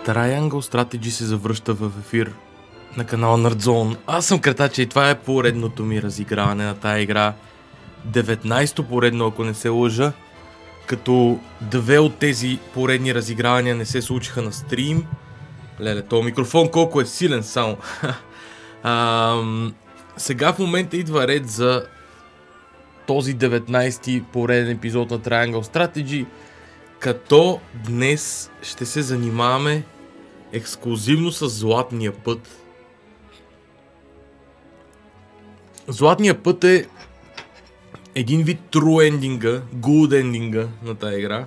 Triangle Strategy се завръща в ефир на канала Nerdzone. Аз съм Картача и това е поредното ми разиграване на тая игра. 19-то поредно, ако не се лъжа. Като две от тези поредни разигравания не се случиха на стрим. Леле, този микрофон колко е силен само. Сега в момента идва ред за този 19-ти пореден епизод на Triangle Strategy, като днес ще се занимаваме ексклузивно с Златния път. Златния път е един вид true ендинга, good ендинга на тази игра.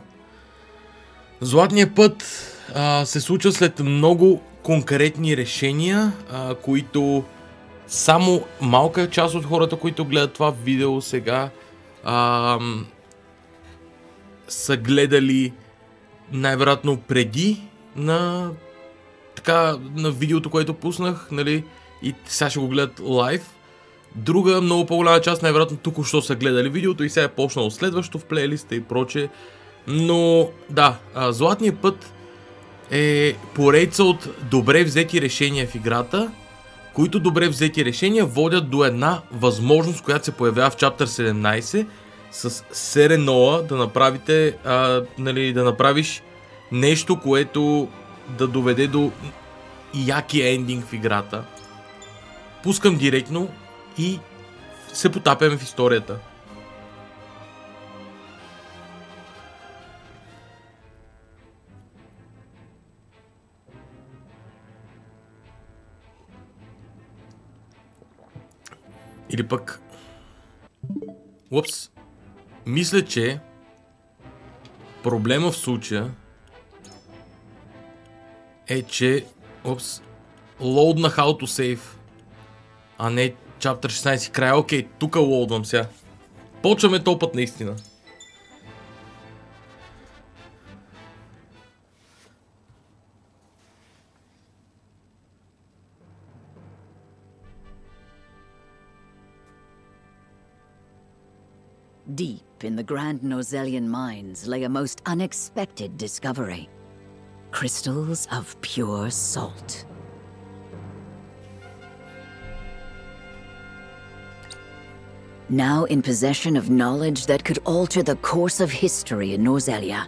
Златния път се случва след много конкретни решения, които само малка част от хората, които гледат това видео сега, са гледали най-вероятно преди на видеото, което пуснах, нали, и сега ще го гледат лайв. Друга много по-голяма част най-вероятно току-що са гледали видеото и сега е почнало следващо в плейлиста и прочее. Но да, Златният път е поредица от добре взети решения в играта, които добре взети решения водят до една възможност, която се появява в чаптър 17 с Сереноа да направите, да направиш нещо, което да доведе до якия ендинг в играта. Пускам директно и се потапяме в историята. Или пък... Упс. Мисля, че проблема в случая е, че... Лоудна how to save, а не чаптър 16 края. Окей, тук лоудвам сега. Почваме този път наистина. Deep in the Grand Nozelian mines lay a most unexpected discovery. Crystals of pure salt. Now in possession of knowledge that could alter the course of history in Norzelia,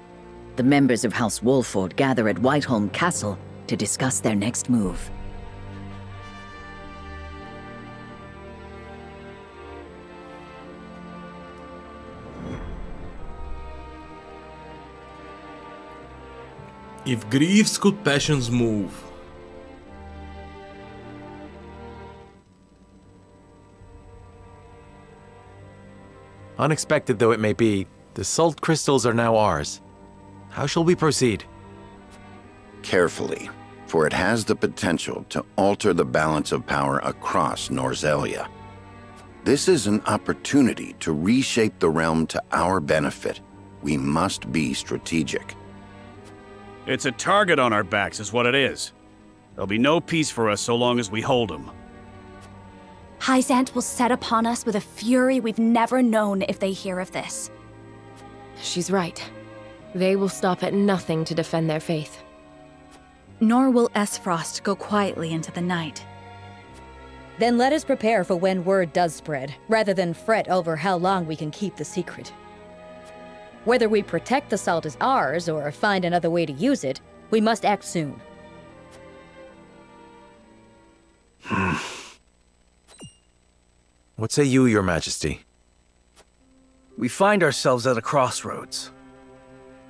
the members of House Wolford gather at Whiteholm Castle to discuss their next move. If griefs could passions move. Unexpected though it may be, the salt crystals are now ours. How shall we proceed? Carefully, for it has the potential to alter the balance of power across Norzelia. This is an opportunity to reshape the realm to our benefit. We must be strategic. It's a target on our backs is what it is. There'll be no peace for us so long as we hold him. Hyzant will set upon us with a fury we've never known if they hear of this. She's right. They will stop at nothing to defend their faith. Nor will Esfrost go quietly into the night. Then let us prepare for when word does spread, rather than fret over how long we can keep the secret. Whether we protect the salt as ours or find another way to use it, we must act soon. What say you, Your Majesty? We find ourselves at a crossroads.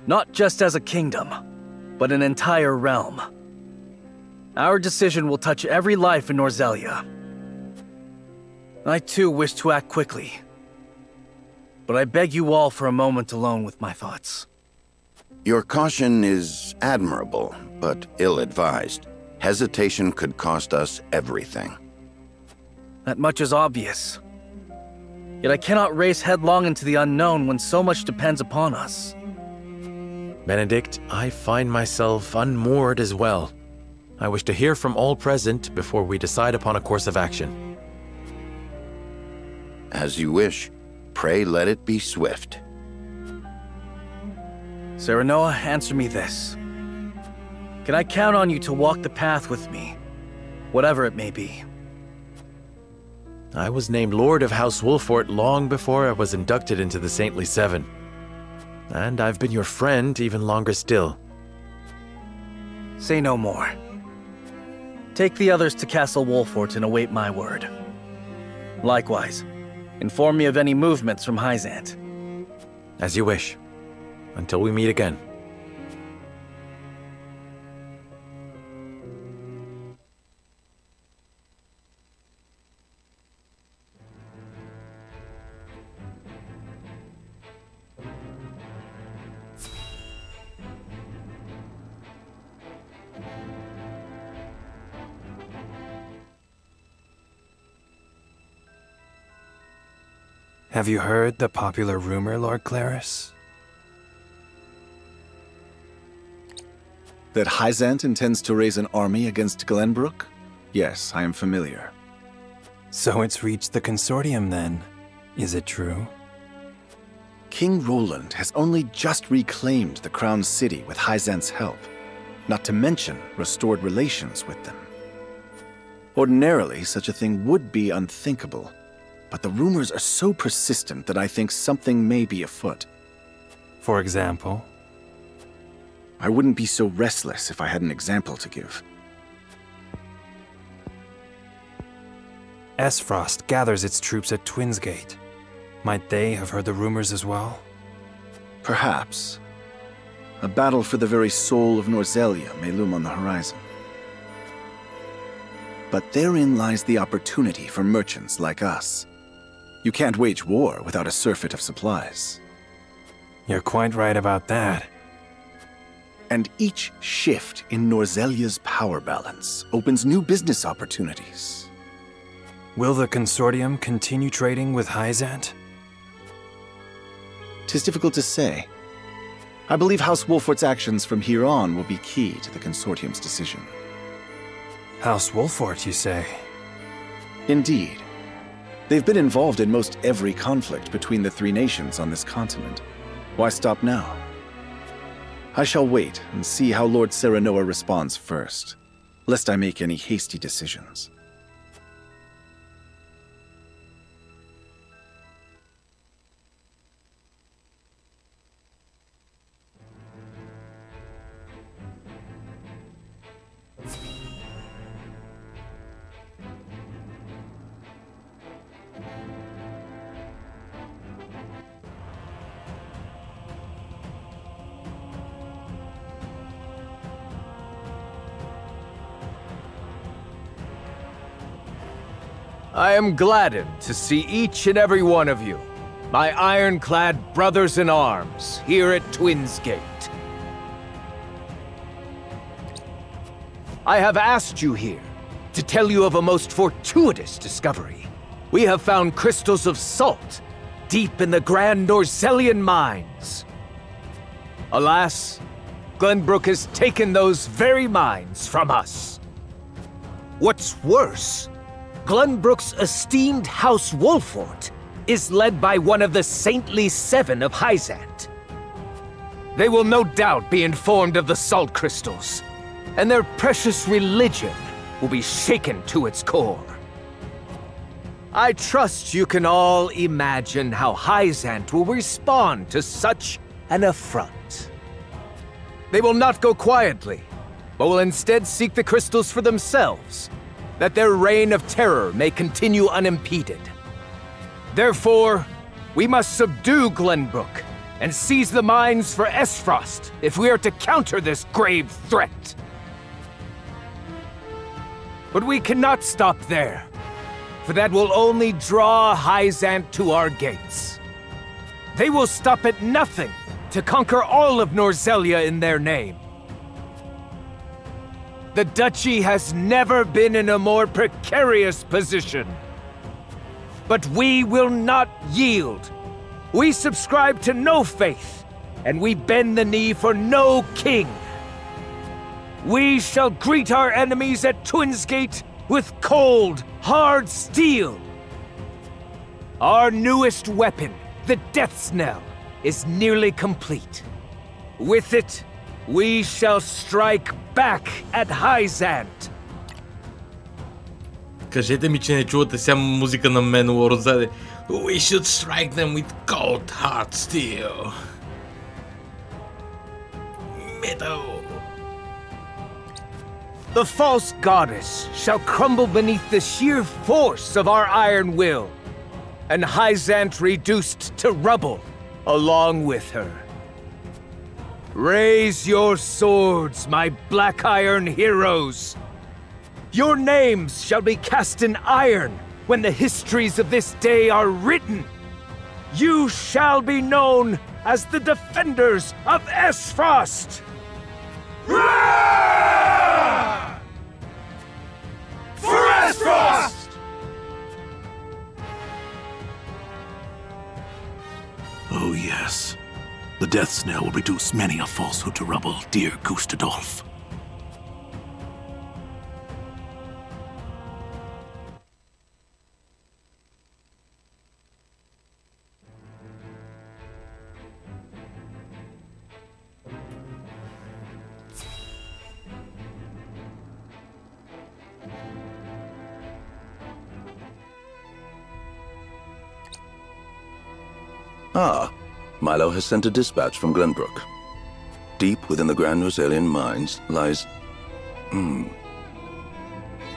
Not just as a kingdom, but an entire realm. Our decision will touch every life in Norzelia. I too wish to act quickly. But I beg you all for a moment alone with my thoughts. Your caution is admirable, but ill-advised. Hesitation could cost us everything. That much is obvious. Yet I cannot race headlong into the unknown when so much depends upon us. Benedict, I find myself unmoored as well. I wish to hear from all present before we decide upon a course of action. As you wish. Pray let it be swift. Serenoa, answer me this. Can I count on you to walk the path with me, whatever it may be? I was named Lord of House Wolfort long before I was inducted into the Saintly Seven. And I've been your friend even longer still. Say no more. Take the others to Castle Wolfort and await my word. Likewise, inform me of any movements from Hyzant. As you wish. Until we meet again. Have you heard the popular rumor, Lord Claris? That Hyzant intends to raise an army against Glenbrook? Yes, I am familiar. So it's reached the consortium then. Is it true? King Roland has only just reclaimed the Crown City with Hyzant's help, not to mention restored relations with them. Ordinarily, such a thing would be unthinkable, but the rumors are so persistent that I think something may be afoot. For example? I wouldn't be so restless if I had an example to give. Esfrost gathers its troops at Twinsgate. Might they have heard the rumors as well? Perhaps. A battle for the very soul of Norzelia may loom on the horizon. But therein lies the opportunity for merchants like us. You can't wage war without a surfeit of supplies. You're quite right about that. And each shift in Norzelia's power balance opens new business opportunities. Will the consortium continue trading with Hyzant? 'Tis difficult to say. I believe House Wolfort's actions from here on will be key to the consortium's decision. House Wolfort, you say? Indeed. They've been involved in most every conflict between the three nations on this continent. Why stop now? I shall wait and see how Lord Serenoa responds first, lest I make any hasty decisions. I am gladdened to see each and every one of you, my ironclad brothers in arms, here at Twinsgate. I have asked you here to tell you of a most fortuitous discovery. We have found crystals of salt deep in the Grand Norzelian mines. Alas, Glenbrook has taken those very mines from us. What's worse, Glenbrook's esteemed House Wolfort is led by one of the Saintly Seven of Hyzant. They will no doubt be informed of the salt crystals, and their precious religion will be shaken to its core. I trust you can all imagine how Hyzant will respond to such an affront. They will not go quietly, but will instead seek the crystals for themselves, that their reign of terror may continue unimpeded. Therefore, we must subdue Glenbrook and seize the mines for Esfrost if we are to counter this grave threat. But we cannot stop there, for that will only draw Hyzant to our gates. They will stop at nothing to conquer all of Norzelia in their name. The Duchy has never been in a more precarious position. But we will not yield. We subscribe to no faith, and we bend the knee for no king. We shall greet our enemies at Twinsgate with cold, hard steel. Our newest weapon, the Death's Knell, is nearly complete. With it, We shall strike back at Hyzant. Кажете ми, че не чувате сега музика на Manowar отзаде. We should strike them with cold hard steel. Metal. The false goddess shall crumble beneath the sheer force of our iron will, and Hyzant reduced to rubble along with her. Raise your swords, my black iron heroes! Your names shall be cast in iron when the histories of this day are written. You shall be known as the defenders of Esfrost! For Esfrost! Oh yes. The death knell will reduce many a falsehood to rubble, dear Gustadolf. Ah, Milo has sent a dispatch from Glenbrook. Deep within the Grand Rosalian mines lies...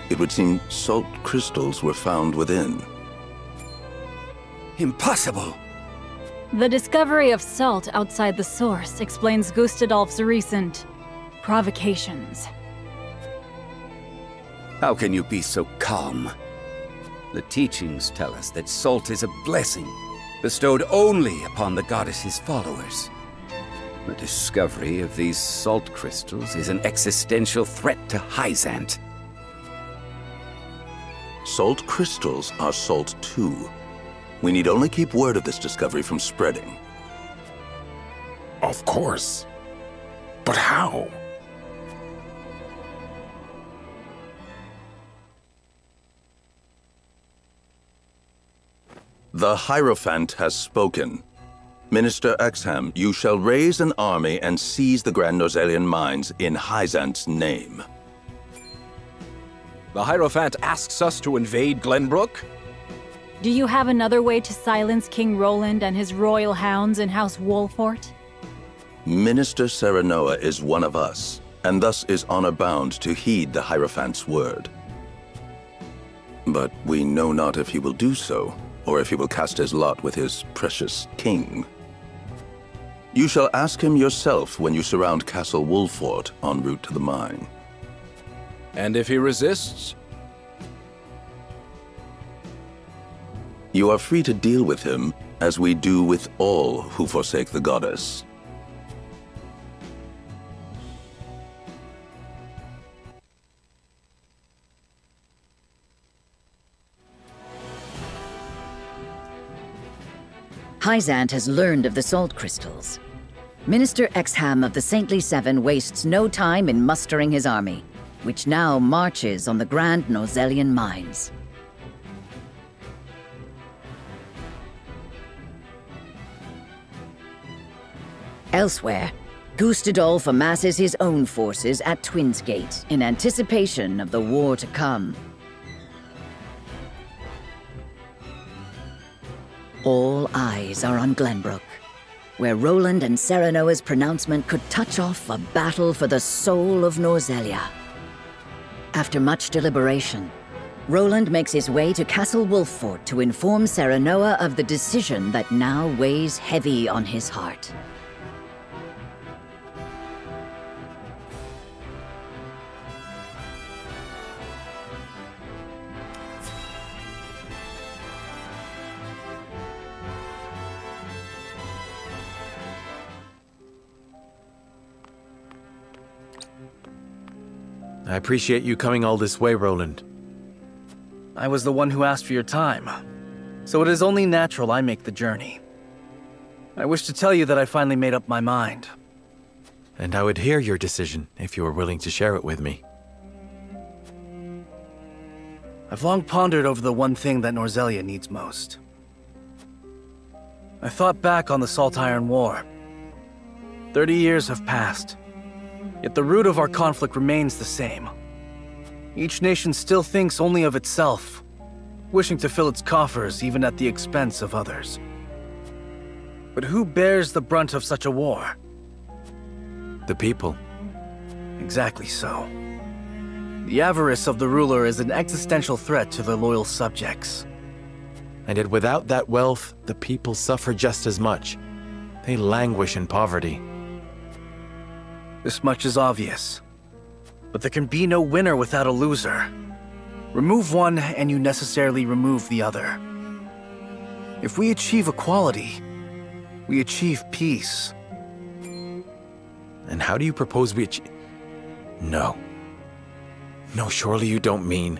It would seem salt crystals were found within. Impossible! The discovery of salt outside the source explains Gustadolf's recent provocations. How can you be so calm? The teachings tell us that salt is a blessing, bestowed only upon the goddess's followers. The discovery of these salt crystals is an existential threat to Hyzant. Salt crystals are salt too. We need only keep word of this discovery from spreading. Of course. But how? The Hierophant has spoken. Minister Exham, you shall raise an army and seize the Grand Rosalian mines in Hyzant's name. The Hierophant asks us to invade Glenbrook? Do you have another way to silence King Roland and his royal hounds in House Wolfort? Minister Serenoa is one of us, and thus is honor-bound to heed the Hierophant's word. But we know not if he will do so, or if he will cast his lot with his precious king. You shall ask him yourself when you surround Castle Wolfort en route to the mine. And if he resists? You are free to deal with him as we do with all who forsake the goddess. Hyzant has learned of the salt crystals. Minister Exham of the Saintly Seven wastes no time in mustering his army, which now marches on the Grand Rosalian mines. Elsewhere, Gustadolf amasses his own forces at Twinsgate in anticipation of the war to come. All eyes are on Glenbrook, where Roland and Serenoa's pronouncement could touch off a battle for the soul of Norzelia. After much deliberation, Roland makes his way to Castle Wolfort to inform Serenoa of the decision that now weighs heavy on his heart. I appreciate you coming all this way, Roland. I was the one who asked for your time, so it is only natural I make the journey. I wish to tell you that I finally made up my mind. And I would hear your decision if you were willing to share it with me. I've long pondered over the one thing that Norzelia needs most. I thought back on the Salt Iron War. 30 years have passed, Yet the root of our conflict remains the same. Each nation still thinks only of itself, wishing to fill its coffers even at the expense of others. But who bears the brunt of such a war? The people. Exactly so. The avarice of the ruler is an existential threat to their loyal subjects. And yet without that wealth, the people suffer just as much. They languish in poverty. This much is obvious. But there can be no winner without a loser. Remove one, and you necessarily remove the other. If we achieve equality, we achieve peace. And how do you propose we achieve... No. No, surely you don't mean...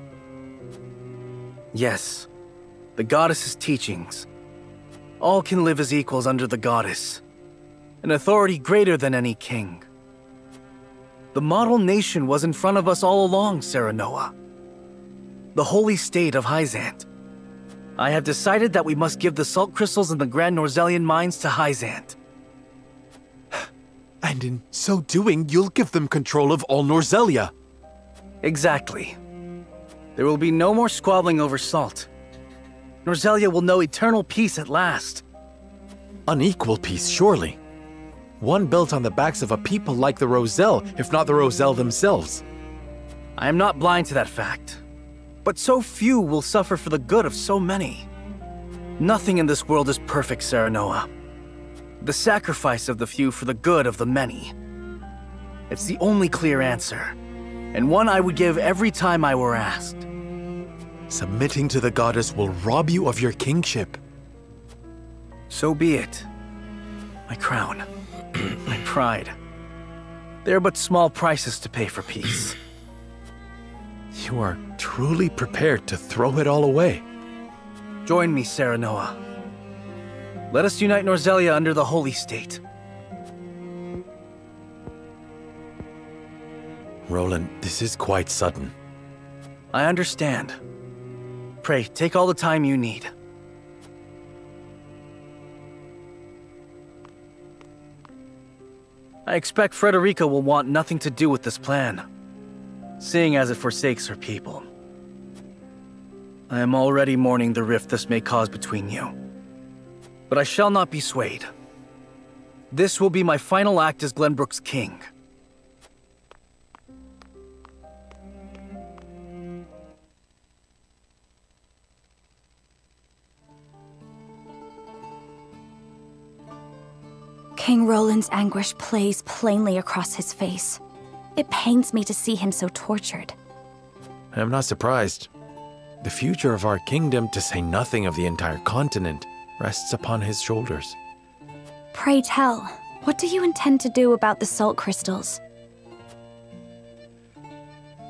Yes. The goddess's teachings. All can live as equals under the goddess. An authority greater than any king. The model nation was in front of us all along, Serenoa. The holy state of Hyzant. I have decided that we must give the salt crystals in the Grand Norzelian mines to Hyzant. And in so doing, you'll give them control of all Norzelia. Exactly. There will be no more squabbling over salt. Norzelia will know eternal peace at last. Unequal peace, surely. One built on the backs of a people like the Roselle, if not the Roselle themselves. I am not blind to that fact. But so few will suffer for the good of so many. Nothing in this world is perfect, Serenoa. The sacrifice of the few for the good of the many. It's the only clear answer, and one I would give every time I were asked. Submitting to the goddess will rob you of your kingship. So be it. My crown, my pride. They are but small prices to pay for peace. You are truly prepared to throw it all away. Join me, Serenoa. Let us unite Norzelia under the holy state. Roland, this is quite sudden. I understand. Pray, take all the time you need. I expect Frederica will want nothing to do with this plan, seeing as it forsakes her people. I am already mourning the rift this may cause between you. But I shall not be swayed. This will be my final act as Glenbrook's king. King Roland's anguish plays plainly across his face. It pains me to see him so tortured. I'm not surprised. The future of our kingdom, to say nothing of the entire continent, rests upon his shoulders. Pray tell, what do you intend to do about the salt crystals?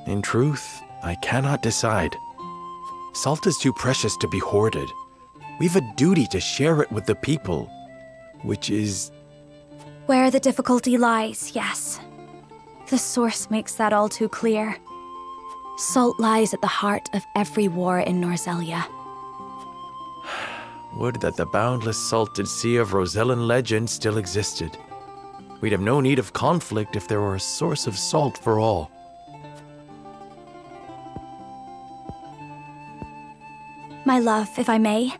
In truth, I cannot decide. Salt is too precious to be hoarded. We've a duty to share it with the people, which is... Where the difficulty lies, yes. The source makes that all too clear. Salt lies at the heart of every war in Norzelia. Would that the boundless salted sea of Rosellan legend still existed. We'd have no need of conflict if there were a source of salt for all. My love, if I may,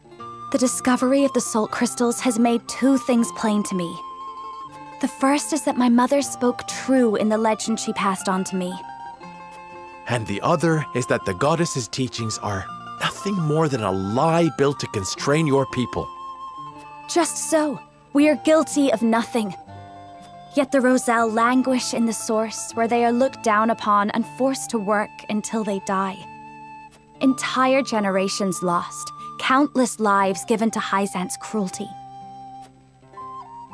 the discovery of the salt crystals has made two things plain to me. The first is that my mother spoke true in the legend she passed on to me. And the other is that the goddess's teachings are nothing more than a lie built to constrain your people. Just so. We are guilty of nothing. Yet the Roselle languish in the source, where they are looked down upon and forced to work until they die. Entire generations lost, countless lives given to Hyzant's cruelty.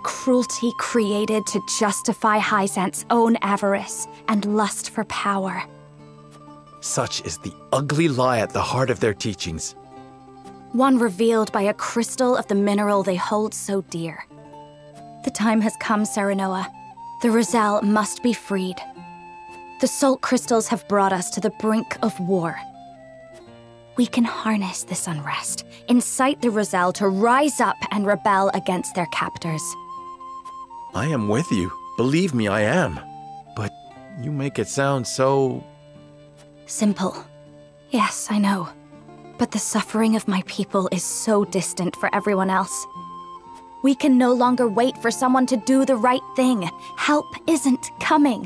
Cruelty created to justify Hyzant's own avarice and lust for power. Such is the ugly lie at the heart of their teachings. One revealed by a crystal of the mineral they hold so dear. The time has come, Serenoa. The Roselle must be freed. The salt crystals have brought us to the brink of war. We can harness this unrest, incite the Roselle to rise up and rebel against their captors. I am with you. Believe me, I am. But You make it sound so... Simple. Yes, I know. But the suffering of my people is so distant for everyone else. We can no longer wait for someone to do the right thing. Help isn't coming.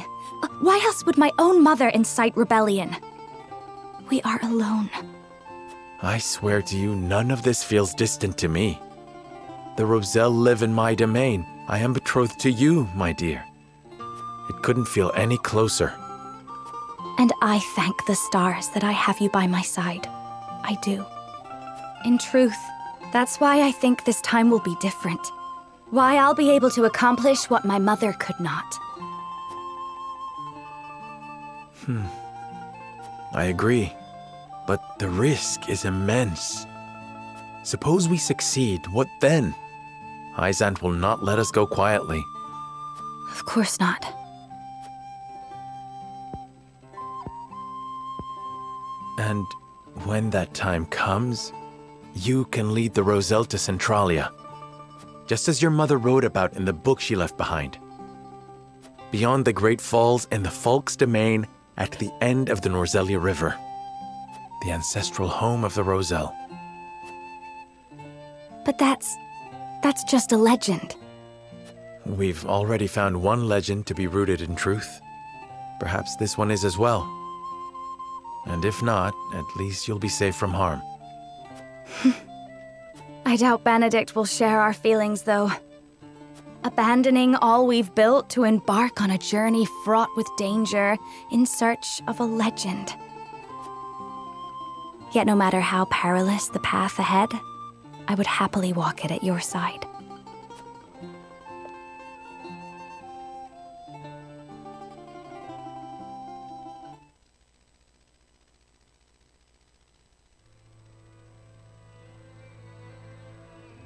Why else would my own mother incite rebellion? We are alone. I swear to you, none of this feels distant to me. The Roselle live in my domain. I am betrothed to you, my dear. It couldn't feel any closer. And I thank the stars that I have you by my side. I do. In truth, that's why I think this time will be different. Why I'll be able to accomplish what my mother could not. I agree. But the risk is immense. Suppose we succeed, what then? Hyzant will not let us go quietly. Of course not. And when that time comes, you can lead the Roselle to Centralia, just as your mother wrote about in the book she left behind. Beyond the Great Falls in the Falk's domain at the end of the Norzelia River, the ancestral home of the Roselle. But that's just a legend. We've already found one legend to be rooted in truth. Perhaps this one is as well. And if not, at least you'll be safe from harm. I doubt Benedict will share our feelings, though. Abandoning all we've built to embark on a journey fraught with danger in search of a legend. Yet no matter how perilous the path ahead, I would happily walk it at your side.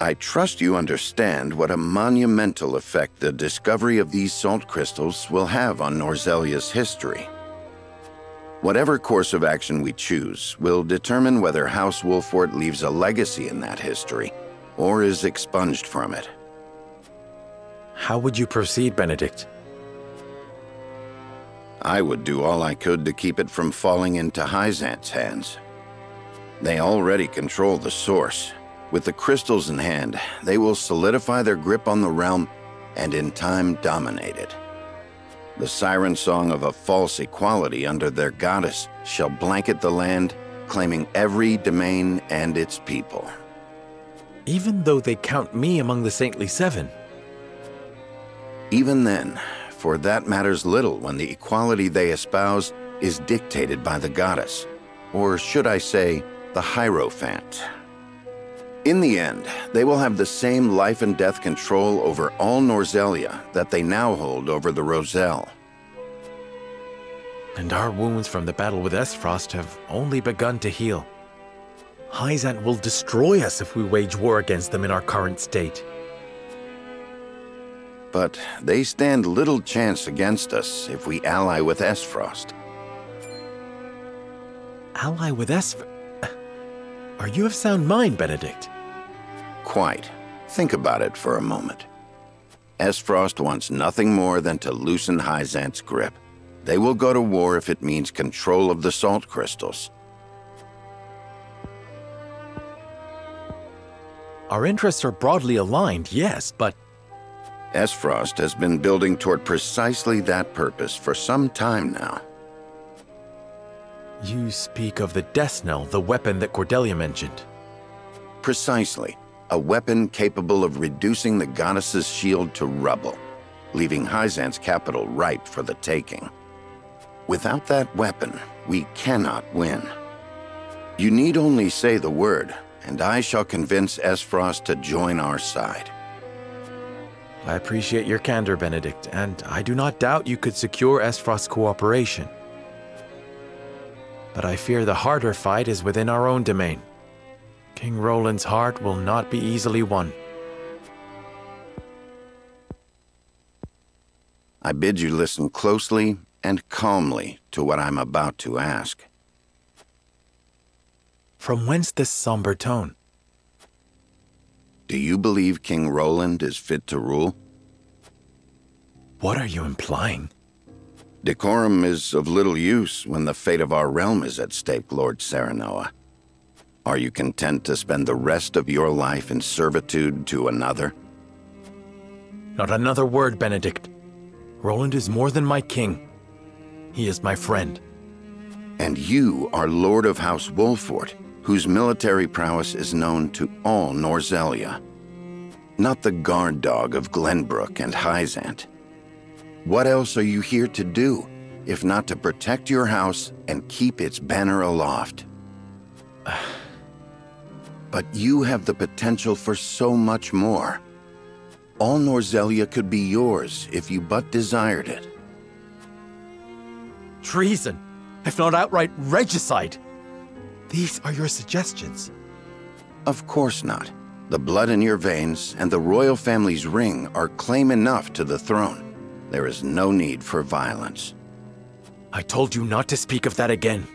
I trust you understand what a monumental effect the discovery of these salt crystals will have on Norzelia's history. Whatever course of action we choose will determine whether House Wolfort leaves a legacy in that history, or is expunged from it. How would you proceed, Benedict? I would do all I could to keep it from falling into Hyzant's hands. They already control the source. With the crystals in hand, they will solidify their grip on the realm and in time dominate it. The siren song of a false equality under their goddess shall blanket the land, claiming every domain and its people. Even though they count me among the Saintly Seven? Even then, for that matters little when the equality they espouse is dictated by the goddess, or should I say, the Hierophant. In the end, they will have the same life and death control over all Norzelia that they now hold over the Roselle. And our wounds from the battle with Esfrost have only begun to heal. Hyzant will destroy us if we wage war against them in our current state. But they stand little chance against us if we ally with Esfrost. Ally with Esfrost? Are you of sound mind, Benedict? Quite. Think about it for a moment. Esfrost wants nothing more than to loosen Hyzant's grip. They will go to war if it means control of the salt crystals. Our interests are broadly aligned, yes, but... Esfrost has been building toward precisely that purpose for some time now. You speak of the Death Knell, the weapon that Cordelia mentioned. Precisely. A weapon capable of reducing the goddess's shield to rubble, leaving Hyzant's capital ripe for the taking. Without that weapon, we cannot win. You need only say the word, and I shall convince Esfrost to join our side. I appreciate your candor, Benedict, and I do not doubt you could secure Esfrost's cooperation. But I fear the harder fight is within our own domain. King Roland's heart will not be easily won. I bid you listen closely and calmly to what I'm about to ask. From whence this somber tone? Do you believe King Roland is fit to rule? What are you implying? Decorum is of little use when the fate of our realm is at stake, Lord Serenoa. Are you content to spend the rest of your life in servitude to another? Not another word, Benedict. Roland is more than my king. He is my friend. And you are Lord of House Wolfort, whose military prowess is known to all Norzelia. Not the guard dog of Glenbrook and Hyzant. What else are you here to do, if not to protect your house and keep its banner aloft? But you have the potential for so much more. All Norzelia could be yours if you but desired it. Treason, if not outright regicide. These are your suggestions. Of course not. The blood in your veins and the royal family's ring are claim enough to the throne. There is no need for violence. I told you not to speak of that again.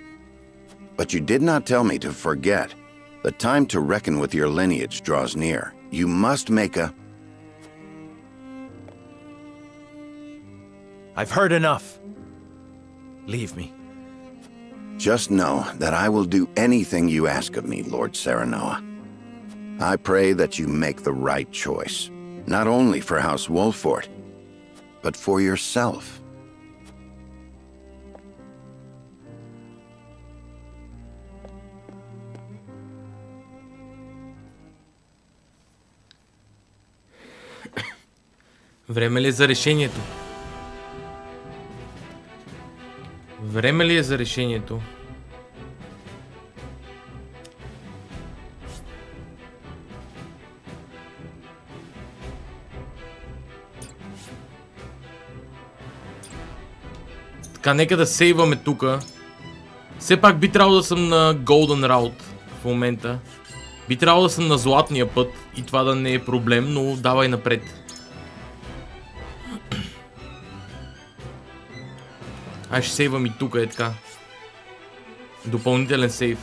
But you did not tell me to forget. The time to reckon with your lineage draws near. You must make a... I've heard enough. Leave me. Just know that I will do anything you ask of me, Lord Serenoa. I pray that you make the right choice, not only for House Wolfort, but for yourself. Време ли е за решението? Време ли е за решението? Така, нека да сейваме тука. Все пак би трябвало да съм на Golden Route в момента. Би трябвало да съм на Златния път и това да не е проблем, но давай напред. Ай, ще сейвам и тука, е така. Допълнителен сейв.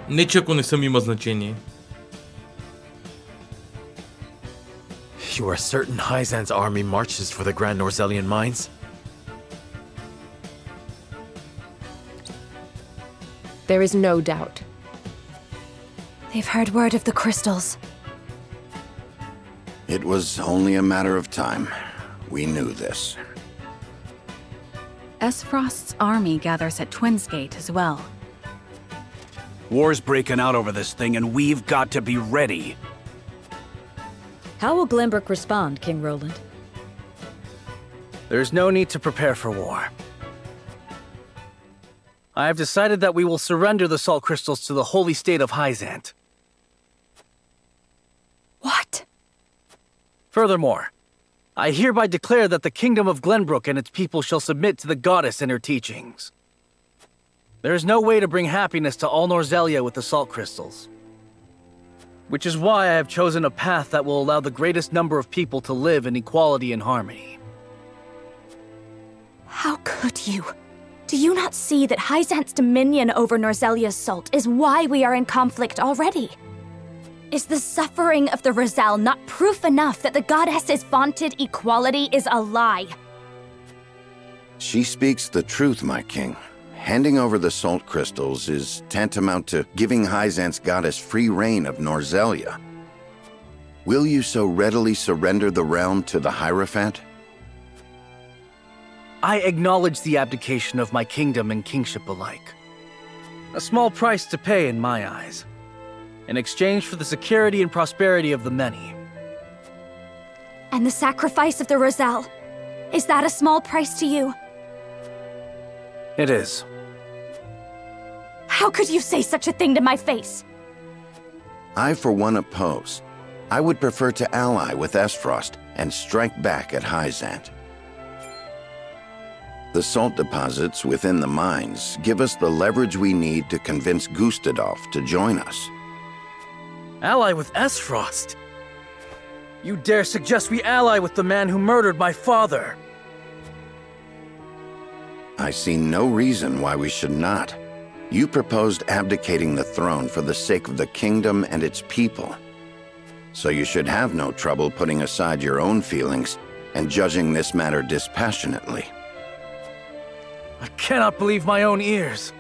Не, че ако не съм, има значение. You are certain Hyzant's army marches for the Grand Norzelian mines? There is no doubt. They've heard word of the crystals. It was only a matter of time. We knew this. Esfrost's army gathers at Twinsgate as well. War's breaking out over this thing, and we've got to be ready. How will Glenbrook respond, King Roland? There's no need to prepare for war. I have decided that we will surrender the salt crystals to the holy state of Hyzant. What? Furthermore, I hereby declare that the kingdom of Glenbrook and its people shall submit to the goddess and her teachings. There is no way to bring happiness to all Norzelia with the salt crystals. Which is why I have chosen a path that will allow the greatest number of people to live in equality and harmony. How could you? Do you not see that Hyzant's dominion over Norzelia's salt is why we are in conflict already? Is the suffering of the Rizal not proof enough that the goddess's vaunted equality is a lie? She speaks the truth, my king. Handing over the salt crystals is tantamount to giving Hyzant's goddess free reign of Norzelia. Will you so readily surrender the realm to the Hierophant? I acknowledge the abdication of my kingdom and kingship alike. A small price to pay in my eyes, in exchange for the security and prosperity of the many. And the sacrifice of the Rizal, is that a small price to you? It is. How could you say such a thing to my face? I, for one, oppose. I would prefer to ally with Esfrost and strike back at Hyzant. The salt deposits within the mines give us the leverage we need to convince Gustadolf to join us. Ally with Esfrost? You dare suggest we ally with the man who murdered my father? I see no reason why we should not. You proposed abdicating the throne for the sake of the kingdom and its people. So you should have no trouble putting aside your own feelings and judging this matter dispassionately. I cannot believe my own ears.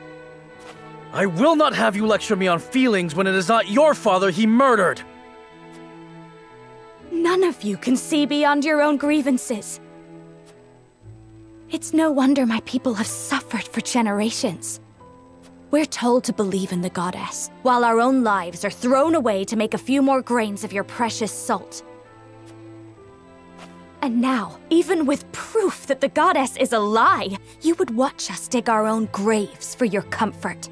I will not have you lecture me on feelings when it is not your father he murdered! None of you can see beyond your own grievances. It's no wonder my people have suffered for generations. We're told to believe in the goddess, while our own lives are thrown away to make a few more grains of your precious salt. And now, even with proof that the goddess is a lie, you would watch us dig our own graves for your comfort.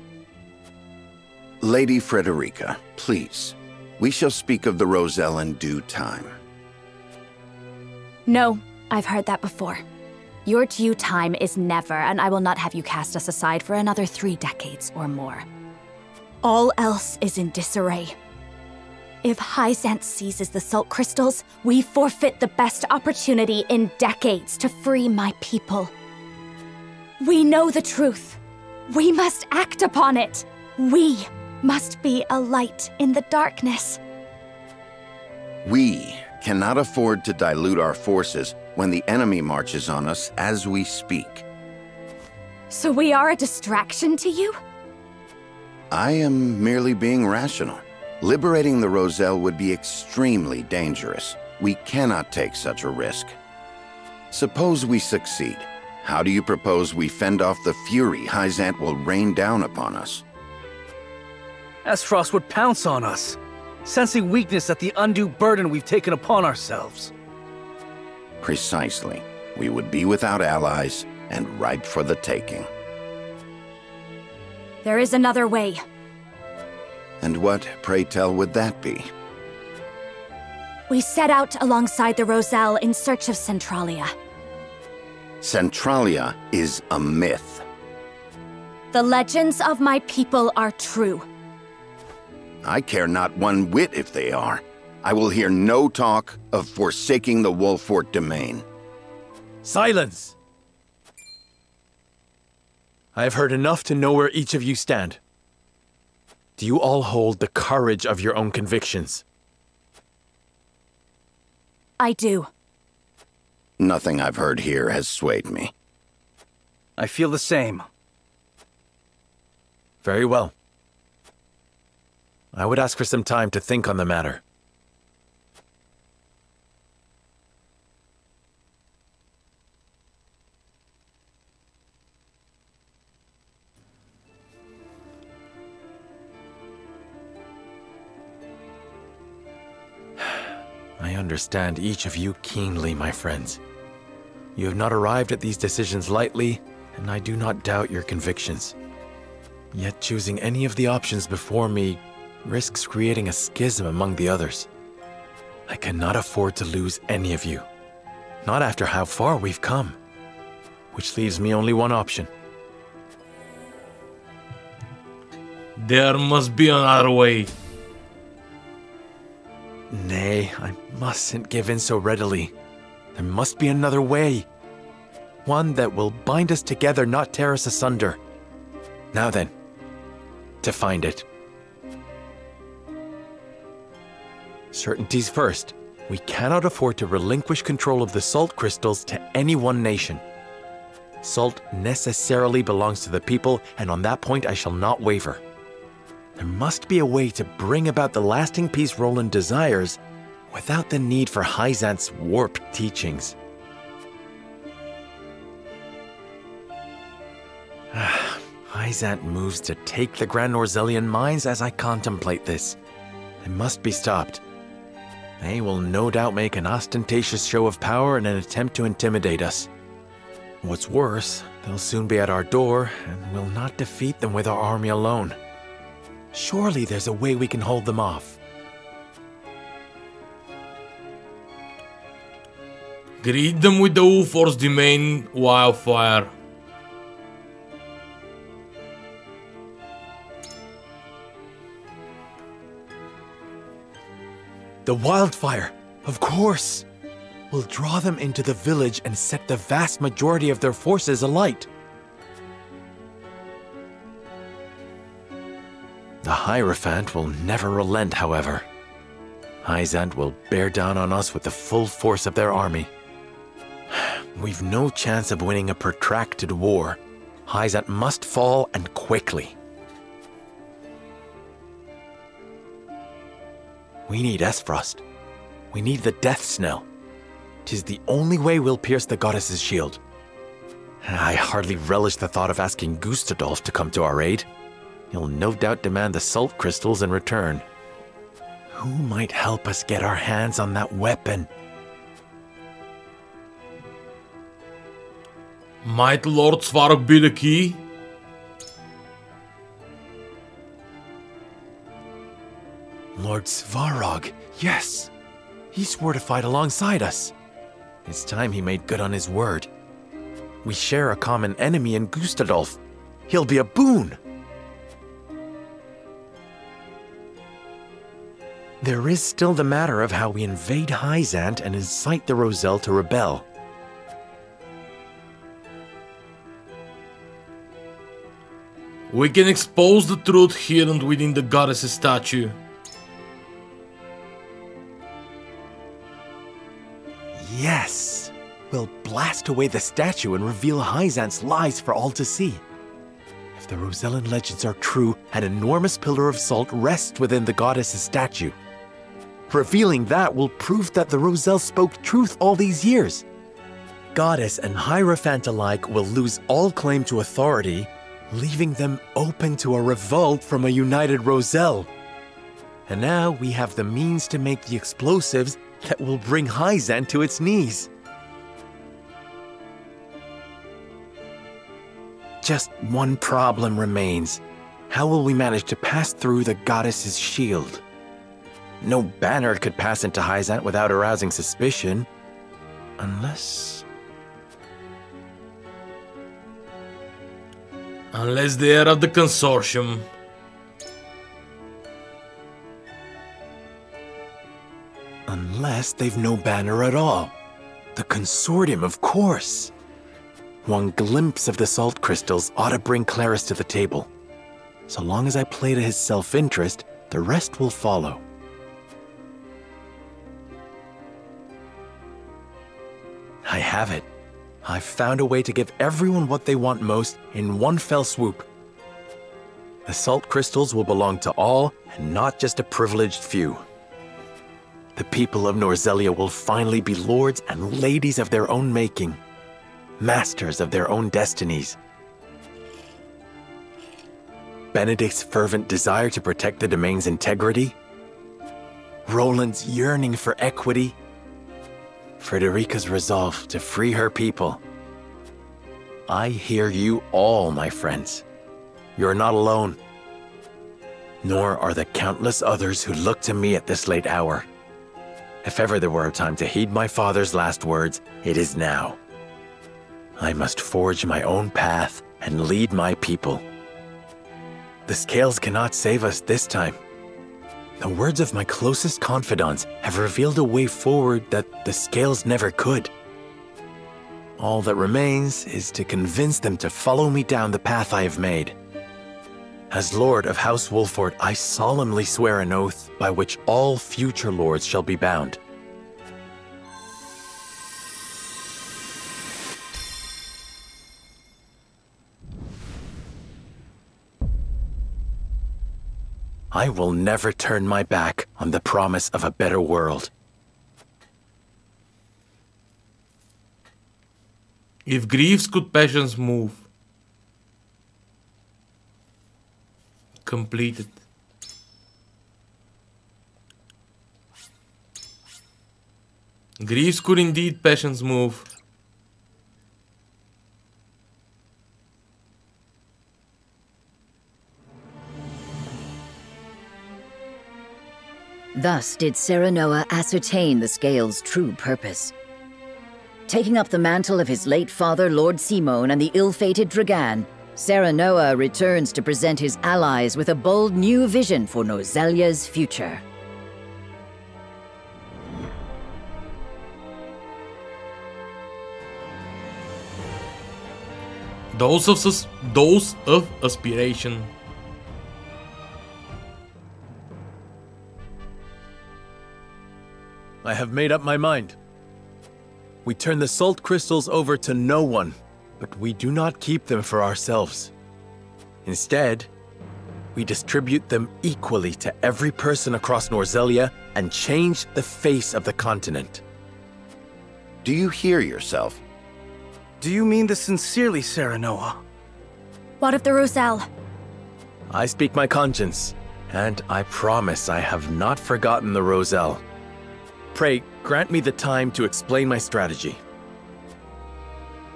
Lady Frederica, please. We shall speak of the Roselle in due time. No, I've heard that before. Your due time is never, and I will not have you cast us aside for another 3 decades or more. All else is in disarray. If Hyzant seizes the salt crystals, we forfeit the best opportunity in decades to free my people. We know the truth. We must act upon it. We must be a light in the darkness. We cannot afford to dilute our forces when the enemy marches on us as we speak. So we are a distraction to you? I am merely being rational. Liberating the Roselle would be extremely dangerous. We cannot take such a risk. Suppose we succeed. How do you propose we fend off the fury Hyzant will rain down upon us? Esfrost would pounce on us, sensing weakness at the undue burden we've taken upon ourselves. Precisely. We would be without allies and ripe for the taking. There is another way. And what, pray tell, would that be? We set out alongside the Roselle in search of Centralia. Centralia is a myth. The legends of my people are true. I care not one whit if they are. I will hear no talk of forsaking the Wolfort domain. Silence! I have heard enough to know where each of you stand. Do you all hold the courage of your own convictions? I do. Nothing I've heard here has swayed me. I feel the same. Very well. I would ask for some time to think on the matter. I understand each of you keenly, my friends. You have not arrived at these decisions lightly, and I do not doubt your convictions. Yet choosing any of the options before me risks creating a schism among the others. I cannot afford to lose any of you, not after how far we've come, which leaves me only one option. There must be another way. Nay, I mustn't give in so readily. There must be another way. One that will bind us together, not tear us asunder. Now then, to find it. Certainties first. We cannot afford to relinquish control of the salt crystals to any one nation. Salt necessarily belongs to the people, and on that point I shall not waver. There must be a way to bring about the lasting peace Roland desires without the need for Hyzant's warped teachings. Hyzant moves to take the Grand Norzellian mines as I contemplate this. It must be stopped. They will no doubt make an ostentatious show of power in an attempt to intimidate us. What's worse, they'll soon be at our door, and we'll not defeat them with our army alone. Surely there's a way we can hold them off. Greet them with the Wolfort's domain wildfire. The wildfire, of course! We'll draw them into the village and set the vast majority of their forces alight. The Hierophant will never relent, however. Hyzant will bear down on us with the full force of their army. We've no chance of winning a protracted war. Hyzant must fall, and quickly. We need Esfrost. We need the Death's Knell. 'Tis the only way we'll pierce the goddess's shield. I hardly relish the thought of asking Gustadolf to come to our aid. He'll no doubt demand the salt crystals in return. Who might help us get our hands on that weapon? Might Lord Svarog be the key? Lord Svarog, yes! He swore to fight alongside us. It's time he made good on his word. We share a common enemy in Gustadolf. He'll be a boon! There is still the matter of how we invade Hyzant and incite the Roselle to rebel. We can expose the truth hidden within the goddess's statue. Yes! We'll blast away the statue and reveal Hyzant's lies for all to see. If the Rosellan legends are true, an enormous pillar of salt rests within the goddess's statue. Revealing that will prove that the Roselle spoke truth all these years. Goddess and Hierophant alike will lose all claim to authority, leaving them open to a revolt from a united Roselle. And now we have the means to make the explosives that will bring Hyzant to its knees. Just one problem remains. How will we manage to pass through the goddess's shield? No banner could pass into Hyzant without arousing suspicion. Unless they are of the consortium. Unless they've no banner at all. The consortium, of course. One glimpse of the salt crystals ought to bring Claris to the table. So long as I play to his self-interest, the rest will follow. I have it. I've found a way to give everyone what they want most in one fell swoop. The salt crystals will belong to all, and not just a privileged few. The people of Norzelia will finally be lords and ladies of their own making, masters of their own destinies. Benedict's fervent desire to protect the domain's integrity, Roland's yearning for equity, Frederica's resolve to free her people. I hear you all, my friends. You're not alone. Nor are the countless others who look to me at this late hour. If ever there were a time to heed my father's last words, it is now. I must forge my own path and lead my people. The scales cannot save us this time. The words of my closest confidants have revealed a way forward that the scales never could. All that remains is to convince them to follow me down the path I have made. As Lord of House Wolford, I solemnly swear an oath by which all future lords shall be bound. I will never turn my back on the promise of a better world. If griefs could passions move. Completed. Griefs could indeed passions move. Thus did Serenoa ascertain the Scale's true purpose. Taking up the mantle of his late father, Lord Simone, and the ill-fated Dragan, Serenoa returns to present his allies with a bold new vision for Norzelia's future. Dose of aspiration. I have made up my mind. We turn the salt crystals over to no one, but we do not keep them for ourselves. Instead, we distribute them equally to every person across Norzelia and change the face of the continent. Do you hear yourself? Do you mean this sincerely, Serenoa? What of the Roselle? I speak my conscience, and I promise I have not forgotten the Roselle. Pray, grant me the time to explain my strategy.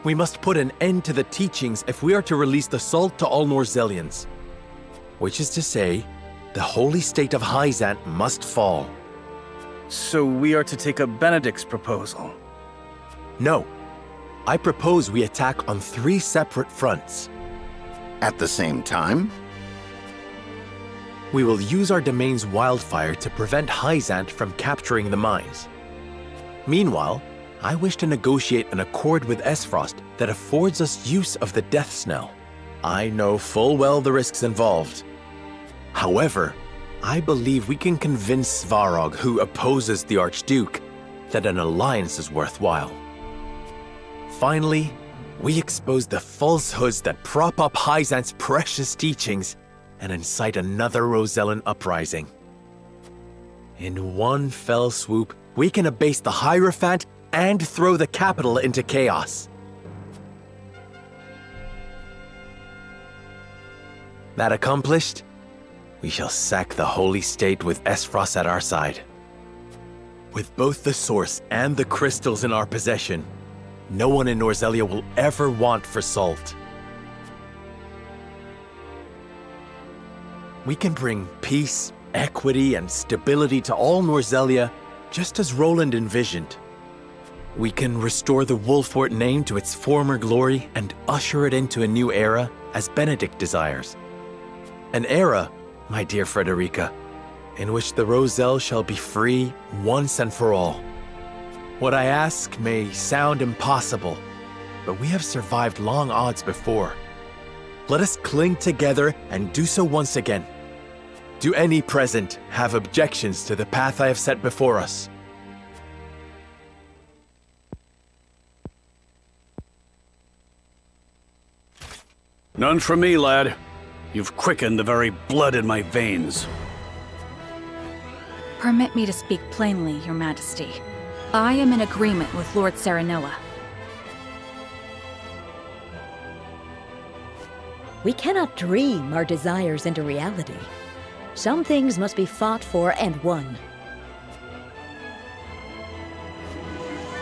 We must put an end to the teachings if we are to release the salt to all Norzelians. Which is to say, the holy state of Hyzant must fall. So we are to take up Benedict's proposal? No. I propose we attack on 3 separate fronts. At the same time? We will use our domain's wildfire to prevent Hyzant from capturing the mines. Meanwhile, I wish to negotiate an accord with Esfrost that affords us use of the Death Snell. I know full well the risks involved. However, I believe we can convince Svarog, who opposes the Archduke, that an alliance is worthwhile. Finally, we expose the falsehoods that prop up Hyzant's precious teachings and incite another Rosellan uprising. In one fell swoop, we can abase the Hierophant and throw the capital into chaos. That accomplished, we shall sack the holy state with Esfrost at our side. With both the source and the crystals in our possession, no one in Norzelia will ever want for salt. We can bring peace, equity, and stability to all Norzelia, just as Roland envisioned. We can restore the Wolfort name to its former glory and usher it into a new era, as Benedict desires. An era, my dear Frederica, in which the Roselle shall be free once and for all. What I ask may sound impossible, but we have survived long odds before. Let us cling together and do so once again. Do any present have objections to the path I have set before us? None from me, lad. You've quickened the very blood in my veins. Permit me to speak plainly, Your Majesty. I am in agreement with Lord Serenoa. We cannot dream our desires into reality. Some things must be fought for and won.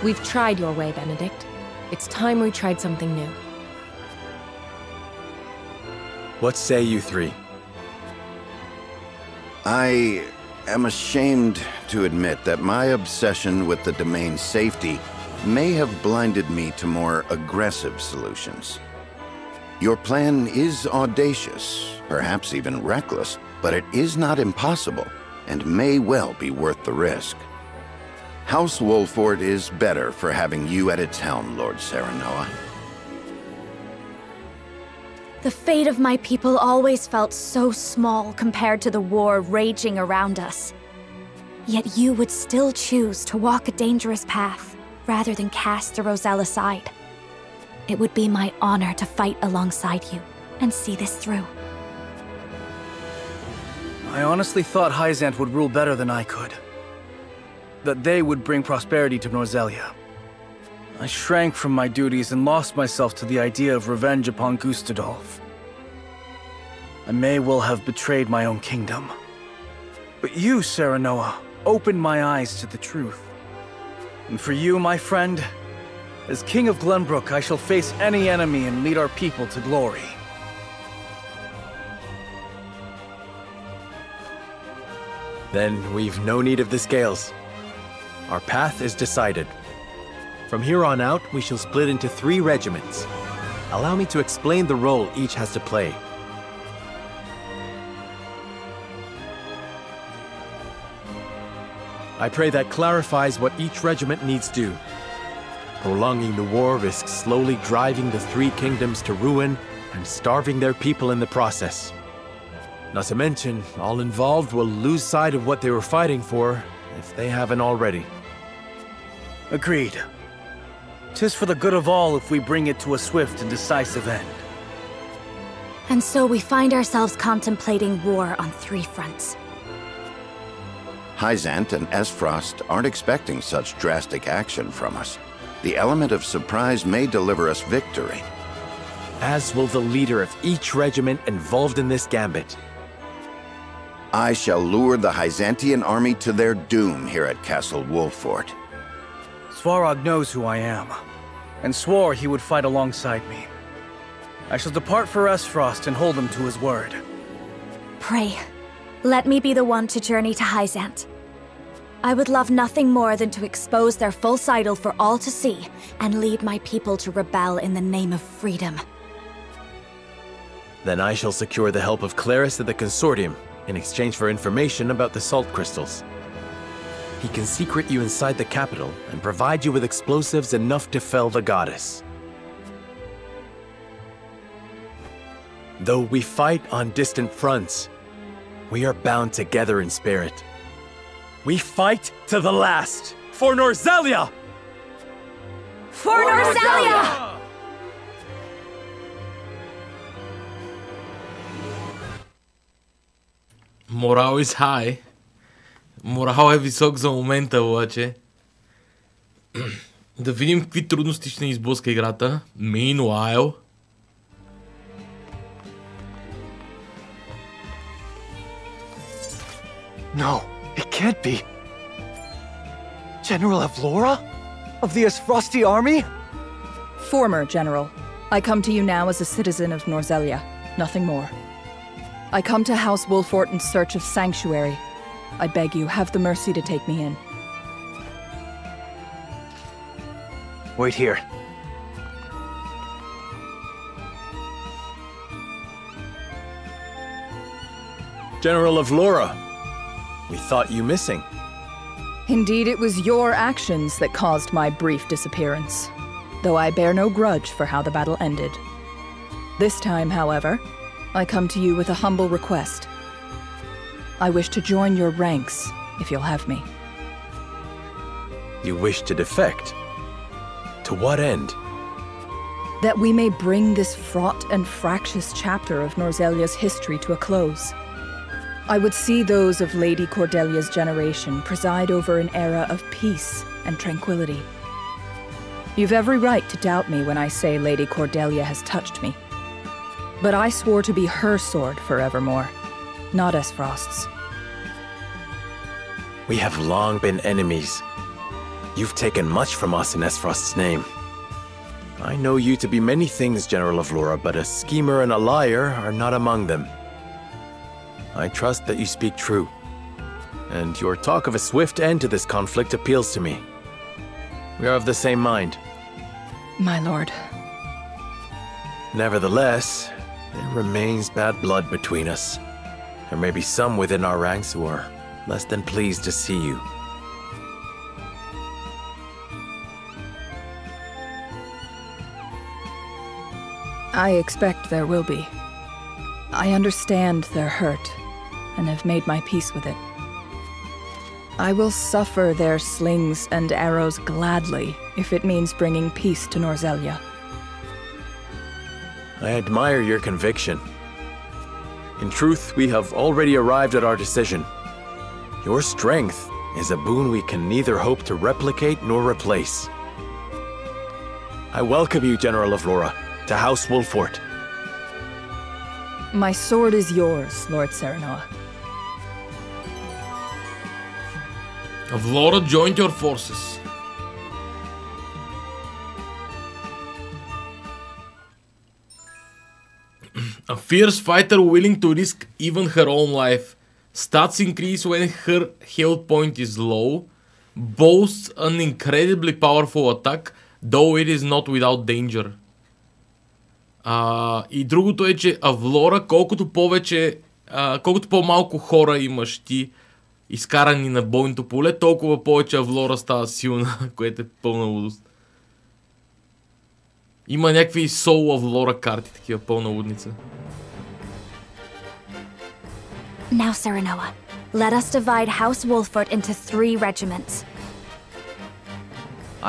We've tried your way, Benedict. It's time we tried something new. What say you 3? I am ashamed to admit that my obsession with the domain's safety may have blinded me to more aggressive solutions. Your plan is audacious, perhaps even reckless, but it is not impossible, and may well be worth the risk. House Wolfort is better for having you at its helm, Lord Serenoa. The fate of my people always felt so small compared to the war raging around us. Yet you would still choose to walk a dangerous path, rather than cast the Roselle aside. It would be my honor to fight alongside you, and see this through. I honestly thought Hyzant would rule better than I could. That they would bring prosperity to Norzelia. I shrank from my duties and lost myself to the idea of revenge upon Gustadolf. I may well have betrayed my own kingdom. But you, Serenoa, opened my eyes to the truth. And for you, my friend, as King of Glenbrook, I shall face any enemy and lead our people to glory. Then we've no need of the scales. Our path is decided. From here on out, we shall split into 3 regiments. Allow me to explain the role each has to play. I pray that clarifies what each regiment needs do. Prolonging the war risks slowly driving the 3 kingdoms to ruin and starving their people in the process. Not to mention, all involved will lose sight of what they were fighting for, if they haven't already. Agreed. 'Tis for the good of all if we bring it to a swift and decisive end. And so we find ourselves contemplating war on 3 fronts. Hyzant and Esfrost aren't expecting such drastic action from us. The element of surprise may deliver us victory. As will the leader of each regiment involved in this gambit. I shall lure the Hyzantian army to their doom here at Castle Wolffort. Svarog knows who I am, and swore he would fight alongside me. I shall depart for Esfrost and hold him to his word. Pray, let me be the one to journey to Hyzant. I would love nothing more than to expose their false idol for all to see, and lead my people to rebel in the name of freedom. Then I shall secure the help of Clerys of the Consortium in exchange for information about the salt crystals. He can secret you inside the capital and provide you with explosives enough to fell the goddess. Though we fight on distant fronts, we are bound together in spirit. We fight to the last for Norzelia! For Norzelia! Morale is high. Морал е висок за момента, обаче. Да видим какви трудности ще ни изблъска играта. Meanwhile. No, it can't be. General Avlora? Of the Esfrosti army? Former General. I come to you now as a citizen of Norzelia. Nothing more. I come to House Wolffort in search of sanctuary. I beg you, have the mercy to take me in. Wait here. General Avlora, we thought you missing. Indeed, it was your actions that caused my brief disappearance, though I bear no grudge for how the battle ended. This time, however, I come to you with a humble request. I wish to join your ranks, if you'll have me. You wish to defect? To what end? That we may bring this fraught and fractious chapter of Norzelia's history to a close. I would see those of Lady Cordelia's generation preside over an era of peace and tranquility. You've every right to doubt me when I say Lady Cordelia has touched me. But I swore to be her sword forevermore, not Esfrost's. We have long been enemies. You've taken much from us in Esfrost's name. I know you to be many things, General Avlora, but a schemer and a liar are not among them. I trust that you speak true, and your talk of a swift end to this conflict appeals to me. We are of the same mind. My lord. Nevertheless, there remains bad blood between us. There may be some within our ranks who are less than pleased to see you. I expect there will be. I understand their hurt, and have made my peace with it. I will suffer their slings and arrows gladly, if it means bringing peace to Norzelia. I admire your conviction. In truth, we have already arrived at our decision. Your strength is a boon we can neither hope to replicate nor replace. I welcome you, General Avlora, to House Wolffort. My sword is yours, Lord Serenoa. Avlora joined your forces. A fierce fighter willing to risk even her own life. Stats increase when her health point is low. Boasts an incredibly powerful attack, though it is not without danger. И другото е, че Авлора, колкото по-малко хора имаш ти изкарани на бойното поле, толкова повече Авлора става силна, което е пълна лудост. Има някакви Soul Avlora карти, такива пълна лудница. Now, Serenoa, let us divide House Wolffort into 3 regiments.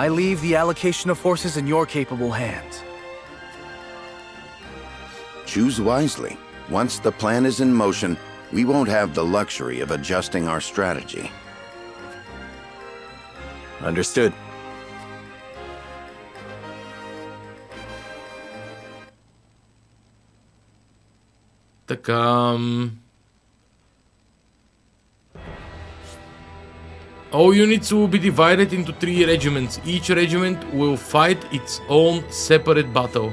I leave the allocation of forces in your capable hands. Choose wisely. Once the plan is in motion, we won't have the luxury of adjusting our strategy. Understood. Така... All units will be divided into 3 regiments. Each regiment will fight its own separate battle.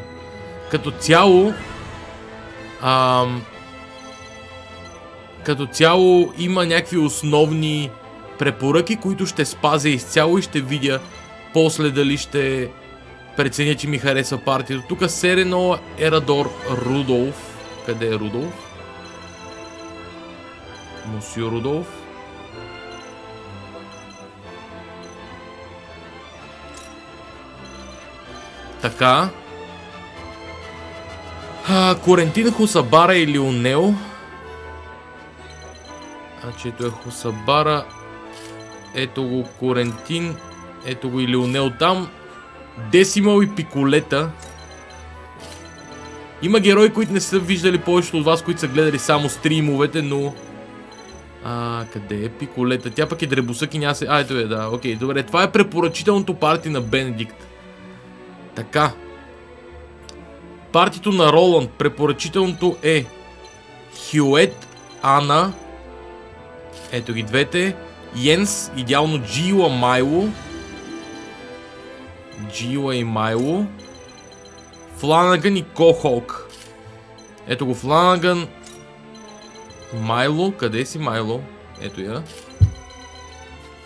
Като цяло има някакви основни препоръки, които ще спазя изцяло и ще видя после дали ще преценя, че ми харесва партията. Тук Серено, Ерадор, Рудолф. Къде е Рудолф? Мусио Рудолф. Така. Корентин, Хусабара и Лионел. Значи ето е Хусабара. Ето го Корентин. Ето го и Лионел там. Десимал и Пиколета. Има герои, които не са виждали повечето от вас, които са гледали само стримовете, но... къде е Пиколета? Тя пък е дребосък и няма се... ето е, да, окей, добре. Това е препоръчителното парти на Бенедикт. Така. Партито на Роланд. Препоръчителното е Хюет, Ана. Ето ги двете. Йенс, идеално Джила, Майло. Джила и Майло. Фланаган и Кохолк. Ето го Фланаган. Майло. Къде си Майло? Ето я.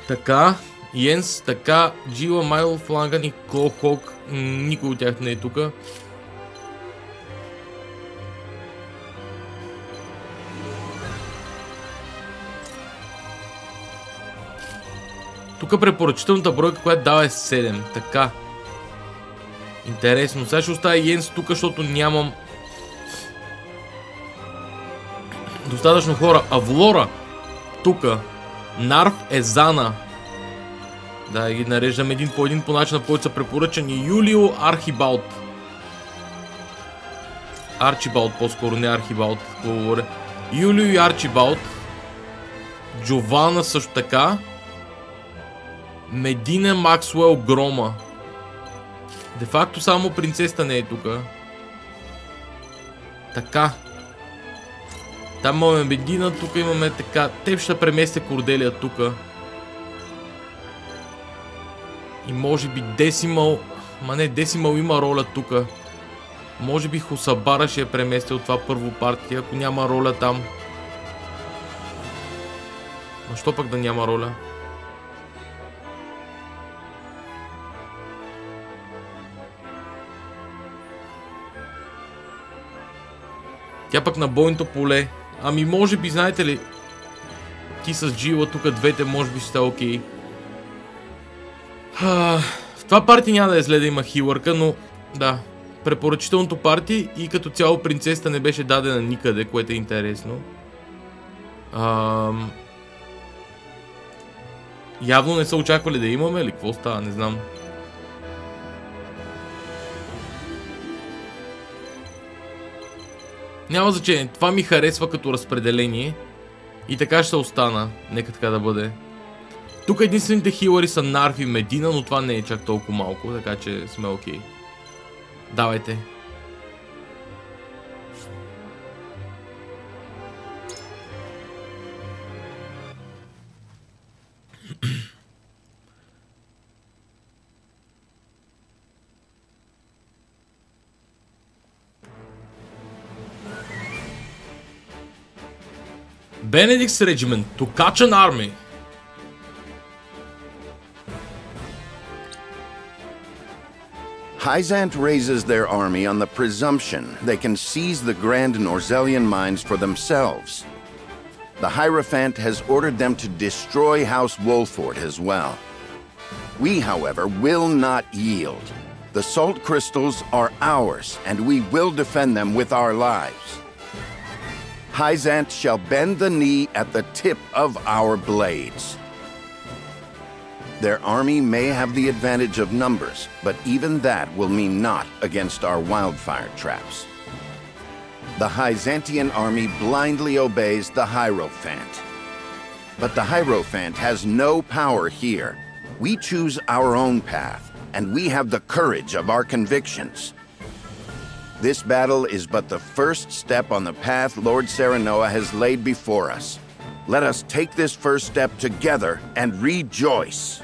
Така. Йенс, така. Джила, Майло, Фланаган и Кохолк. Никой от тях не е тука. Тук препоръчителната бройка, която дава е 7. Така. Интересно. Сега ще оставя Йенс тук, защото нямам достатъчно хора. Авлора. Тука. Нарв, Езана. Да, ги нареждам един по начин, на който са препоръчани. Юлио, Архибалд. Арчибалд, по-скоро, не Архибалд. Говоря. Юлио и Арчибалд. Джована също така. Медина, Максуел, Грома. Де факто само принцеста не е тука. Така. Там имаме Медина, тук имаме така. Теб ще преместя Корделия тука. И може би Десимал. Ма не, Десимал има роля тука. Може би Хусабара ще я преместя от това първо партия, ако няма роля там. Но що пък да няма роля? Тя пък на бойното поле. Ами може би, знаете ли, ти с Джила тук двете може би ще са окей. В това парти няма да е зле да има хилърка, но да. Препоръчителното парти и като цяло принцеста не беше дадена никъде, което е интересно. Явно не са очаквали да имаме или какво става, не знам. Няма значение, това ми харесва като разпределение и така ще остана, нека така да бъде. Тук единствените хилъри са Нарв и Медина, но това не е чак толкова малко, така че сме окей. Давайте. Benedict's regiment to catch an army. Hyzant raises their army on the presumption they can seize the Grand Norzelian mines for themselves. The Hierophant has ordered them to destroy House Wolford as well. We, however, will not yield. The salt crystals are ours, and we will defend them with our lives. Hyzant shall bend the knee at the tip of our blades. Their army may have the advantage of numbers, but even that will mean naught against our wildfire traps. The Hyzantian army blindly obeys the Hierophant. But the Hierophant has no power here. We choose our own path, and we have the courage of our convictions. This battle is but the first step on the path Lord Serenoa has laid before us. Let us take this first step together and rejoice.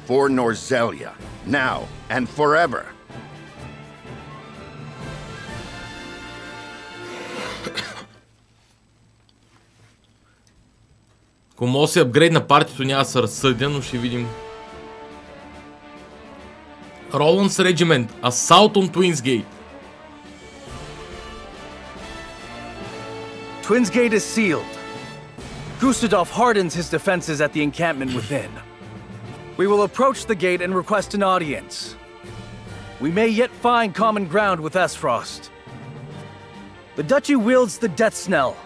For Norzelia, now and forever. Ако мога да се апгрейд на партито, няма да се разсъдя, но ще видим. Roland's Regiment, Assault on Twinsgate. Twinsgate is sealed. Gustadolf hardens his defenses at the encampment within. We will approach the gate and request an audience. We may yet find common ground with Esfrost. The Duchy wields the Death Snell,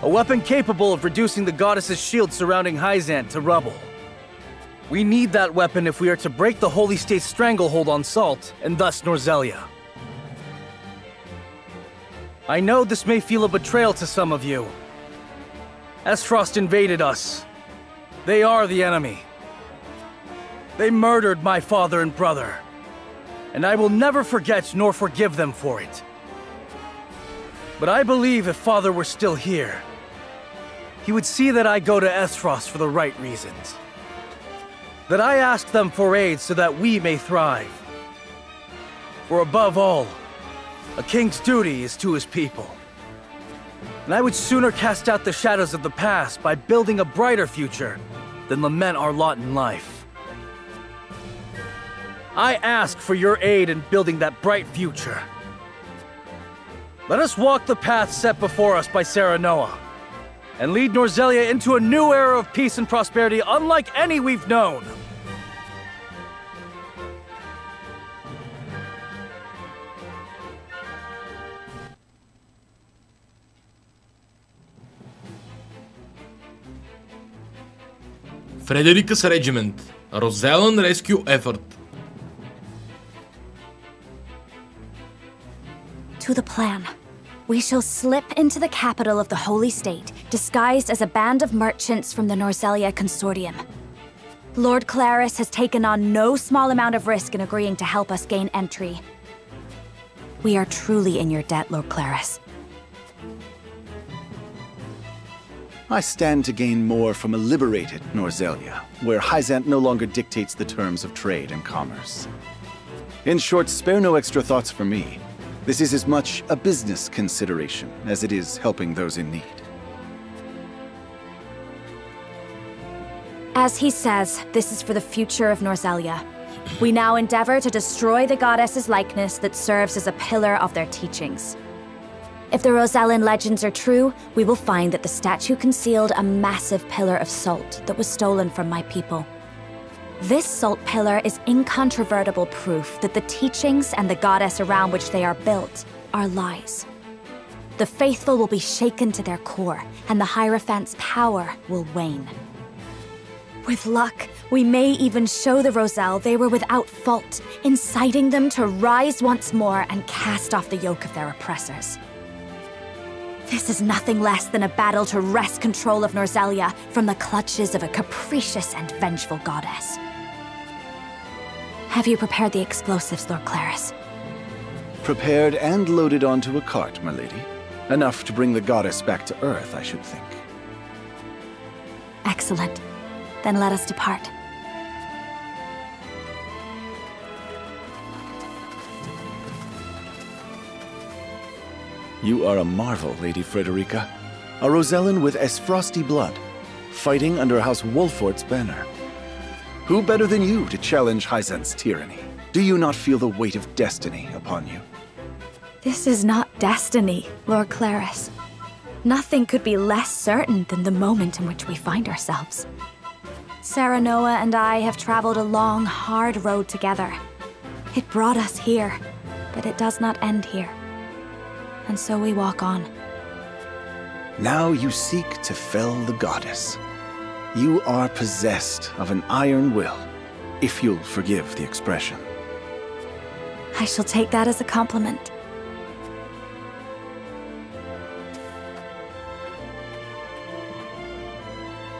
a weapon capable of reducing the goddess's shield surrounding Hyzant to rubble. We need that weapon if we are to break the Holy State's stranglehold on Salt, and thus Norzelia. I know this may feel a betrayal to some of you. Esfrost invaded us. They are the enemy. They murdered my father and brother, and I will never forget nor forgive them for it. But I believe if Father were still here, he would see that I go to Esfrost for the right reasons. That I ask them for aid so that we may thrive. For above all, a king's duty is to his people. And I would sooner cast out the shadows of the past by building a brighter future than lament our lot in life. I ask for your aid in building that bright future. Let us walk the path set before us by Serenoa, and lead Norzelia into a new era of peace and prosperity unlike any we've known. Frederica's Regiment, Rosellan Rescue Effort. To the plan. We shall slip into the capital of the Holy State, disguised as a band of merchants from the Norzelia Consortium. Lord Claris has taken on no small amount of risk in agreeing to help us gain entry. We are truly in your debt, Lord Claris. I stand to gain more from a liberated Norzelia, where Hyzant no longer dictates the terms of trade and commerce. In short, spare no extra thoughts for me. This is as much a business consideration as it is helping those in need. As he says, this is for the future of Norzelia. We now endeavor to destroy the goddess's likeness that serves as a pillar of their teachings. If the Rosellan legends are true, we will find that the statue concealed a massive pillar of salt that was stolen from my people. This salt pillar is incontrovertible proof that the teachings and the goddess around which they are built are lies. The faithful will be shaken to their core, and the Hierophant's power will wane. With luck, we may even show the Roselle they were without fault, inciting them to rise once more and cast off the yoke of their oppressors. This is nothing less than a battle to wrest control of Norzelia from the clutches of a capricious and vengeful goddess. Have you prepared the explosives, Lord Claris? Prepared and loaded onto a cart, my lady. Enough to bring the goddess back to Earth, I should think. Excellent. Then let us depart. You are a marvel, Lady Frederica. A Rosellan with Esfrosti blood, fighting under House Wolfort's banner. Who better than you to challenge Hyzant's tyranny? Do you not feel the weight of destiny upon you? This is not destiny, Lord Claris. Nothing could be less certain than the moment in which we find ourselves. Serenoa and I have traveled a long, hard road together. It brought us here, but it does not end here. And so we walk on. Now you seek to fell the goddess. You are possessed of an iron will, if you'll forgive the expression. I shall take that as a compliment.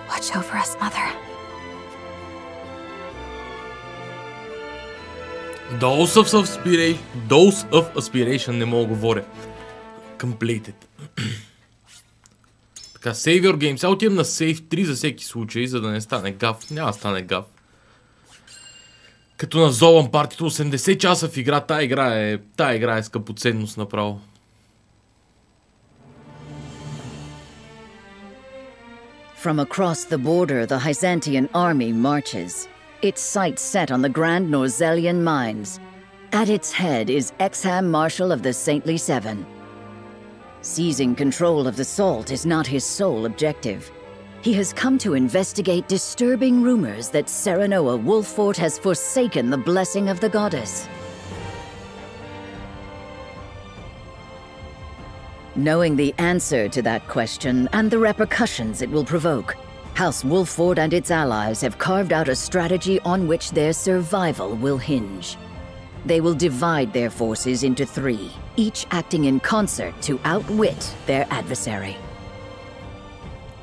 Watch over us, Mother. Dose of aspiration, не мога да говоря. Completed. Така, save your game. Сега отивам на save 3 за всеки случай, за да не стане гаф. Няма да стане гаф. Като назовам партито 80 часа в игра, тая игра е скъпоценност направо. From across the border, the Byzantine army marches, its sights set on the grand Norzelian mines. At its head is Exham Marshal of the Saintly Seven. Seizing control of the Salt is not his sole objective. He has come to investigate disturbing rumors that Serenoa Wolffort has forsaken the blessing of the goddess. Knowing the answer to that question and the repercussions it will provoke, House Wolffort and its allies have carved out a strategy on which their survival will hinge. They will divide their forces into 3, each acting in concert to outwit their adversary.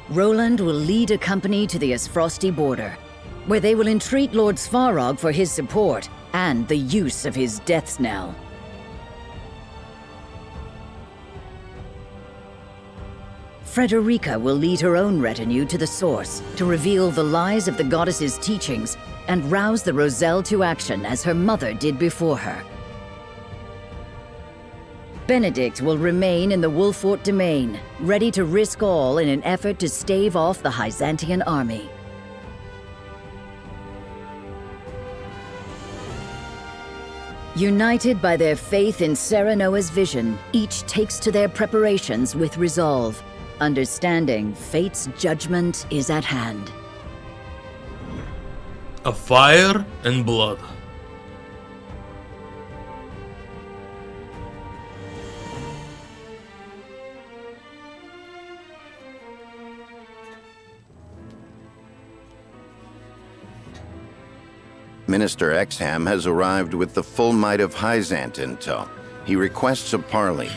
Roland will lead a company to the Asfrosti border, where they will entreat Lord Svarog for his support and the use of his death's knell. Frederica will lead her own retinue to the source to reveal the lies of the goddess's teachings and rouse the Roselle to action as her mother did before her. Benedict will remain in the Wolffort domain, ready to risk all in an effort to stave off the Byzantine army. United by their faith in Serenoa's vision, each takes to their preparations with resolve, understanding fate's judgment is at hand. A fire and blood. Minister Exham has arrived with the full might of Hyzant in tow. He requests a parley.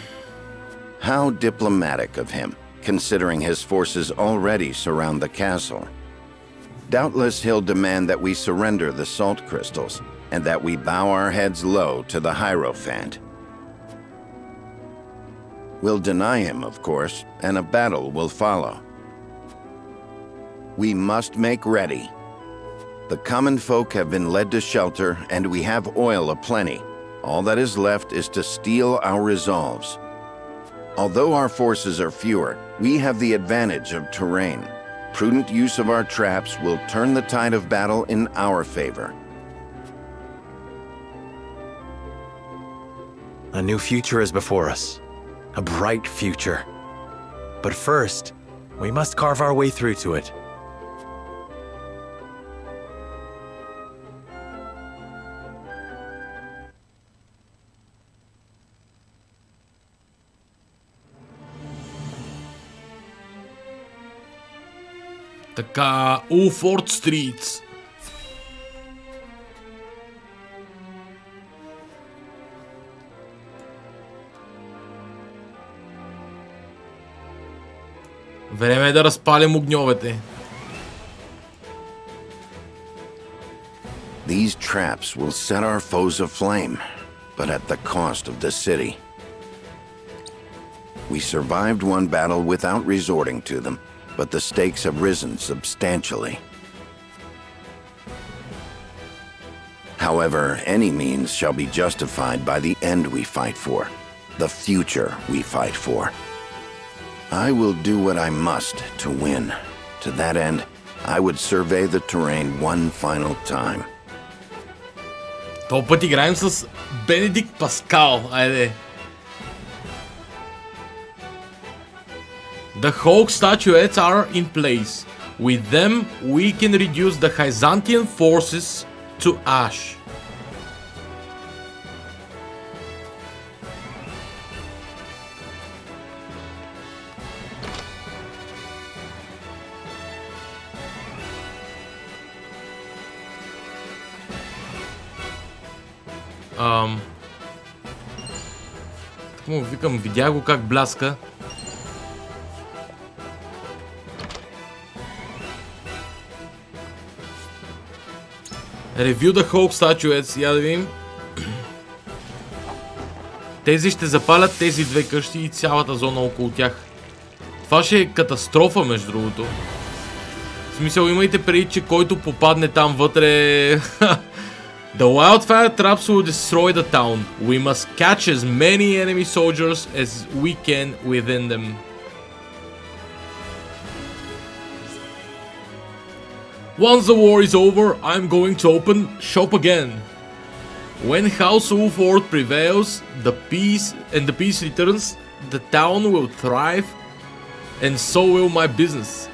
How diplomatic of him, considering his forces already surround the castle. Doubtless he'll demand that we surrender the salt crystals, and that we bow our heads low to the Hierophant. We'll deny him, of course, and a battle will follow. We must make ready. The common folk have been led to shelter, and we have oil aplenty. All that is left is to steel our resolves. Although our forces are fewer, we have the advantage of terrain. Prudent use of our traps will turn the tide of battle in our favor. A new future is before us. A bright future. But first, we must carve our way through to it. Така, Wolffort Streets. Време е да разпалим огньовете. These traps will set our foes aflame, but at the cost of the city. We survived one battle without resorting to them, but the stakes have risen substantially. However, any means shall be justified by the end we fight for, the future we fight for. I will do what I must to win. To that end, I would survey the terrain one final time. Този път играем с Бенедикт Паскал. Айде. The Hulk statuettes are in place. With them, we can reduce the Byzantine forces to ash. Му викам, видя го как бляска. Review the Hulk statuettes. Я да видим. Тези ще запалят тези две къщи и цялата зона около тях. Това ще е катастрофа, между другото. В смисъл, имайте преди, че който попадне там вътре... The wildfire traps will destroy the town. We must catch as many enemy soldiers as we can within them. Once the war is over, I'm going to open shop again. When House Wolford prevails, the peace returns, the town will thrive, and so will my business.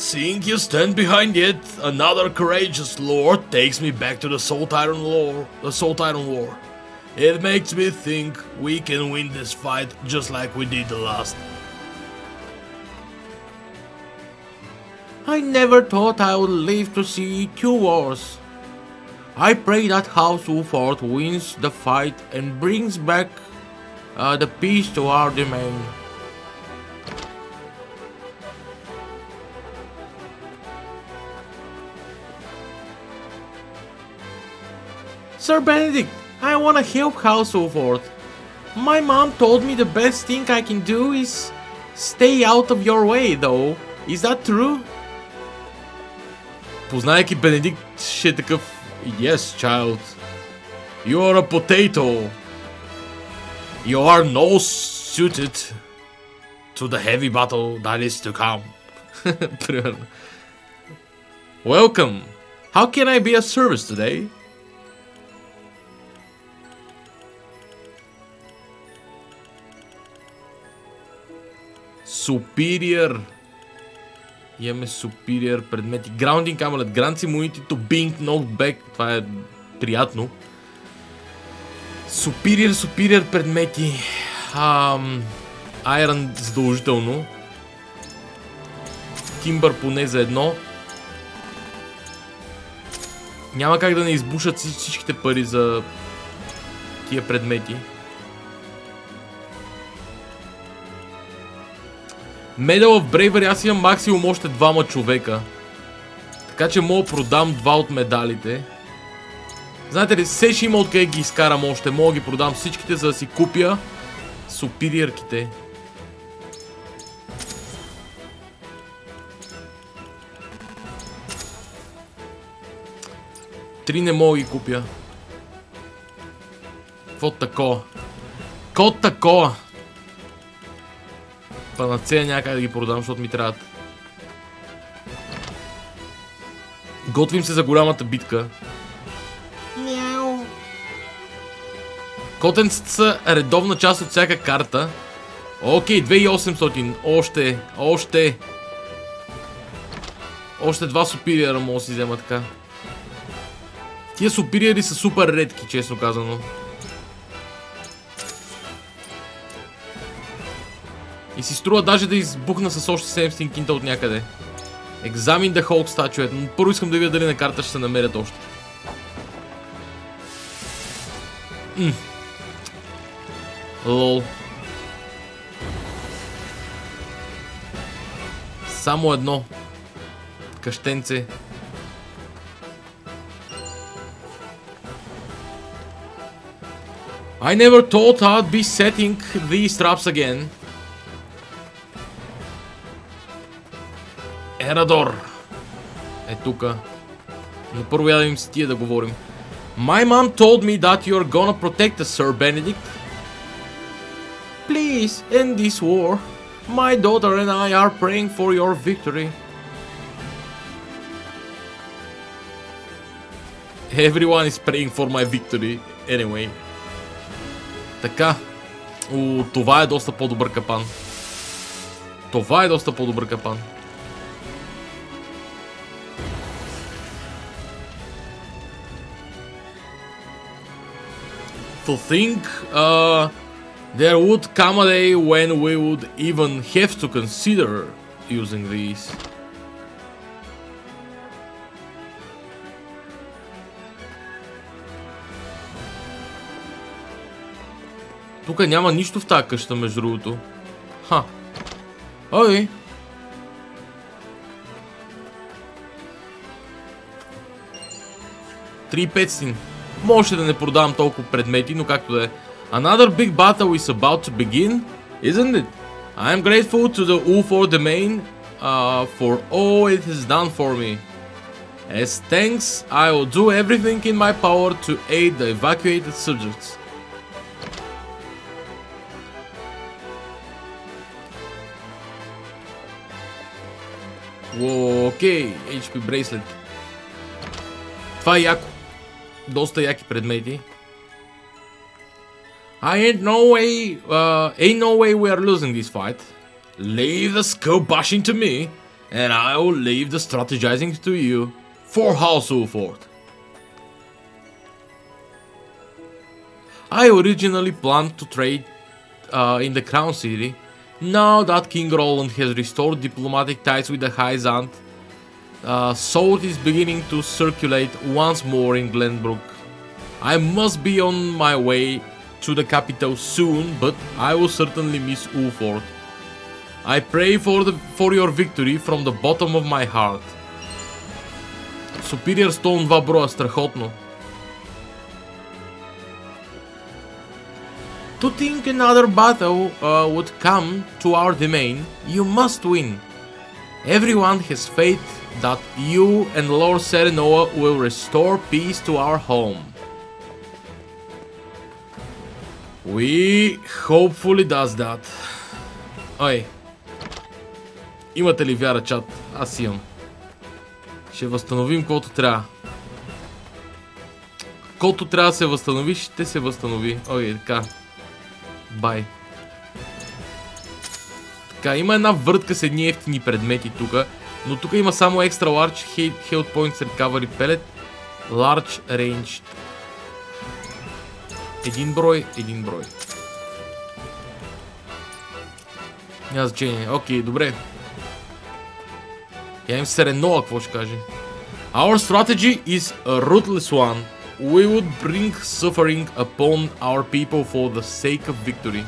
Seeing you stand behind it, another courageous lord takes me back to the Salt Iron War. It makes me think we can win this fight just like we did the last. I never thought I would live to see 2 wars. I pray that House Wolford wins the fight and brings back the peace to our domain. Sir Benedict, I wanna help House Wolford. My mom told me the best thing I can do is stay out of your way, though. Is that true? Познайки Бенедикт, ще е такъв... Yes, child. You are a potato. You are no suited to the heavy battle that is to come. Примерно. Welcome. How can I be of service today? Superior. Имаме Superior предмети. Grounding Amulet. Grants immunity to being knocked back. Това е приятно. Superior предмети. Iron задължително. Timber поне за едно. Няма как да не избушат всичките пари за тия предмети. Medal of Bravery, аз имам максимум още 2 човека. Така че мога да продам 2 от медалите. Знаете ли, все ще има откъде ги изкарам още. Мога да ги продам всичките, за да си купя супериърките. Три не мога да ги купя. Какво такова? Код такова! Панацея някак да ги продам, защото ми трябват. Готвим се за голямата битка. Мяу. Котенцата са редовна част от всяка карта. Окей, 2800. Още 2 супериора мога да си взема така. Тия супериори са супер редки, честно казано. И си струва даже да избухна с още 700 кинта от някъде. Examine the Hulk statuette. Но първо искам да видя дали на карта ще се намерят още. Лол. Само едно. Къщенце. I never thought I'd be setting these traps again. Ерадор. Е тука. Но първо я да им с тия да говорим. My mom told me that you're gonna protect us, Sir Benedict. Please, end this war. My daughter and I are praying for your victory. Everyone is praying for my victory. Anyway. Така. Това е доста по-добър капан. Това е доста по-добър капан. To think there would come a day when we would even have to consider using these. Тук няма нищо в тази къща, между другото. Ха. Ой. $3,500. Може да не продавам толкова предмети, но както да е. Another big battle is about to begin, isn't it? I am grateful to the U4 domain for all it has done for me. As thanks, I will do everything in my power to aid the evacuated subjects. Окей, HP Bracelet. Това е яко. Доста яки предмети. Ain't no way we are losing this fight. Leave the skull bashing to me, and I will leave the strategizing to you. For House Ulford. I originally planned to trade in the Crown City. Now that King Roland has restored diplomatic ties with the High Zant, salt is beginning to circulate once more in Glenbrook. I must be on my way to the capital soon, but I will certainly miss Ulford. I pray for your victory from the bottom of my heart. Superior Stone 2 броя, страхотно. To think another battle would come to our domain, you must win. Everyone has faith that you and Lord Serenoa will restore peace to our home. We hopefully does that. Ой. Имате ли вяра, чат? Аз имам. Ще възстановим каквото трябва. Колкото трябва да се възстанови, ще се възстанови. Ой, така. Бай. Така, има една въртка с едни ефтини предмети тук. Но тук има само Extra Large Health Points Recovery Pellet. Large Range. Един брой. Няма значение. Окей, добре. Я им Сереноа, какво ще каже? Our strategy is a ruthless one. We would bring suffering upon our people for the sake of victory.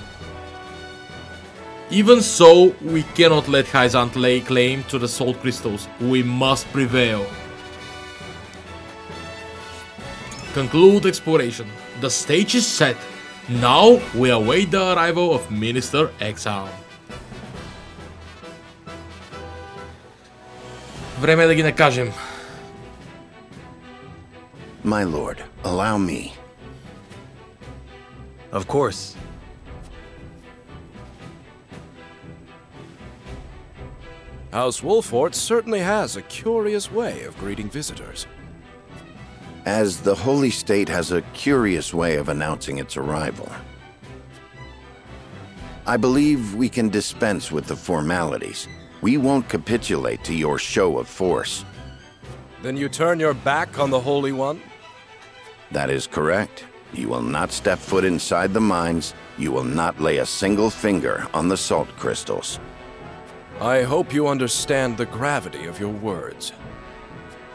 Even so, we cannot let Hyzant lay claim to the salt crystals. We must prevail. Conclude exploration. The stage is set. Now we await the arrival of Minister Exile. Време да ги накажем. My lord, allow me. Of course. House Wolfort certainly has a curious way of greeting visitors. As the Holy State has a curious way of announcing its arrival. I believe we can dispense with the formalities. We won't capitulate to your show of force. Then you turn your back on the Holy One? That is correct. You will not step foot inside the mines. You will not lay a single finger on the salt crystals. I hope you understand the gravity of your words.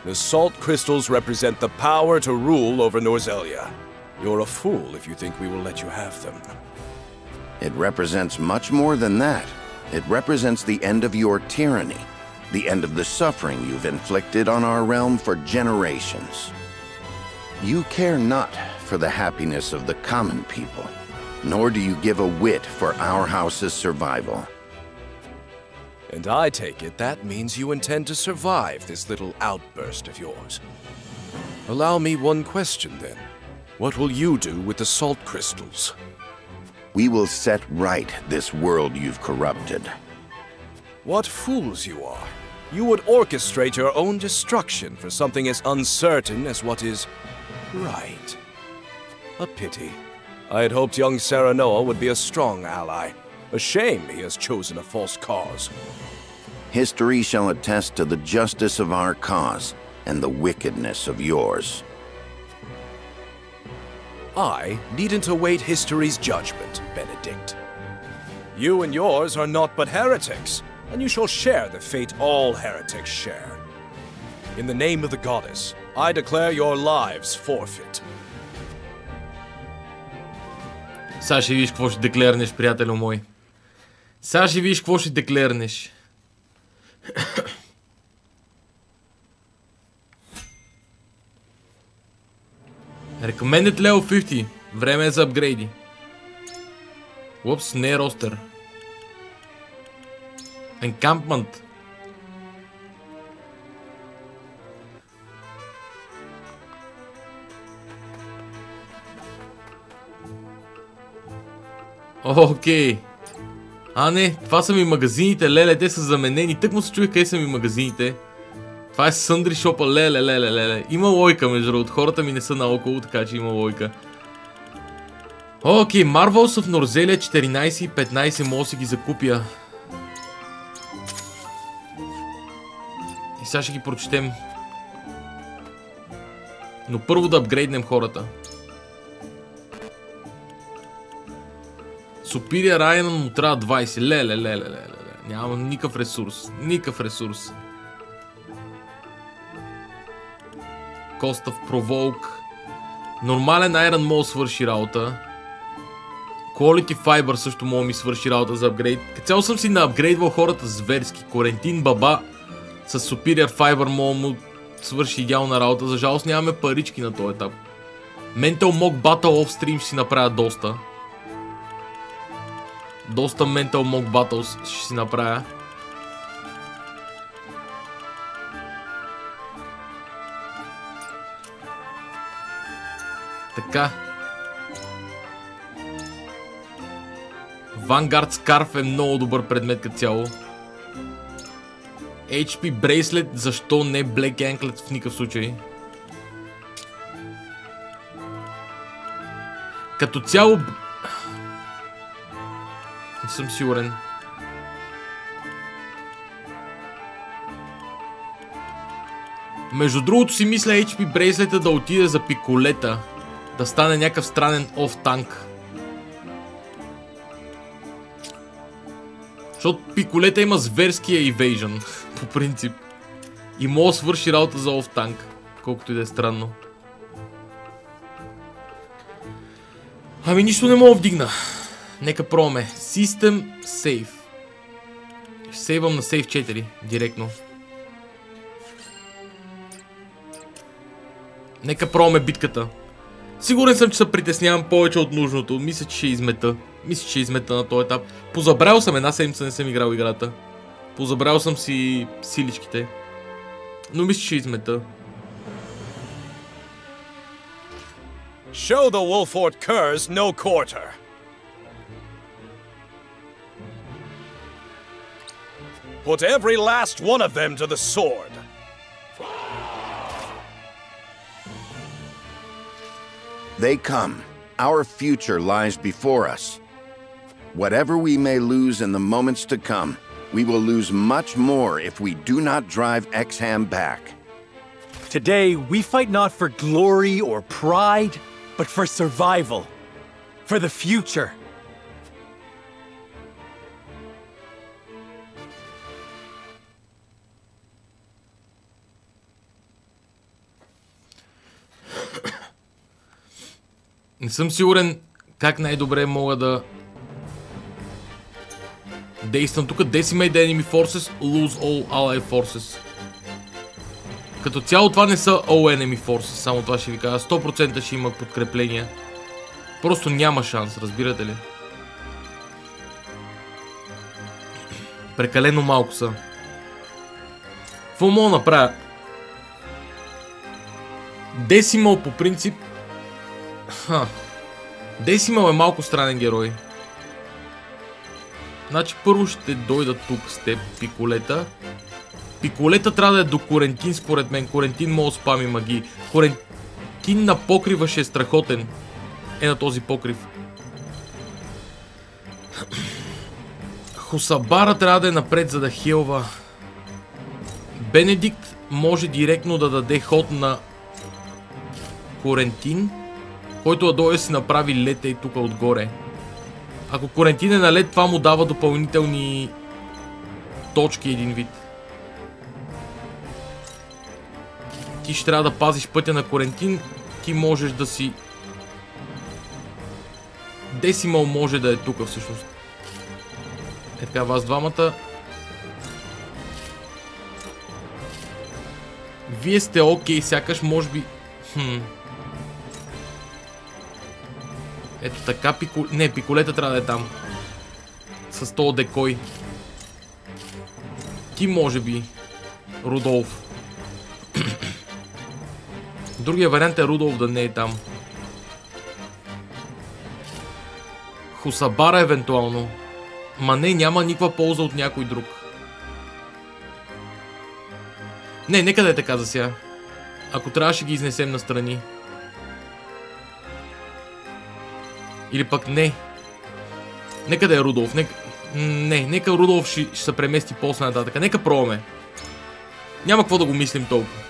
The salt crystals represent the power to rule over Norzelia. You're a fool if you think we will let you have them. It represents much more than that. It represents the end of your tyranny, the end of the suffering you've inflicted on our realm for generations. You care not for the happiness of the common people, nor do you give a whit for our house's survival. And I take it that means you intend to survive this little outburst of yours. Allow me one question then. What will you do with the salt crystals? We will set right this world you've corrupted. What fools you are. You would orchestrate your own destruction for something as uncertain as what is right. A pity. I had hoped young Serenoa would be a strong ally. A shame he has chosen a false cause. History shall attest to the justice of our cause and the wickedness of yours. I needn't await history's judgment, Benedict. You and yours are naught but heretics, and you shall share the fate all heretics share. In the name of the goddess, I declare your lives forfeit. Сега ще видиш какво ще деклернеш, приятелю мой. Сега ще видиш какво ще деклернеш. Recommended level 50. Време е за апгрейди. Упс, не е ростер. Encampment. Окей. А не, това са ми магазините, леле, те са заменени. Тък му се чуих къде са ми магазините. Това е Съндри шопа, леле. Има лойка между другото, хората ми не са наоколо, така че има лойка. Окей, Marvels of Norzelia 14 и 15 мога да си ги закупя. И сега ще ги прочетем. Но първо да апгрейднем хората. Superior Iron му трябва 20. Леле. Нямам никакъв ресурс. Cost of Provoke. Нормален Iron мога да свърши работа. Quality Fiber също мога да ми свърши работа за апгрейд. Цяло съм си наапгрейдвал хората зверски. Корентин баба с Superior Fiber мога му свърши идеална работа. За жалост нямаме парички на този етап. Mental Mock Battle Off Stream ще си направя доста. Доста Mental Mock Battles ще си направя. Така. Vanguard Scarf е много добър предмет като цяло. HP Bracelet, защо не Black Anklet в никакъв случай. Като цяло... Не съм сигурен. Между другото си мисля HP Bracelet да отиде за пиколета. Да стане някакъв странен оф-танк. Защото пиколета има зверския evasion, по принцип. И мога да свърши работа за оф-танк. Колкото и да е странно. Ами нищо не мога да вдигна. Нека пробваме. System Save. Ще сейвам на Save 4. Директно. Нека пробваме битката. Сигурен съм, че се притеснявам повече от нужното. Мисля, че ще измета на този етап. Позабравил съм, една седмица не съм играл играта. Позабравил съм си силичките. Но мисля, че ще измета. Show the Wolford curs no quarter. Put every last one of them to the sword. They come. Our future lies before us. Whatever we may lose in the moments to come, we will lose much more if we do not drive Exham back. Today, we fight not for glory or pride, but for survival. For the future. Не съм сигурен как най-добре мога да действам тук. Decimate the enemy forces, lose all ally forces. Като цяло това не са all enemy forces, само това ще ви кажа. 100% ще има подкрепления. Просто няма шанс, разбирате ли? Прекалено малко са. Какво мога да направя? Decimal по принцип... Decimal е малко странен герой. Значи първо ще дойда тук с теб, Пиколета. Пиколета трябва да е до Корентин според мен. Корентин мога да спами магии. Корентин на покрива ще е страхотен. Е на този покрив. Хосабара трябва да е напред, за да хилва. Бенедикт може директно да даде ход на Корентин, който да дойде си направи лета и тук отгоре. Ако Корентин е на лед, това му дава допълнителни точки един вид. Ти ще трябва да пазиш пътя на Корентин. Ти можеш да си Десимал може да е тук всъщност. Е така, вас двамата. Вие сте окей, сякаш може би... Ето така, не, пиколета трябва да е там. С този декой. Ти може би, Рудолф. Другия вариант е Рудолф да не е там. Хусабара евентуално. Ма не, няма никаква полза от някой друг. Не, нека да е така за сега. Ако трябваше ги изнесем настрани. Или пък не. Нека да е Рудолф. Нека Рудолф ще се премести после нататък. Нека пробваме. Няма какво да го мислим толкова.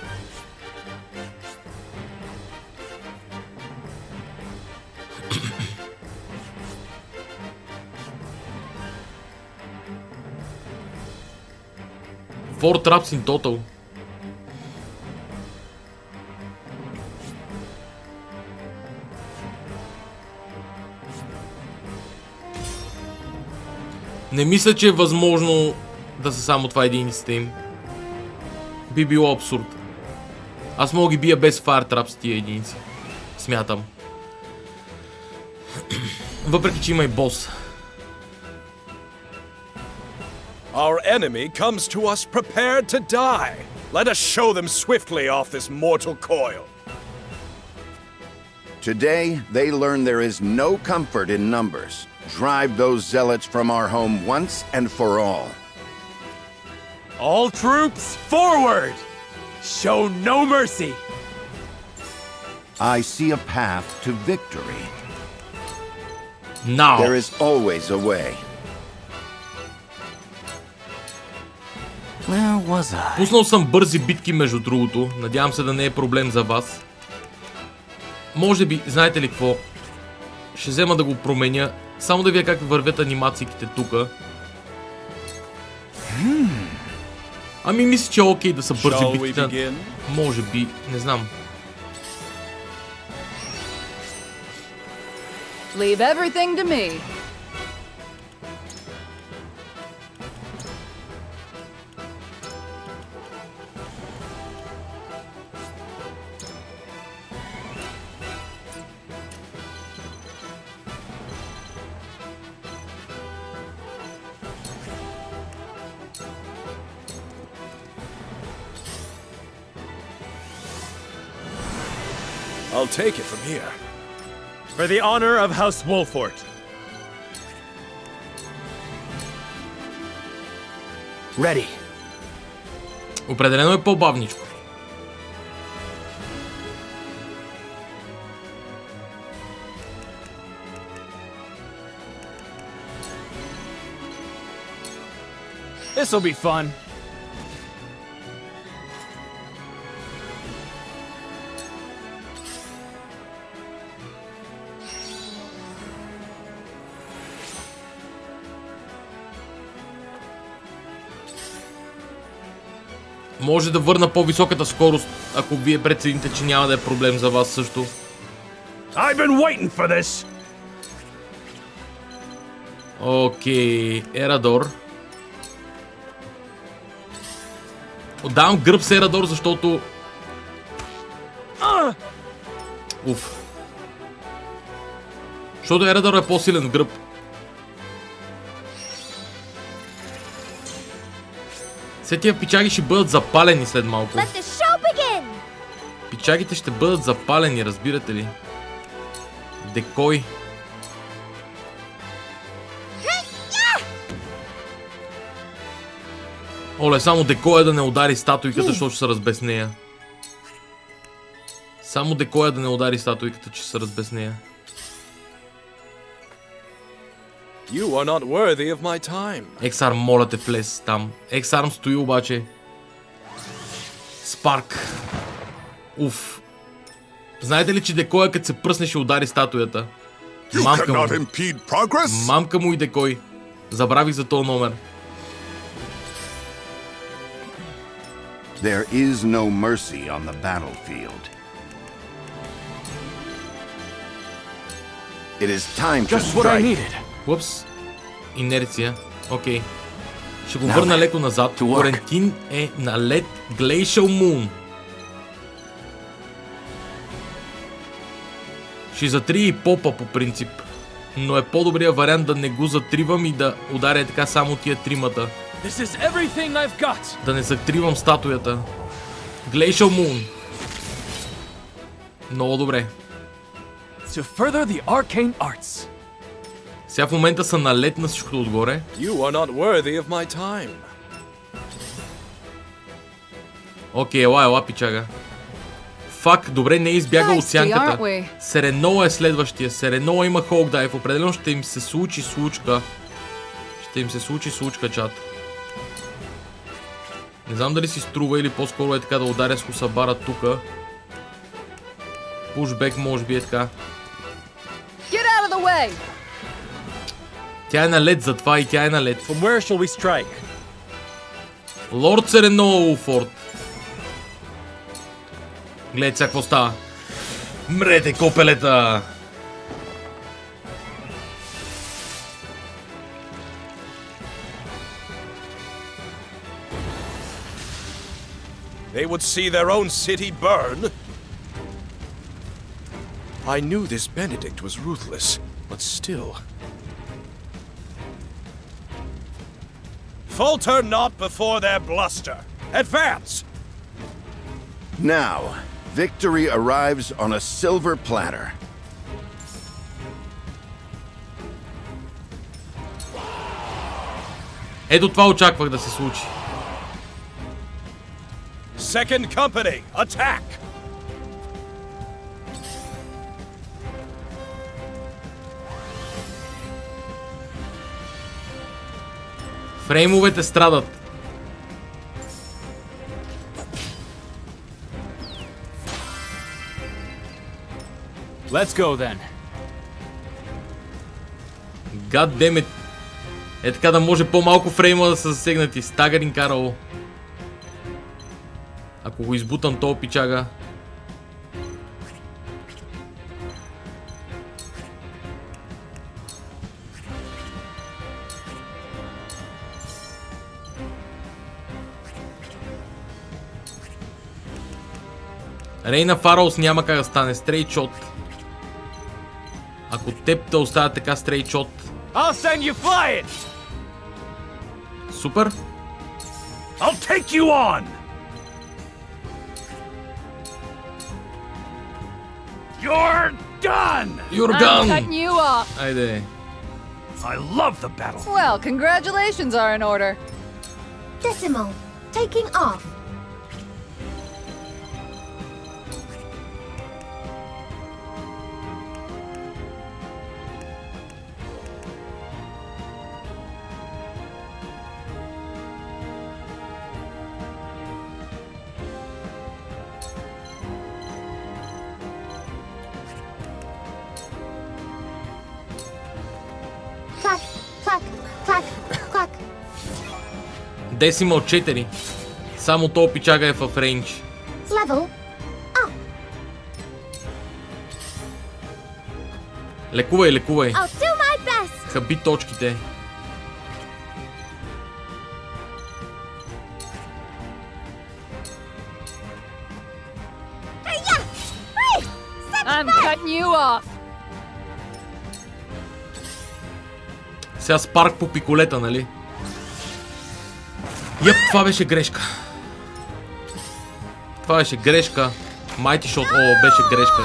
Four traps in total. Не мисля, че е възможно да са само това единиците им. Би било абсурд. Аз мога ги бия без Fire Trap с тия единици. Смятам. Въпреки, че има и бос. Our enemy comes to us prepared to die. Let us show them swiftly off this mortal coil. Today, they learn there is no comfort in numbers. Drive those zealots from our home once and for all. All troops, forward! Show no mercy! I see a path to victory. Now. There is always a way. Where was I? Пуснал съм бързи битки между другото. Надявам се да не е проблем за вас. Може би, знаете ли какво? Ще взема да го променя. Само да видя как вървят анимациите тука. Ами мисля, че е окей да са бързи битките. Може би, не знам. Leave everything to me. I'll take it from here. For the honor of House Wolfort. Ready. Определено е по-бавничко. This'll be fun. Може да върна по-високата скорост, ако вие прецените, че няма да е проблем за вас също. I've been waiting for this. Окей, Ерадор. Отдавам гръб с Ерадор, защото... Уф. Защото Ерадор е по-силен в гръб. Все тия пичаги ще бъдат запалени след малко. Пичагите ще бъдат запалени, разбирате ли? Декой. Оле, само декоя да не удари статуйката, защото ще се разбеснея. Само декоя да не удари статуйката, че ще се разбеснея. You are not worthy of my time. Ексарм, моля те, влез там. Ексарм стои обаче. Спарк. Уф. Знаете ли, че декоя като се пръсне ще удари статуята? Мамка му. Мамка му и декой. Забравих за този номер. There is no mercy on the battlefield. It is time to Just what I strike. needed. Упс. Инерция. Окей. Ще го върна леко назад. Корентин е на лед Glacial Moon. Ще затри и попа по принцип. Но е по-добрият вариант да не го затривам и да ударя така само тия тримата. Да не затривам статуята. Glacial Moon. Много добре. To further the arcane arts. Сега в момента са на лед на всичкото отгоре. You are not worthy of my time. Окей, ела, пичага. Фак, добре, не е избягал от сянката. Сереноа е следващия. Сереноа има холкдайв. Определено ще им се случи случка. Ще им се случи случка, чат. Не знам дали си струва или по-скоро е така да ударя с хусабара тука. Пушбек може би е така. Тя е на лед, затова и тя е на лед. Лорд Сереноа Улфорд. Гледайте сега какво става. Мрете, копелета! They would see their own city burn. I knew this Benedict was ruthless, but still. Falter not before their bluster. Advance! Now, victory arrives on a silver platter. Ето това очаквах да се случи. Second company, attack! Фреймовете страдат. Let's go then. God damn it. Е така да може по-малко фрейма да са засегнати. Стагарин карало. Ако го избутам то пичага. Рейна Фараус няма как да стане. Стрейт шот. Ако теб те оставят така стрейт шот. Супер. I'll take you on. You're done. You're done. I'm cutting you off. Айде. I love the battle. Well, congratulations are in order. Decimal, taking off. Десимал 4. Само то пичага е в рейндж. Лекувай, лекувай. Хаби точките. I'm cutting you off. Сега спарк по пиколета, нали? Йеп, това беше грешка. Това беше грешка. Mighty Shot, о, беше грешка.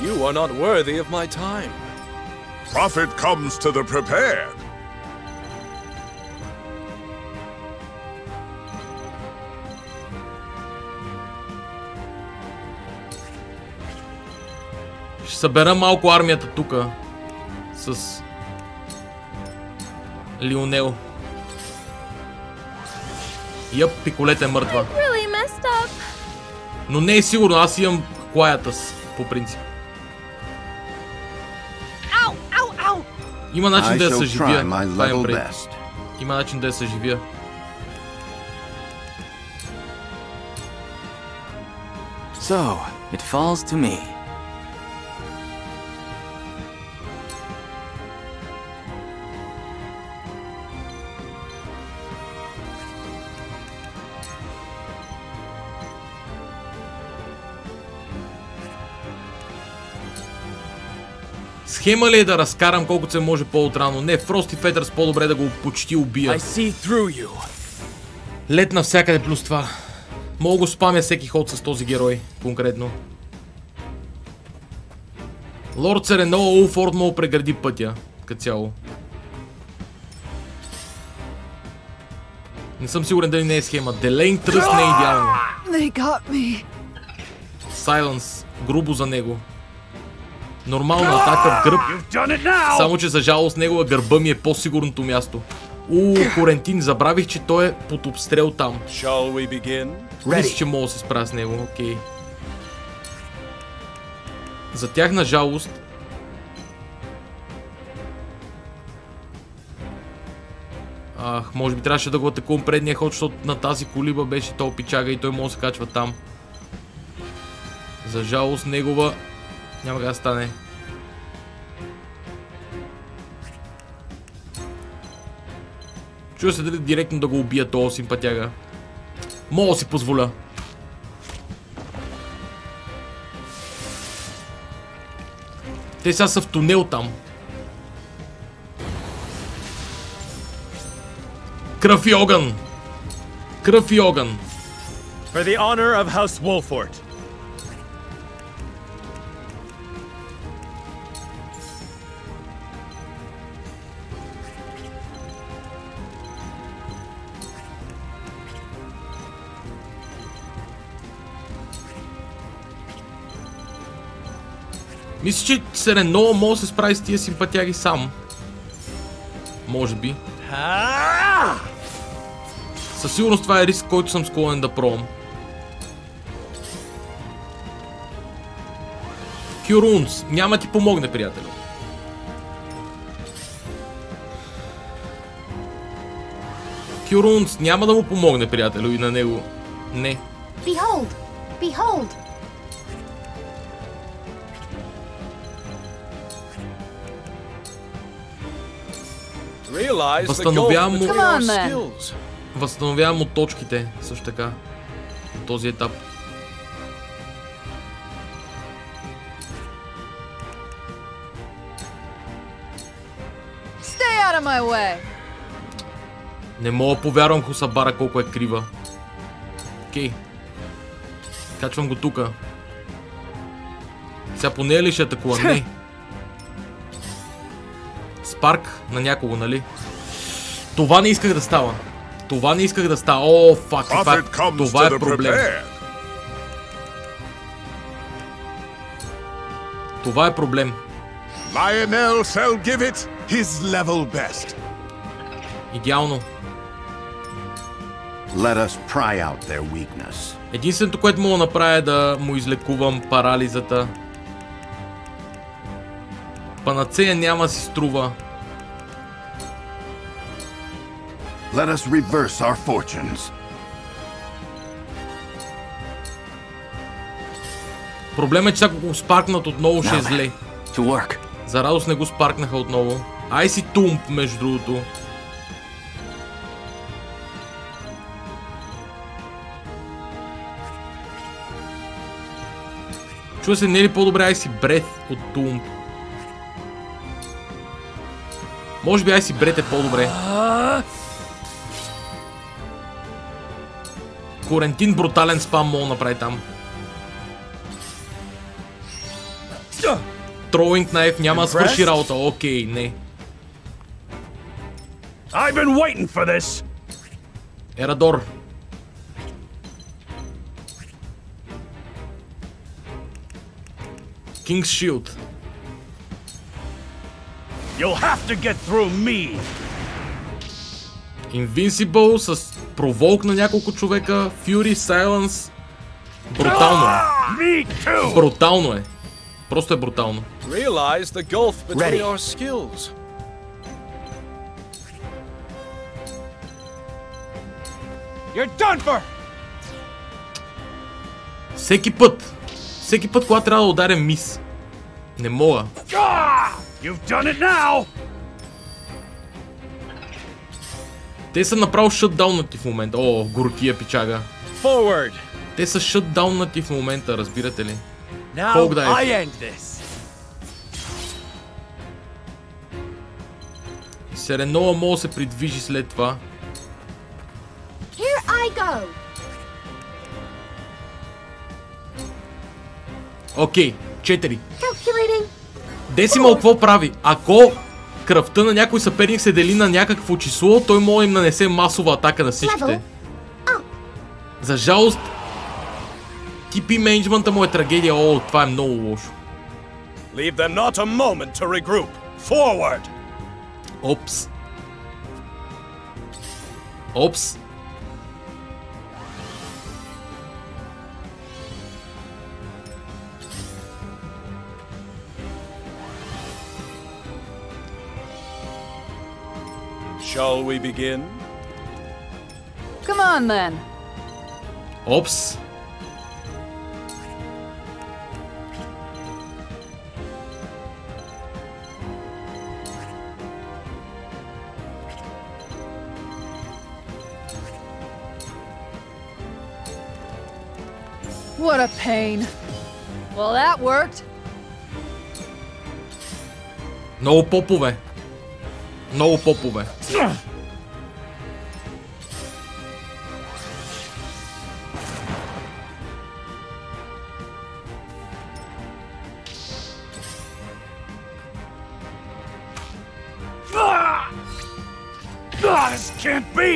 You are not worthy of my time. Prophet comes to the prepared. Ще събера малко армията тука. С Лионел. Йъп, пиколета е мъртва. Но не е сигурно, аз имам Quietus, по принцип. Има начин да я съживя. Има начин да я съживя. So, It falls to me. Схема ли е да разкарам колкото се може по-отрано? Не, Фрост и Фетърс по-добре да го почти убия. Лед навсякъде плюс това. Мога го спамя всеки ход с този герой, конкретно. Лорд Серено, Улфорд мога прегради пътя, като цяло. Не съм сигурен дали не е схема. Delaying Trust не е идеално. Silence, грубо за него. Нормална атака в гръб, само че за жалост негова гърба ми е по-сигурното място. Корентин, забравих, че той е под обстрел там. Мисля, че мога да се справя с него, окей. За тях на жалост. Може би трябваше да го атакувам предния ход, защото на тази колиба беше то пичага и той може да се качва там. За жалост негова няма как да стане. Чува се дали директно да го убия този симпатяга. Мога да си позволя. Те сега са в тунел там. Кръв и огън! Кръв и огън! For the honor of House Wolford. Мисля, че Серено може да се справи с тия симпатяги сам. Може би. Със сигурност това е риск, който съм склонен да пробвам. Кюрунс, няма ти помогне, приятелю. Кюрунс няма да му помогне, приятелю, и на него. Не. Behold! Behold! Възстановявам от точките, също така, на този етап. Stay out of my way. Не мога да повярвам Хусабара колко е крива. Окей. Качвам го тука. Сега по нея ли ще атакува? Не. Спарк на някого, нали? Това не исках да става. Това не исках да става. О, фак, това е проблем. Това е проблем. Lionel shall give it his level best. Идеално. Let us pry out their weakness. Единственото, което мога да направя е да му излекувам парализата. Панацея няма си струва. Let us reverse our fortunes. Проблемът е, че ако го спаркнат отново ще е зле. За радост не го спаркнаха отново. Ай си тумп, между другото. Чува се, не е ли по-добре ай си бред от тумп? Може би ай си бред е по-добре. Корентин брутален спам мога да направи там. Throwing knife няма да свърши работа. Окей, не. I've been waiting for this. Ерадор. King's Shield. You'll have to get through me. Invincible с проволк на няколко човека. Fury, Silence. Брутално е. Брутално е. Просто е брутално. Realize the gulf between our skills. You're done for. Всеки път, когато трябва да ударя мис. Не мога. You've done it now! Те са направо шътдаунати в момента. О, горкия пичага. Forward. Те са шътдаунати в момента, разбирате ли? Now I end this. Серенова мога да се придвижи след това. Here I go. Окей, 4. Calculating. Десимал какво прави? Ако кръвта на някой съперник се дели на някакво число, той може да им нанесе масова атака на всичките. За жалост, TP менеджмента му е трагедия. О, това е много лошо. Leave them not a moment to regroup. Forward. Опс. Опс. Shall we begin? Come on then. Опс. What a pain. Well, that worked. Много попове. Много попове. This can't be!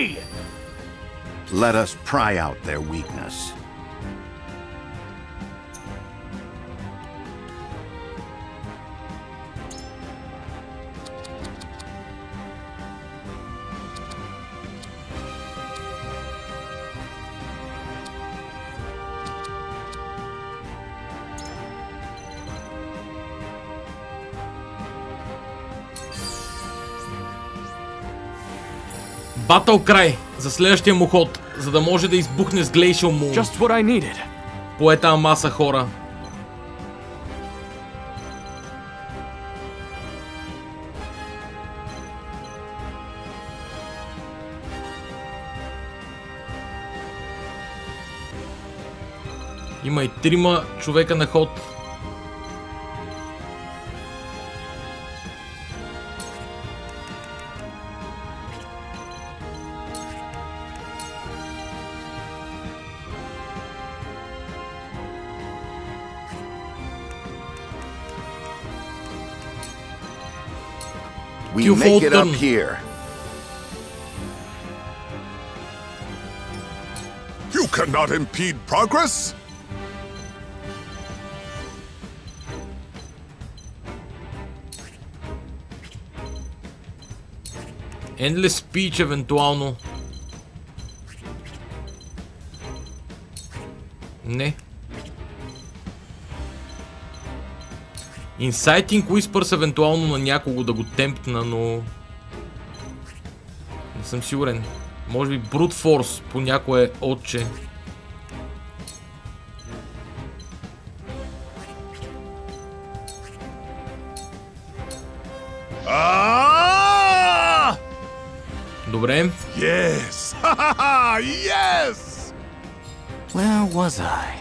Let us pry out their weakness. Батъл край за следващия му ход, за да може да избухне с Glacial Moon. Just what I needed. По една маса хора. Има и 3 човека на ход. We make it up here. You cannot impede progress. Endless Speech евентуално. Не. Inciting Whispers евентуално на някого да го темпна, но... Не съм сигурен. Може би Brute Force по някое отче. Добре. Yes! Yes! Where was I?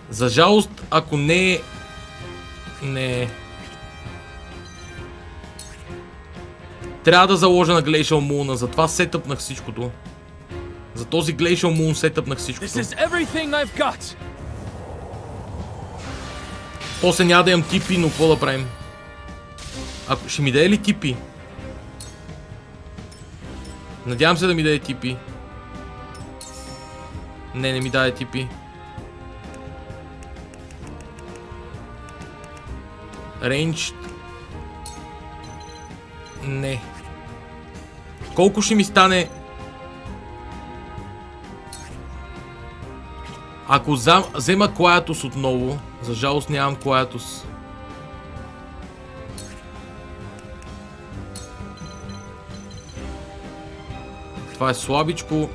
За жалост, ако не... Не... Трябва да заложа на Glacial Moon, затова сетъпнах всичкото. За този Glacial Moon сетъпнах всичкото. После няма да имам типи, но какво да правим? Ако ще ми даде ли типи? Надявам се да ми даде типи. Не ми даде типи. Ranged. Не. Колко ще ми стане? Ако взема Quietus отново, за жалост нямам Quietus. Това е слабичко.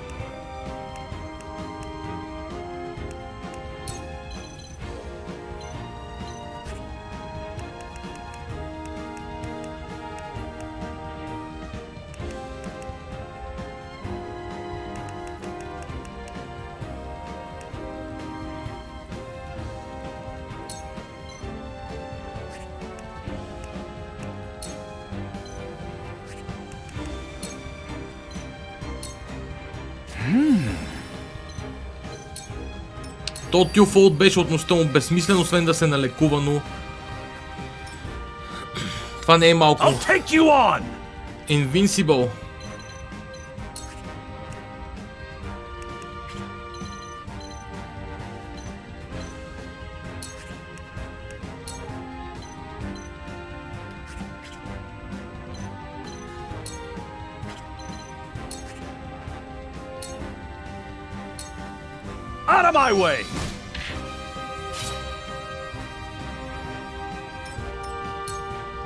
То Тюфолд беше относително му безсмислен, освен да се налекува, но... Това не е малко. Invincible. Out of my way!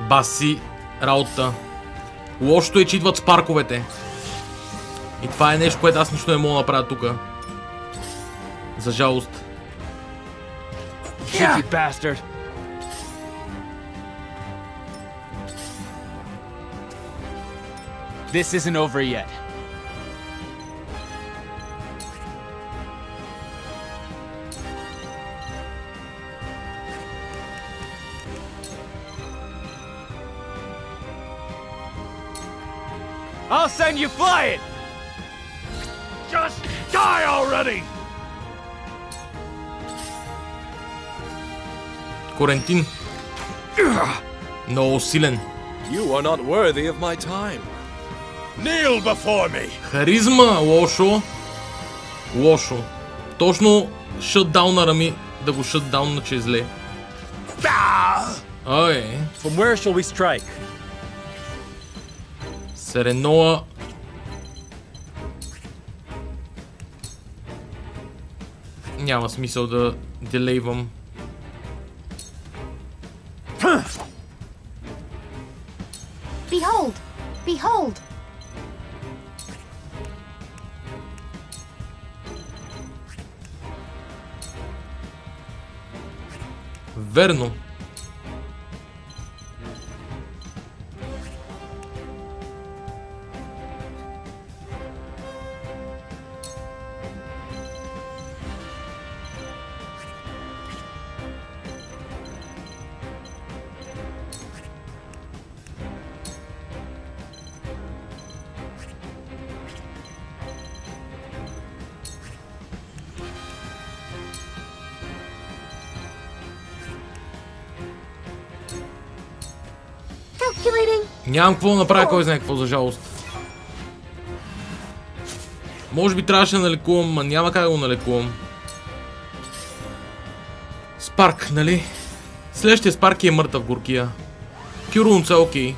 Баси работа. Лошото е, че идват спарковете. И това е нещо, което аз нищо не мога да направя тук. За жалост. Cheeky bastard. This isn't over yet. I'll send you flying! Just die already! Корентин. Много силен. You are not worthy of my time. Kneel before me! Харизма, лошо. Лошо. Точно шътдаунъра ми да го шътдаунна, че е зле. Ой. From where shall we strike? Сереноа. Няма смисъл да делейвам. Behold! Behold! Верно. Нямам какво да направя, кой знае какво, за жалост. Може би трябваше да налекувам, но няма как да го налекувам. Спарк, нали? Следващия Спарк е мъртъв горкия. Кюрунца, окей.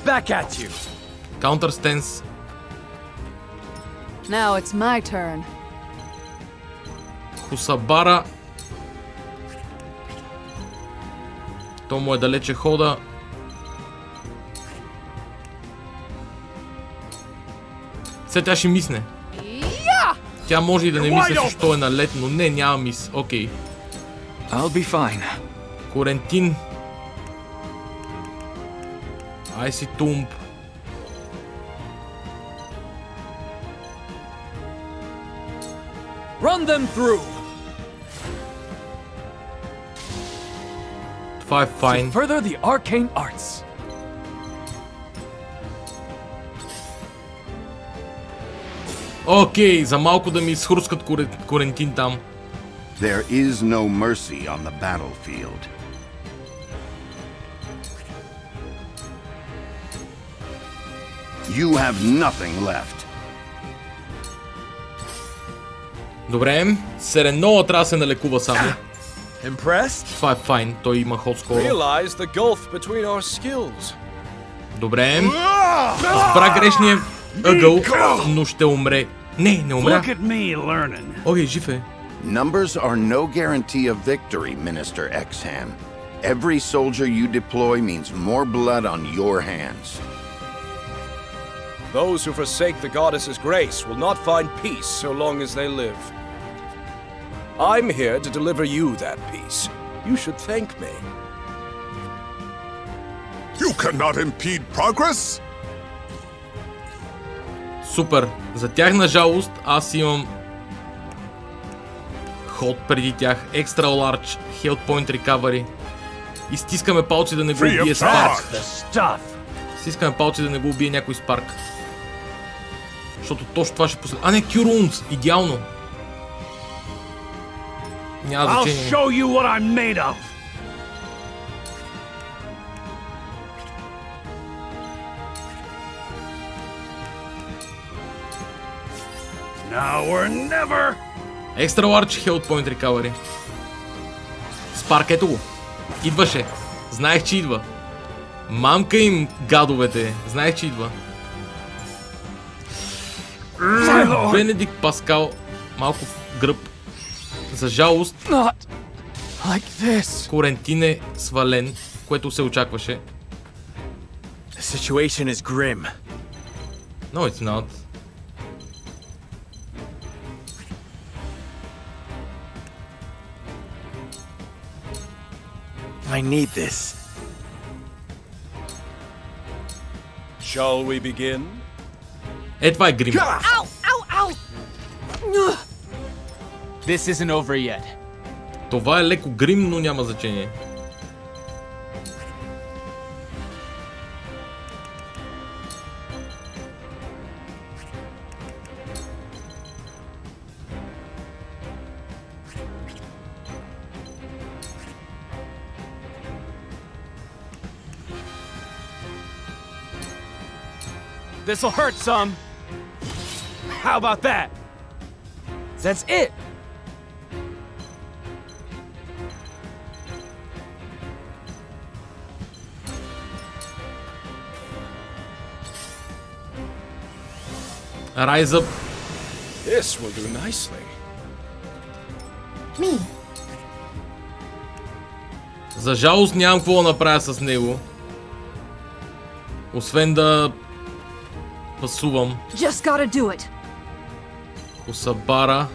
Back at you. Counter stance. Now it's my turn. Хусабара. То му е далече хода. Сега тя ще мисне. Тя може и да не мисли, защо е налет, но не, няма мис. Окей. I'll be fine. Корентин. Ай си тумб. Run them through. Това е файн. Further the arcane arts. Окей, за малко да ми изхрускат Корентин там. There is no mercy on the battlefield. You have nothing left. Добре, Сереноа трябва да се налекува само. Impressed? Това е файн, той има ход скоро. Realize the gulf between our skills. Добре. Разбра грешния ъгъл, но ще умре. Не умря. Окей, жив е. Numbers are no guarantee of victory, Minister Exham. Every soldier you deploy means more blood on your hands. Those who forsake the goddess's grace will not find peace so long as they live. I'm here to deliver you that peace. You should thank me. You cannot impede progress. Супер. За тяхна жалост аз имам ход преди тях. Extra large health point recovery. И стискаме палци да не го убие Спарк. Стискаме палци да не го убие някой Спарк. Защото точно това ще последва. А не, Cure Wounds. Идеално. Няма значение. I'll show you what I'm made of. Now or never. Extra large health point recovery. Спарк, ето го. Идваше. Знаех, че идва. Мамка им, гадовете. Знаех, че идва. Бенедикт Паскал. Малко в гръб. За жалост. Корентин е свален, което се очакваше. The situation is grim. No, it's not. I need this. Shall we begin? Е, това е грим. Ow! Ow! Ow! This isn't over yet. Това е леко грим, но няма значение. This'll hurt some. How about that? That's it. Rise up. This will do nicely. Me. За жалост нямам какво да направя с него. Освен да пасувам. Just gotta do it. Хусабара.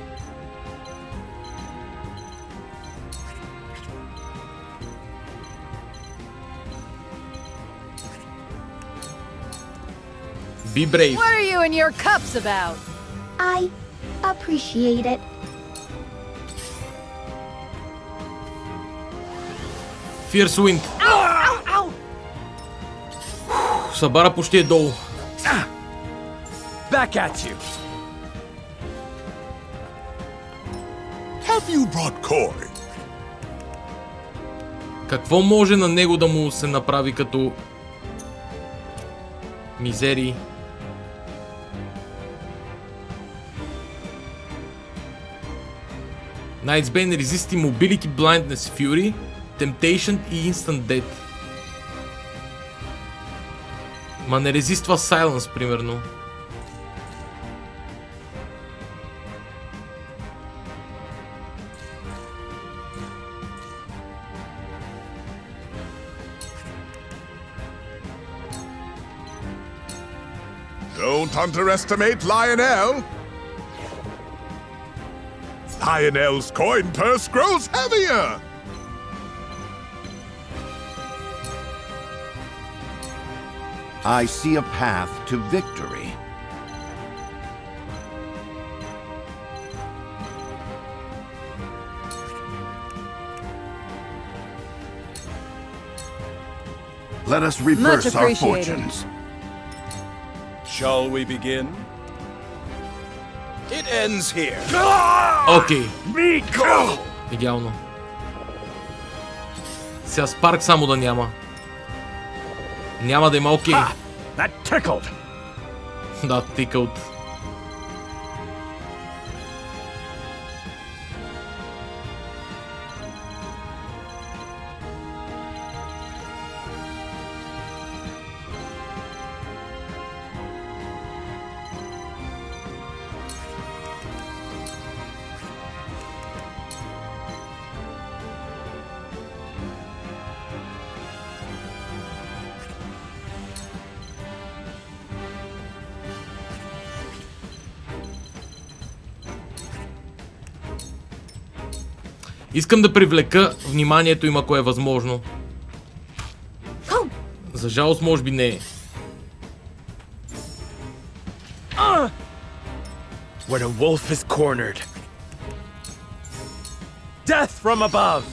Be brave. What are you and your cups about? I appreciate it. Fierce Wind. Ow! Ow! Хусабара почти е долу. Back at you. Have you brought koi? Какво може на него да му се направи като мизерии? Knight's Bane resist Mobility, Blindness, Fury, Temptation и Instant Death. Ма не резиства Silence, примерно. Don't underestimate Lionel. Lionel's coin purse grows heavier. I see a path to victory. Let us reverse our fortunes. Shall we begin? It ends here. Окей. Идеално. Сега Спарк само да няма. Няма да има окей. That tickled. Да, tickled. Искам да привлека вниманието им, ако е възможно. За жалост, може би не е. When a wolf is cornered. Death from above!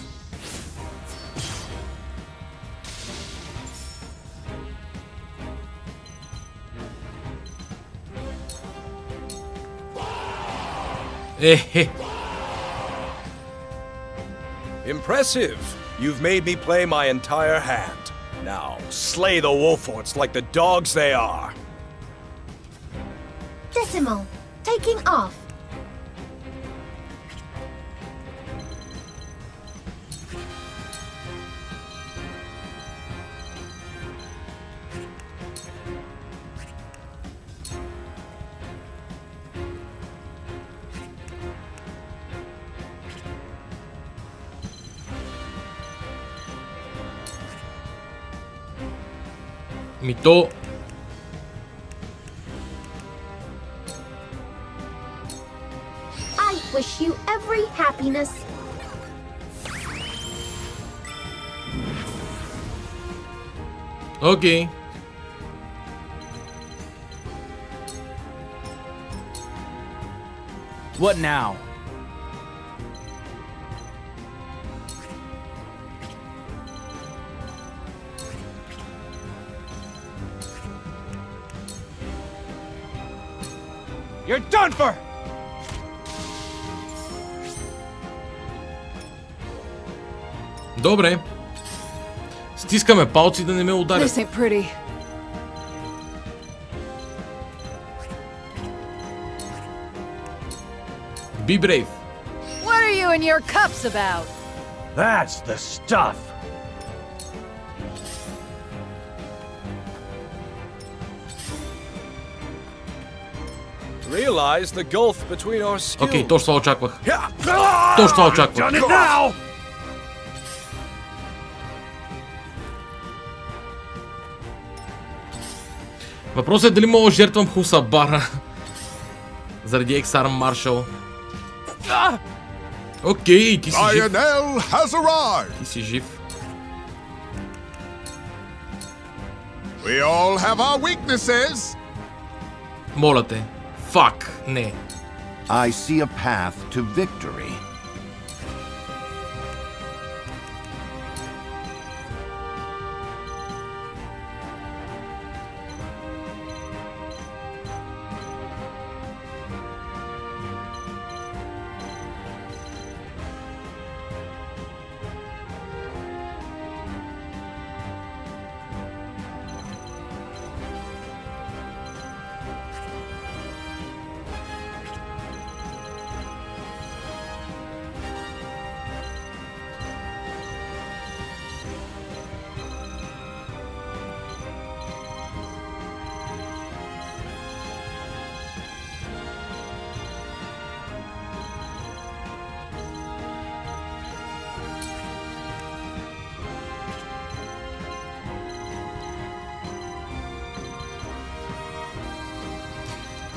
Impressive. You've made me play my entire hand. Now, slay the wolforts like the dogs they are. Decimal, taking off. Мито. I wish you every happiness. Окей. What now? You're done for! Добре. Стискаме палци да не ме ударят. This ain't pretty. Be brave. What are you and your cups about? That's the stuff. Realize the gulf between our skills. Окей, точно това очаквах. Точно това очаквах. Въпросът е дали мога да жертвам Хусабара заради Ексарм Маршал. Окей, ти си жив. Ти си жив. We all have our weaknesses. Моля те. Фак, не. I see a path to victory.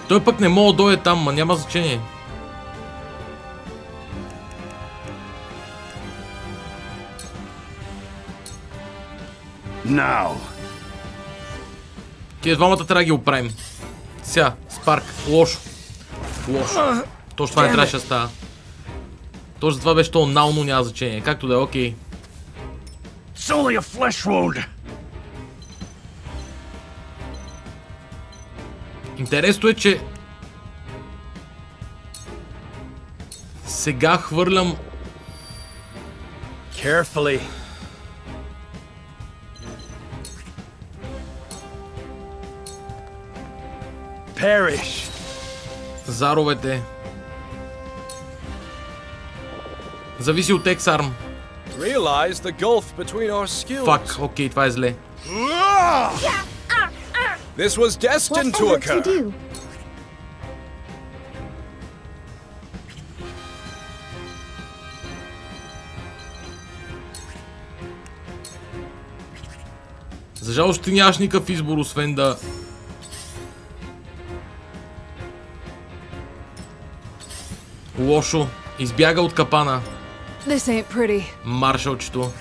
Той пък не мога да дойде там, ма няма значение. Now. Тия двамата трябва да ги оправим. Сега, Спарк, лошо. Лошо. Точно това не трябваше да става. Точно това беше то нално, няма значение. Както да е, окей. It's only a flesh wound. Интересно е, че сега хвърлям Carefully. Perish. заровете. Зависи от Ексарм. Realize the gulf between our skills. Фак, окей, това е зле. This was destined to occur. За жалост ти нямаш никакъв избор, освен да... Лошо. Избяга от капана. This ain't pretty. Маршалчето.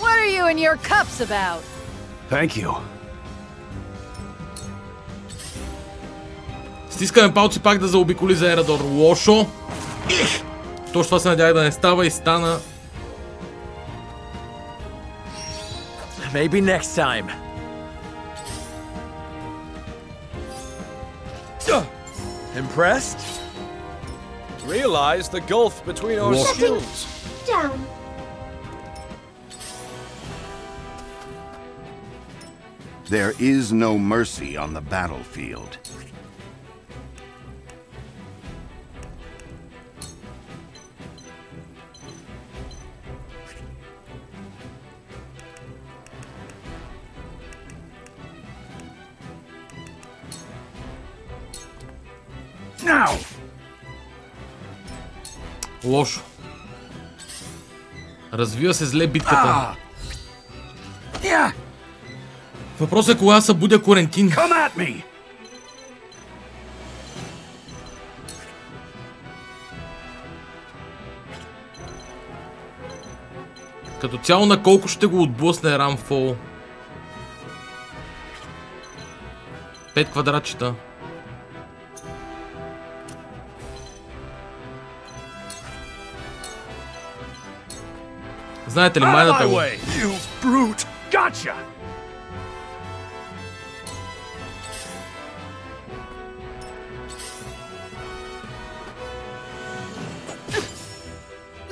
What are you and your cups about? Thank you. Стискаме палци пак да заобиколи за Ерадор. Лошо. Точно това се надявах да не става и стана. Maybe next time. Impressed? Realize the gulf between our skills. Down. There is no mercy on the battlefield. Now! Лошо. Развива се зле битката. Въпросът е кога събудя Корентин. Come at me! Като цяло на колко ще го отблъсне Рамфол? 5 квадратчета. Знаете ли, майната го? You brute! Gotcha!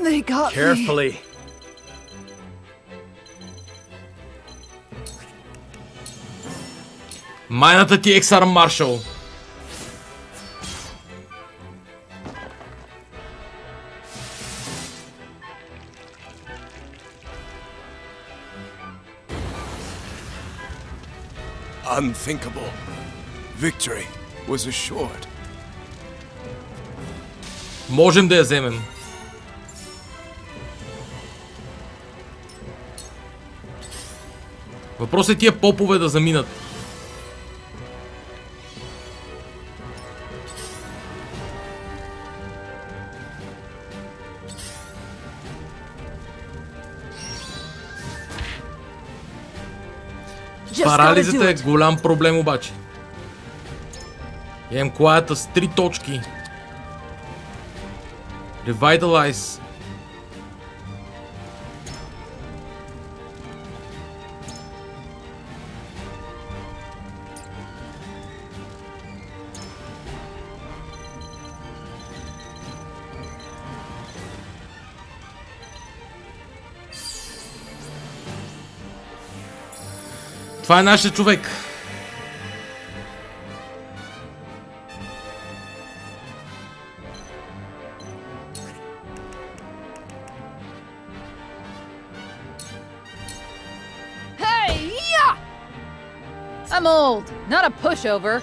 They got Carefully. me. Майната ти Ексар Маршал. Unthinkable. Victory was assured. Можем да я вземем. Въпросът е тия попове да заминат. Парализата е голям проблем обаче. Имам клаята с 3 точки. Revitalize. Това е нашия човек. Hey, yeah! I'm old, not a pushover.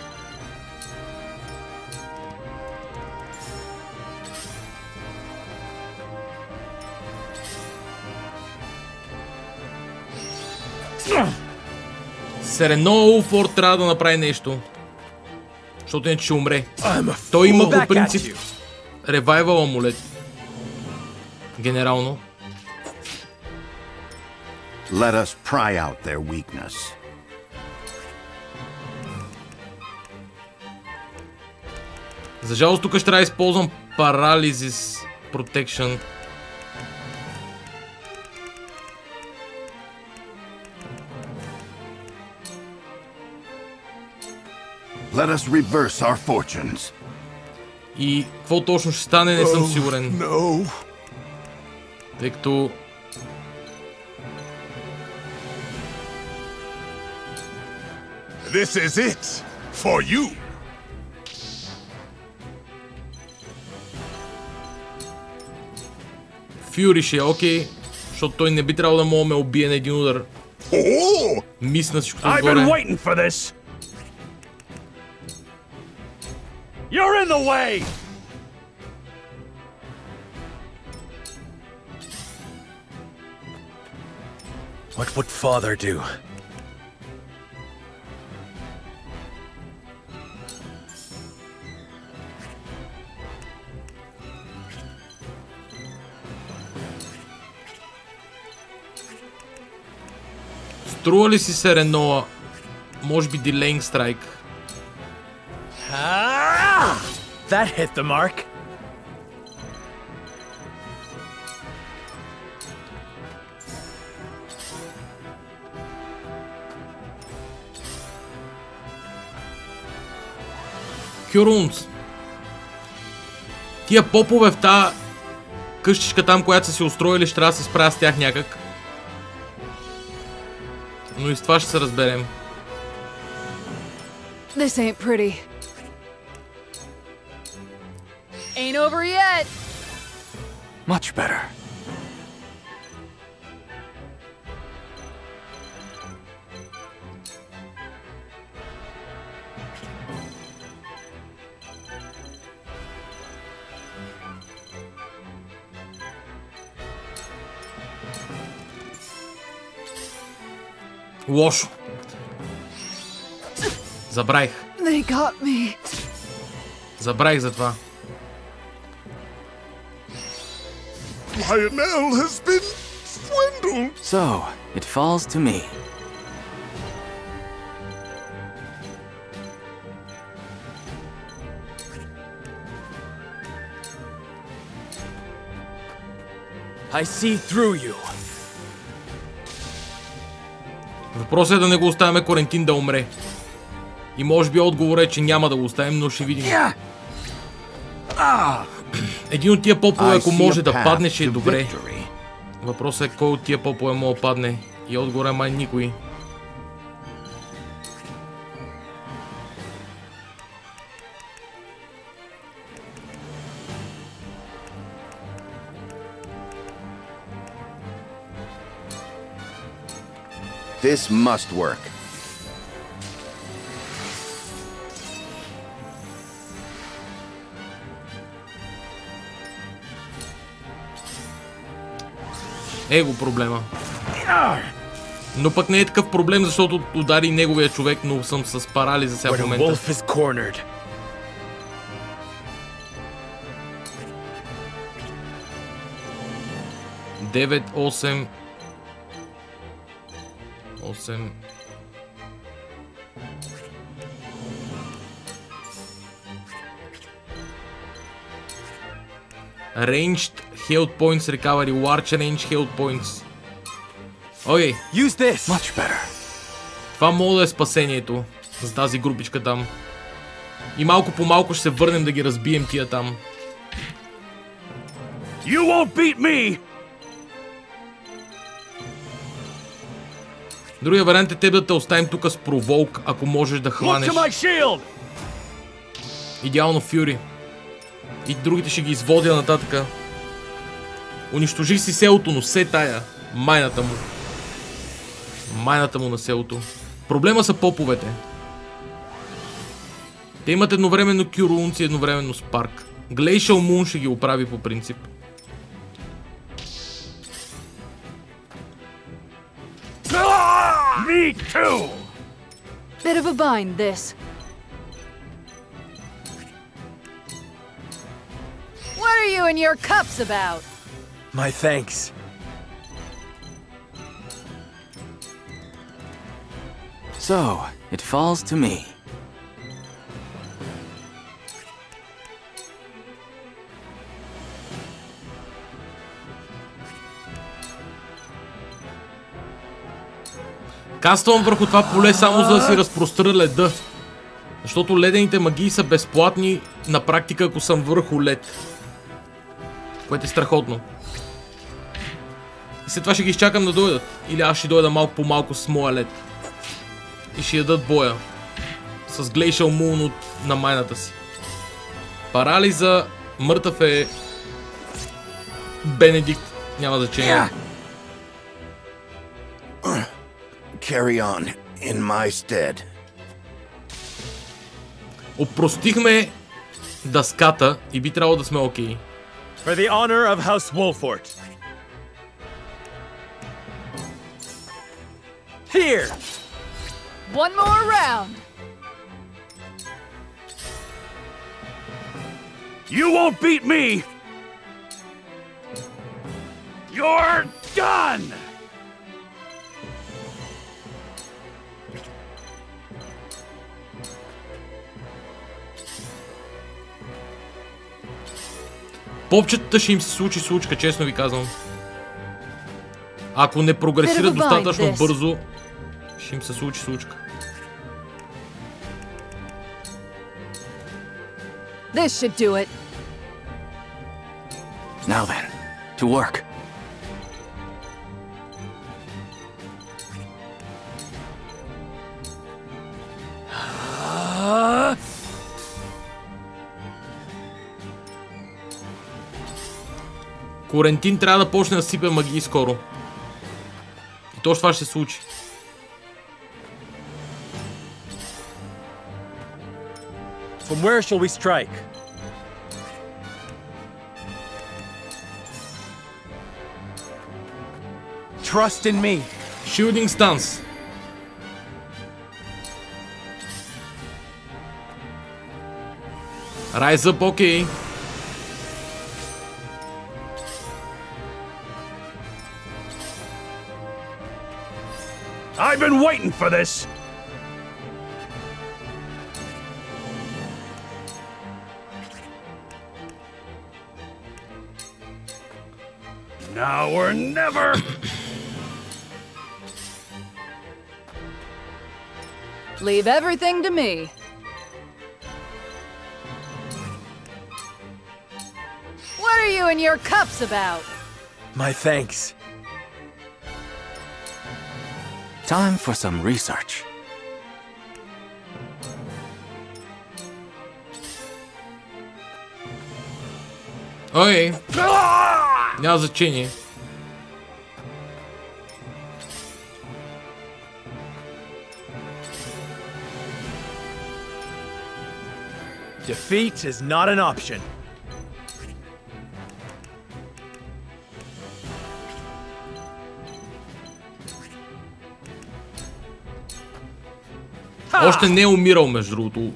Серено Форд трябва да направи нещо. Защото иначе ще умре. Той има по принцип ревайвал амулет. Генерално. Let us pry out their weakness. За жалост тук ще трябва да използвам Paralysis Protection. Let us reverse our fortunes. И какво точно ще стане, не съм сигурен. No. Тъй като... This is it for you. Фюри ще е окей, защото той не би трябвало да мога да ме убие на един удар Мисна всичкото I've been отгоре. waiting for this. You're in the way. What would father do? Струва ли си се Реноа? Може би Delaying Strike. That hit the mark. Кюрунц. Тия попове в тази къщичка там, която са си устроили, ще трябва да се справя с тях някак. Но и с това ще се разберем. This ain't pretty. Ain't over yet. Much better. Лошо. Забравих. They got me. Забравих за това. Lionel has been swindled. So, it falls to me. I see through you. Въпросът е да не го оставяме Корентин да умре. И може би отговорът е, че няма да го оставим, но ще видим. Един от тия попове, ако може да падне, ще е добре. Въпросът е кой от тия попове може да падне. И отговорът е май никой. This must work. Его проблема. Но пък не е такъв проблем, защото удари неговия човек, но съм с парализа сега в момента. 9, 8... 8... Ranged health points recovery, large range health points. Окей. Use this. Much better. Това мога да е спасението за тази групичка там. И малко по малко ще се върнем да ги разбием тия там. You won't beat me. Другия вариант е теб да те оставим тук с проволк, ако можеш да хванеш. Идеално Фюри. И другите ще ги изводя нататъка. Унищожих си селото, но се тая. Майната му. Майната му на селото. Проблема са поповете. Те имат едновременно Кюрунц и едновременно Спарк. Glacial Moon ще ги оправи по принцип. Me too. Bit of a bind, this. What are you and your cups about? My thanks. So, it falls to me. Каствам върху това поле само за да си разпростра леда. Защото ледените магии са безплатни на практика, ако съм върху лед. Което е страхотно. И след това ще ги изчакам да дойдат. Или аз ще дойда малко по малко с моя лед. И ще ядат боя. С Glacial Moon на майната си. Парализа, мъртъв е Бенедикт. Няма значение. carry on in my stead. Опростихме дъската и би трябвало да сме окей. For the honor of House Wolfort. Here! One more round! You won't beat me! You're done! Попчетата ще им се случи случка, честно ви казвам. Ако не прогресират достатъчно бързо, ще им се случи случка. This should do it. Now then, to work. Корентин трябва да почне да сипе магии скоро. И точно това ще се случи. From where shall we strike? Trust in me. Shooting stance. Rise up, окей. I've been waiting for this! Now or never! Leave everything to me. What are you and your cups about? My thanks. Time for some research. Окей. Няма значение. Defeat is not an option. Още не е умирал, между другото.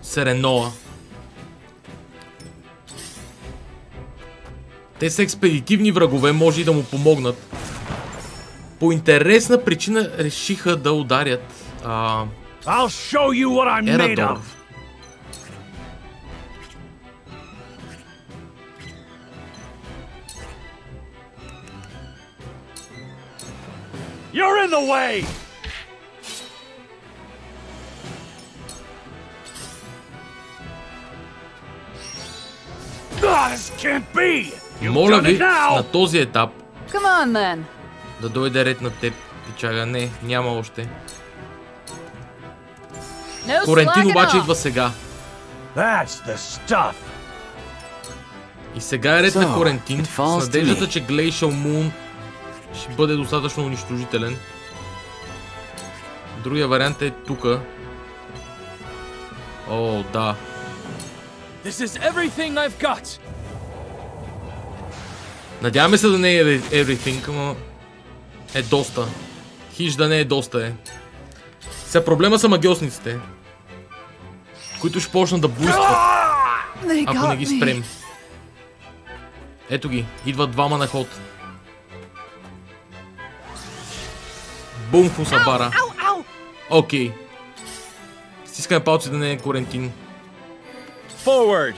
Сереноа. Те са експедитивни врагове, може и да му помогнат. По интересна причина решиха да ударят Ерадор. You're in the way! This can't be! Моля ви, на този етап Come on, then. да дойде ред на теб, пичага. Не, няма още. No Корентин slacking обаче off. идва сега. That's the stuff. И сега е ред на Корентин, с falls to надеждата, me. че Glacial Moon ще бъде достатъчно унищожителен. Другия вариант е тука. О, да. This is everything I've got. Надяваме се да не е everything, ама е доста. Хиж да не е доста е. Сега проблема са магиосниците, които ще почнат да буйстват, ако не ги спрем. Ето ги, идват двама на ход. Бум в усабара. Окей. Стискаме палци да не е Корентин. Forward.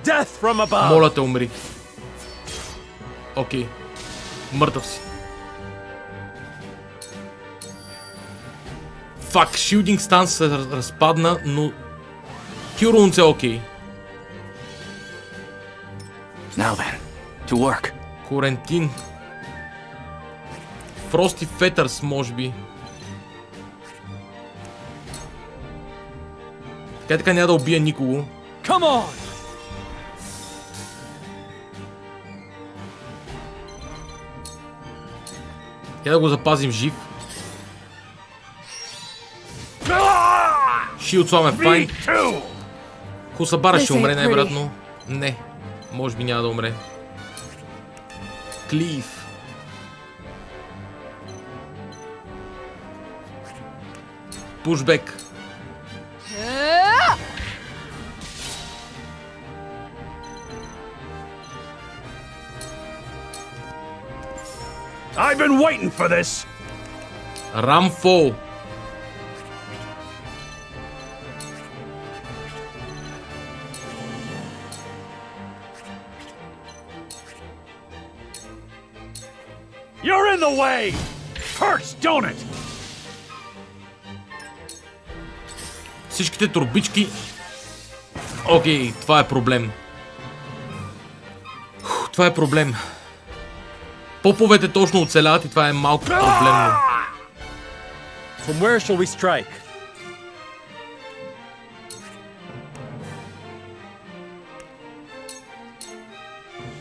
Death from above. Моля те, умри. Окей. Мъртъв си. Фак, Shielding Stance се разпадна, но Кюрунц е окей. Now then, to work. Корентин. Frosty Fetters, може би. Така няма да убия никого. Come on. Я да го запазим жив. Shield Swam е файн. Хусабара ще умре най-вероятно. Не. Може би няма да умре. Клиф. Пушбек. I've been waiting for this. Рамфол. You're in the way. Hurts, don't it? Всичките турбички. Окей, това е проблем. Това е проблем. Поповете точно оцеляват и това е малко проблемно. From where shall we strike?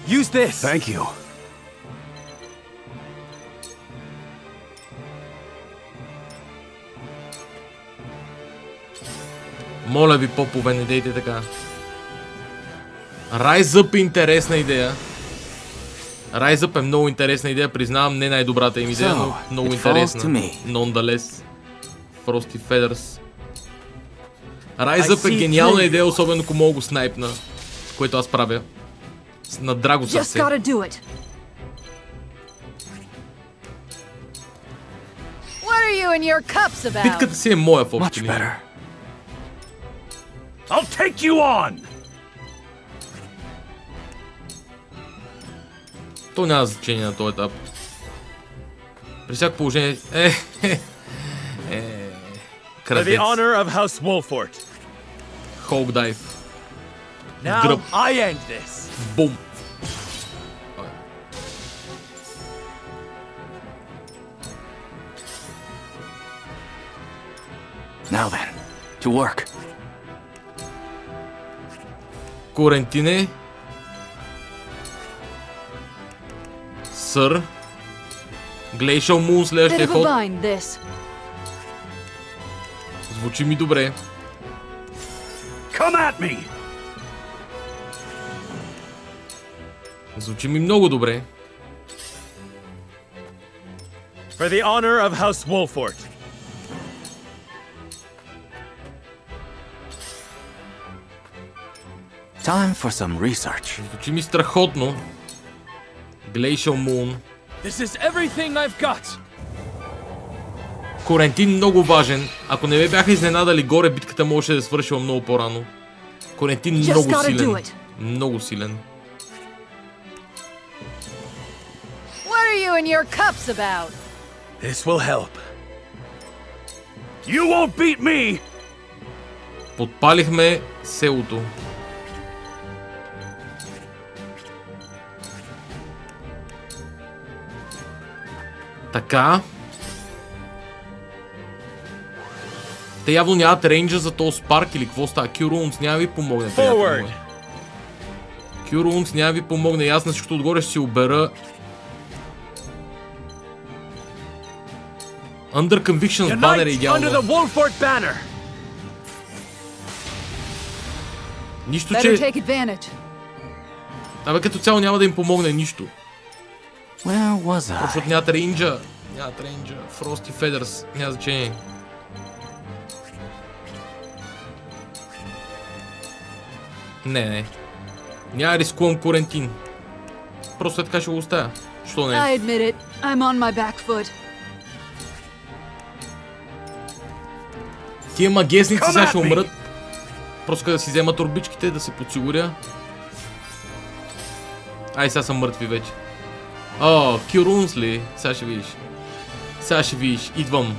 Use this. Thank you. Моля ви, попове, не дейте така. Rise Up е интересна идея. Rise Up е много интересна идея, признавам, не най-добрата им идея, но много интересна. Nonetheless. Frosty Feathers. Rise Up е гениална идея, особено ако мога го снайпна, което аз правя. На драго сърце. Битката си е моя в общи линии. I'll take you on. То няма значение на този етап. При всяко положение... For the honor of House Wolfort. Hulk dive. Now Гръб. I end this. Бум. Now then, to work. Корентине. Сър. Glacial Moon следващия ход. Звучи ми добре. Come at me. Звучи ми много добре. For the honor of House Wolfort. Time for some research. Звучи ми страхотно. Glacial Moon. This is everything I've got. Корентин много важен. Ако не ме бяха изненадали горе, битката можеше да е свършила много по-рано. Корентин много силен. Много силен. What are you in your cups about? This will help. You won't beat me. Подпалихме селото. Така. Те явно нямат рейнджа за този спарк или какво става. Q-Runes няма ви помогне. Q-Runes няма ви помогне. Аз на всичкото отгоре ще си обера Under Convictions банер е идеално. Нищо, че... Абе, като цяло няма да им помогне нищо. Защото нямат рейнджа. Нямат рейнджа. Frosty Feathers. Няма значение. Не. Няма рискувам Корентин. Просто така ще го оставя. Що не? I admit it. I'm on my back foot. Тия магесници сега ще умрат. Просто да си вземат турбичките, да се подсигуря. Ай, сега са мъртви вече. О, Q-Runes ли? Сега ще видиш. Сега ще видиш. Идвам.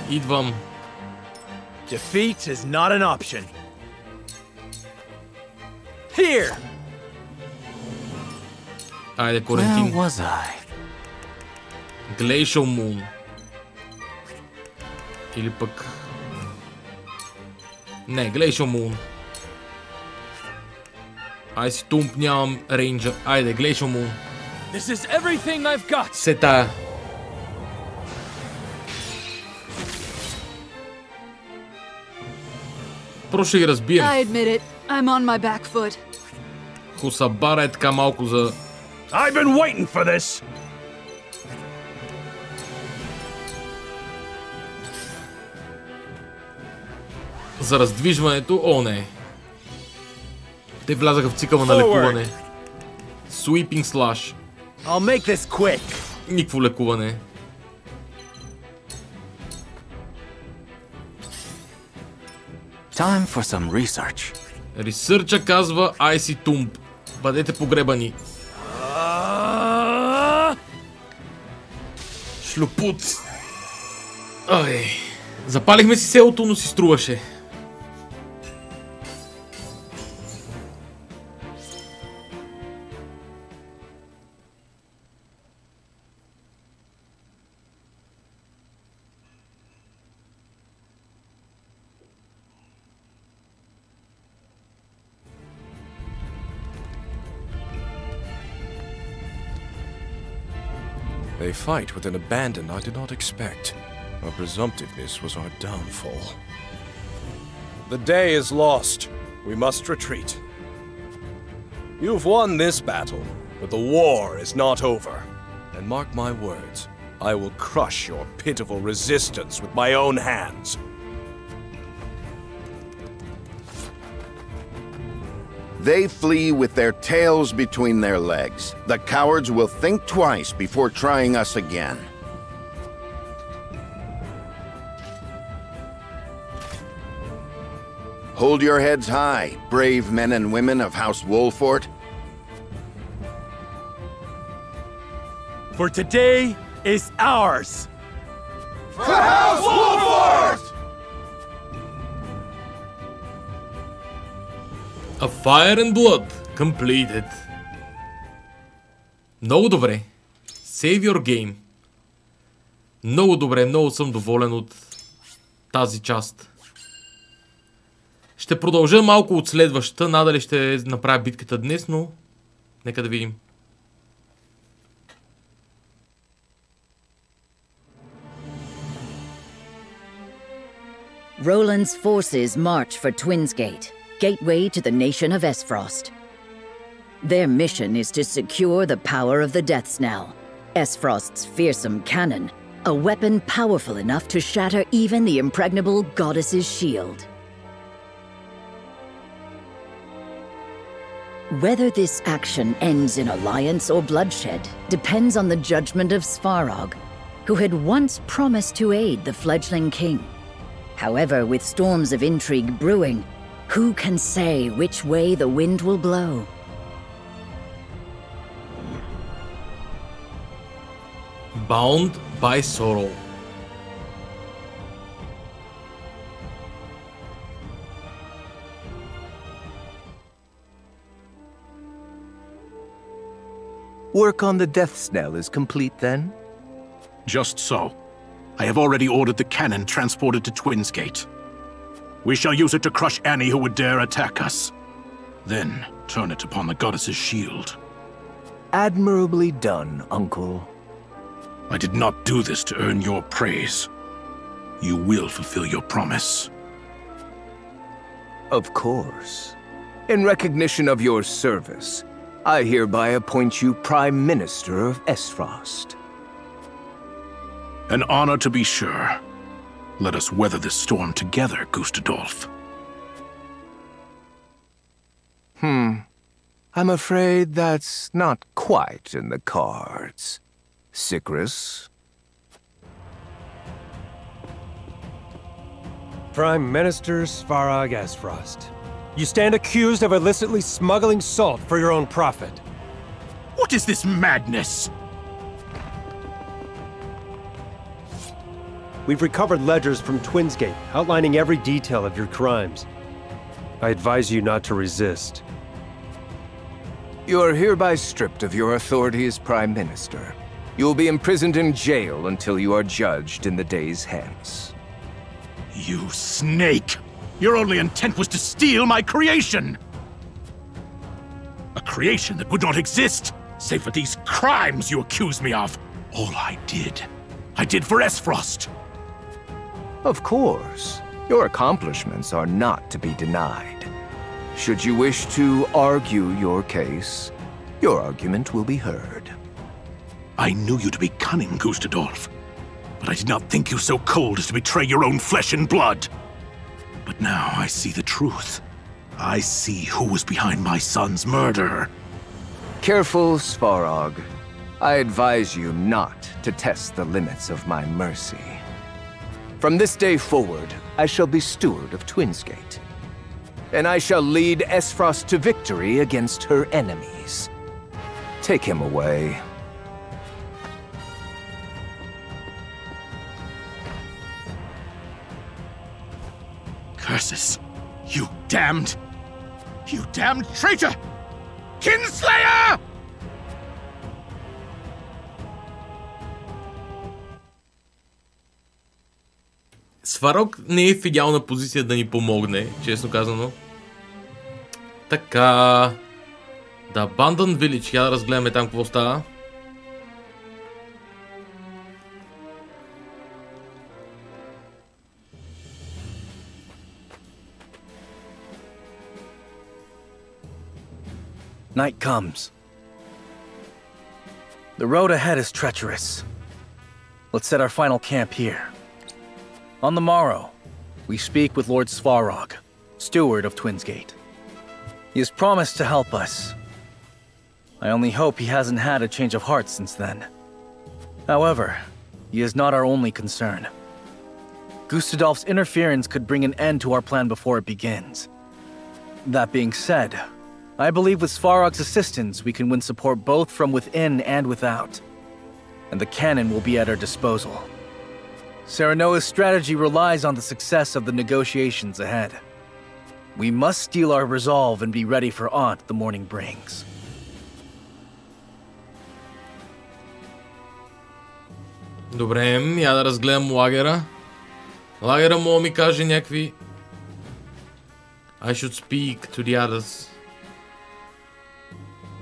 Идвам. Defeat is not an option. Here. Айде, Корентин. Glacial Moon. Или пък... Не, Glacial Moon. Ай си тумп, нямам рейнджа. Айде, Glacial Moon. This is everything I've got. Се тая. Просто ще ги разбием. I admit it. I'm on my back foot. Хусабара е така малко за... I've been waiting for this! За раздвижването. О, не. Те влязаха в цикъла на лекуване. Sweeping slash. I'll make this quick. Никакво лекуване. Time for some research. Ресърча казва Icy Tomb. Бъдете погребани. Шлюпут. Ай. Запалихме си селото, но си струваше. They fight with an abandon I did not expect. Our presumptiveness was our downfall. The day is lost. We must retreat. You've won this battle, but the war is not over. And mark my words, I will crush your pitiful resistance with my own hands. They flee with their tails between their legs. The cowards will think twice before trying us again. Hold your heads high, brave men and women of House Wolfort. For today is ours. For House Wolfort! A Fire and Blood completed. Много добре. Save your game. Много добре, много съм доволен от тази част. Ще продължа малко от следващата. Надали ще направя битката днес, но нека да видим. Roland's forces march for Twinsgate, gateway to the nation of Esfrost. Their mission is to secure the power of the Death Snell, Esfrost's fearsome cannon, a weapon powerful enough to shatter even the impregnable goddess's shield. Whether this action ends in alliance or bloodshed depends on the judgment of Svarog, who had once promised to aid the fledgling king. However, with storms of intrigue brewing, who can say which way the wind will blow? Bound by Sorrow. Work on the Death Snell is complete then? Just so. I have already ordered the cannon transported to Twinsgate. We shall use it to crush any who would dare attack us. Then turn it upon the goddess's shield. Admirably done, Uncle. I did not do this to earn your praise. You will fulfill your promise. Of course. In recognition of your service, I hereby appoint you Prime Minister of Esfrost. An honor to be sure. Let us weather this storm together, Gustadolf. I'm afraid that's not quite in the cards. Sicrus? Prime Minister Svarog Esfrost. You stand accused of illicitly smuggling salt for your own profit. What is this madness? We've recovered ledgers from Twinsgate, outlining every detail of your crimes. I advise you not to resist. You are hereby stripped of your authority as Prime Minister. You will be imprisoned in jail until you are judged in the days hence. You snake! Your only intent was to steal my creation! A creation that would not exist, save for these crimes you accuse me of. All I did for Esfrost. Of course. Your accomplishments are not to be denied. Should you wish to argue your case, your argument will be heard. I knew you to be cunning, Gustadolf, but I did not think you so cold as to betray your own flesh and blood. But now I see the truth. I see who was behind my son's murder. Careful, Svarog. I advise you not to test the limits of my mercy. From this day forward, I shall be steward of Twinsgate. And I shall lead Esfrost to victory against her enemies. Take him away. Curses! You damned traitor! Kinslayer! Сварог не е в идеална позиция да ни помогне, честно казано. Така... Да, Abandoned Village, я да разгледаме там какво става. Night comes. The road ahead is treacherous. Let's set our final camp here. On the morrow, we speak with Lord Svarog, steward of Twinsgate. He has promised to help us. I only hope he hasn't had a change of heart since then. However, he is not our only concern. Gustadolf's interference could bring an end to our plan before it begins. That being said, I believe with Svarog's assistance we can win support both from within and without. And the cannon will be at our disposal. Serenoa's strategy relies on the success of the negotiations ahead. We must steel our resolve and be ready for aught the morning brings. Добре, я да разгледам лагера. Лагера мога ми каже някакви... I should speak to the others.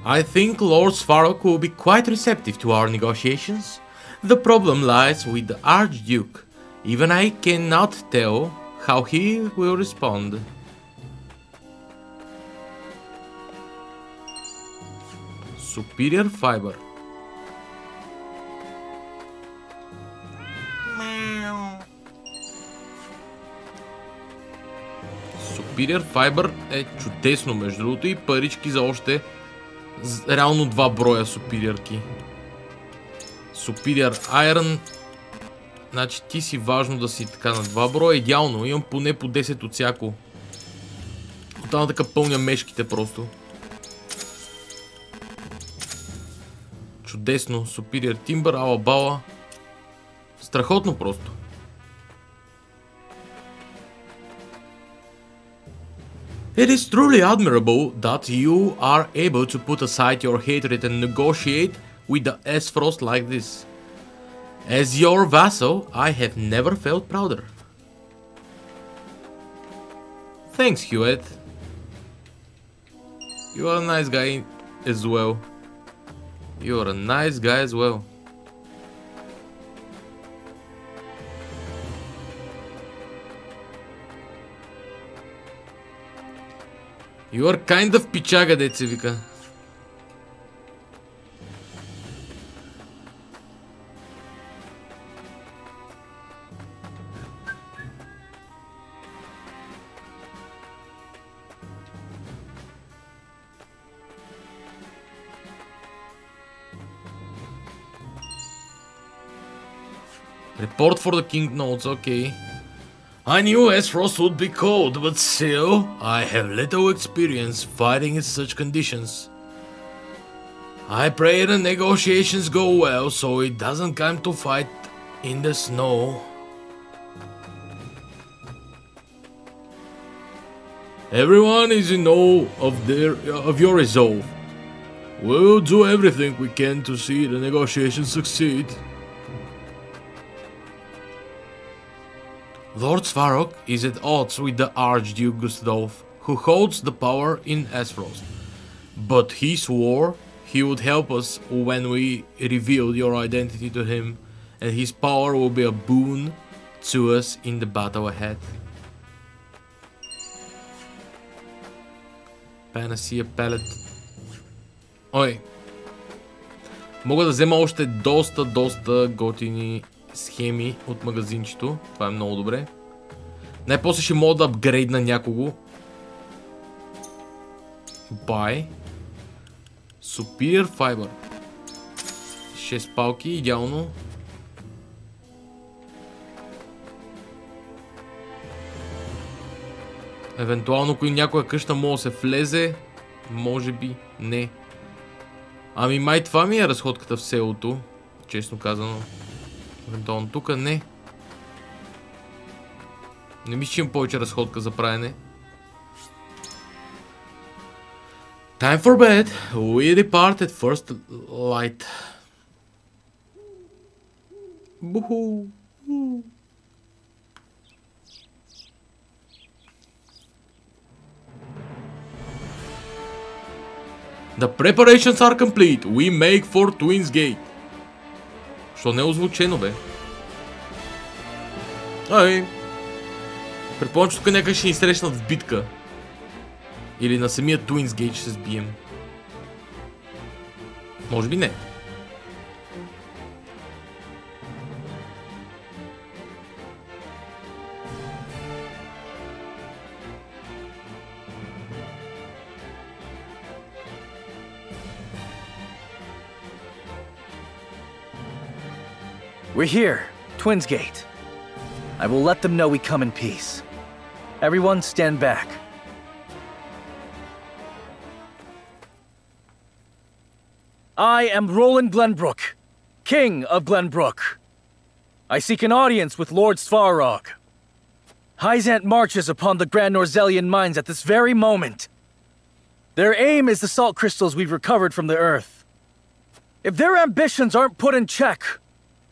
I think Lord Svarog will be quite receptive to our negotiations. The problem lies with the Archduke. Even I cannot tell how he will respond. Superior fiber. Superior Fiber е чудесно, между другото, и парички за още реално 2 броя супириърки. Superior Iron. Значи ти си важно да си така на 2 броя. Идеално, имам поне по 10 от всяко. Оттам така пълня мешките просто. Чудесно. Superior Timber, ала бала. Страхотно просто. It is truly admirable that you are able to put aside your hatred and negotiate with the Esfrost like this. As your vassal, I have never felt prouder. Thanks, Hewitt. You are a nice guy as well. You are a nice guy as well. You are kind of пичага, дет се вика. Report for the King notes, okay. I knew Esfrost would be cold, but still, I have little experience fighting in such conditions. I pray the negotiations go well so it doesn't come to fight in the snow. Everyone is in awe of your resolve. We'll do everything we can to see the negotiations succeed. Lord Svarog is at odds with the Archduke Gustadolf, who holds the power in Esfrost. But he swore he would help us when we revealed your identity to him, and his power will be a boon to us in the battle ahead. Panacea Palette. Ой. Мога да взема още доста готини схеми от магазинчето. Това е много добре. Най-после ще мога да апгрейдна някого. Buy. Superior Fiber. 6 палки, идеално. Евентуално, ако някоя къща мога да се влезе, може би не. Ами май това ми е разходката в селото, честно казано. Евентуално тук не. Не мисля, че имам повече разходка за правене. Time for bed. We depart at first light. Буху. The preparations are complete. We make for Twins Gate. Що не е озвучено, бе? Ай. Предполагам, че тук някак ще ни срещнат в битка. Или на самия Twins Gate ще се сбием. Може би не. We're here, Twins Gate. I will let them know we come in peace. Everyone stand back. I am Roland Glenbrook, King of Glenbrook. I seek an audience with Lord Svarog. Hyzant marches upon the Grand Norzelian mines at this very moment. Their aim is the salt crystals we've recovered from the earth. If their ambitions aren't put in check,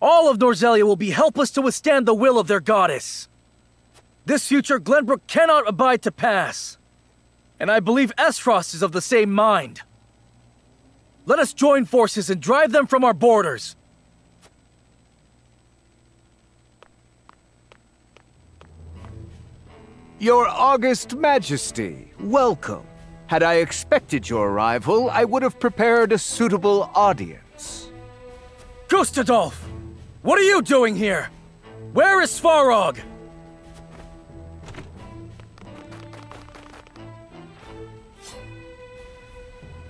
all of Norzelia will be helpless to withstand the will of their goddess. This future Glenbrook cannot abide to pass. And I believe Esfrost is of the same mind. Let us join forces and drive them from our borders. Your August Majesty, welcome. Had I expected your arrival, I would have prepared a suitable audience. Gustadolf! What are you doing here? Where is Svarog?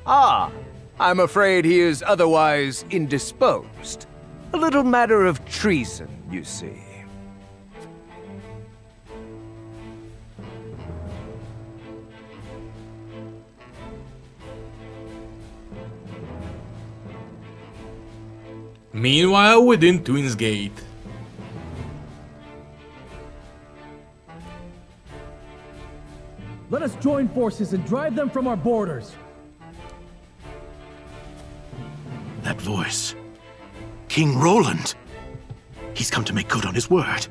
Ah, I'm afraid he is otherwise indisposed. A little matter of treason, you see. Meanwhile, within Twins Gate. Let us join forces and drive them from our borders. That voice. King Roland. He's come to make good on his word.